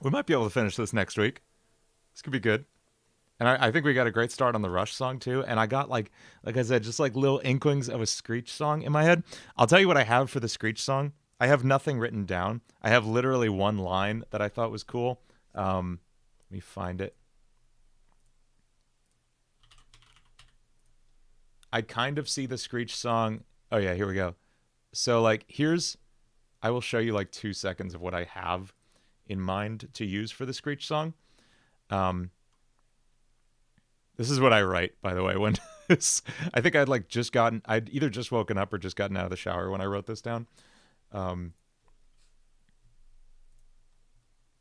We might be able to finish this next week. This could be good. And I think we got a great start on the Rush song too. And I got like I said, just like little inklings of a Screech song in my head. I'll tell you what I have for the Screech song. I have nothing written down. I have literally one line that I thought was cool. Let me find it. I kind of see the Screech song. Oh yeah, here we go. So like I will show you like 2 seconds of what I have in mind to use for the Screech song. This is what I write, by the way, when I think I'd either just woken up or just gotten out of the shower when I wrote this down.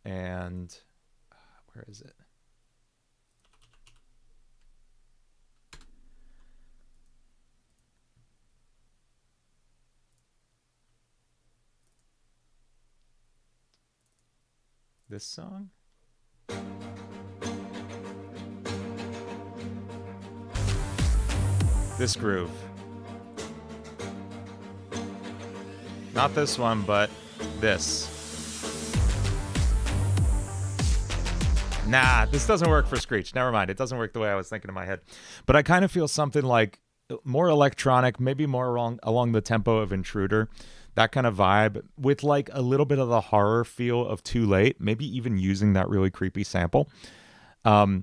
And where is it? This song? This groove. Not this one, but this. Nah, this doesn't work for Screech. Never mind. It doesn't work the way I was thinking in my head. But I kind of feel something like more electronic, maybe more along the tempo of Intruder. That kind of vibe with like a little bit of the horror feel of Too Late, maybe even using that really creepy sample. Better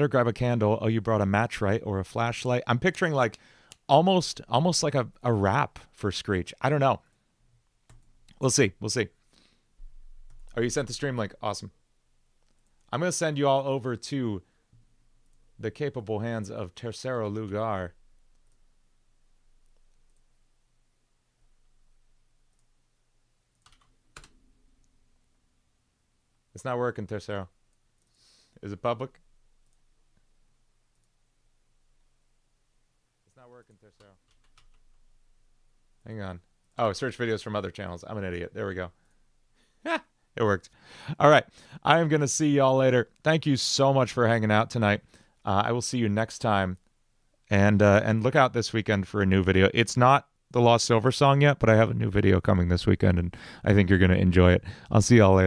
grab a candle. Oh, you brought a match, right? Or a flashlight. I'm picturing like almost like a rap for Screech. I don't know. We'll see. Oh, you sent the stream link. Awesome. I'm going to send you all over to the capable hands of Tercero Lugar. It's not working, Tercero. Is it public? It's not working, Tercero. Hang on. Oh, search videos from other channels. I'm an idiot. There we go. It worked. All right. I am going to see y'all later. Thank you so much for hanging out tonight. I will see you next time. And look out this weekend for a new video. It's not the Lost Silver song yet, but I have a new video coming this weekend, and I think you're going to enjoy it. I'll see y'all later.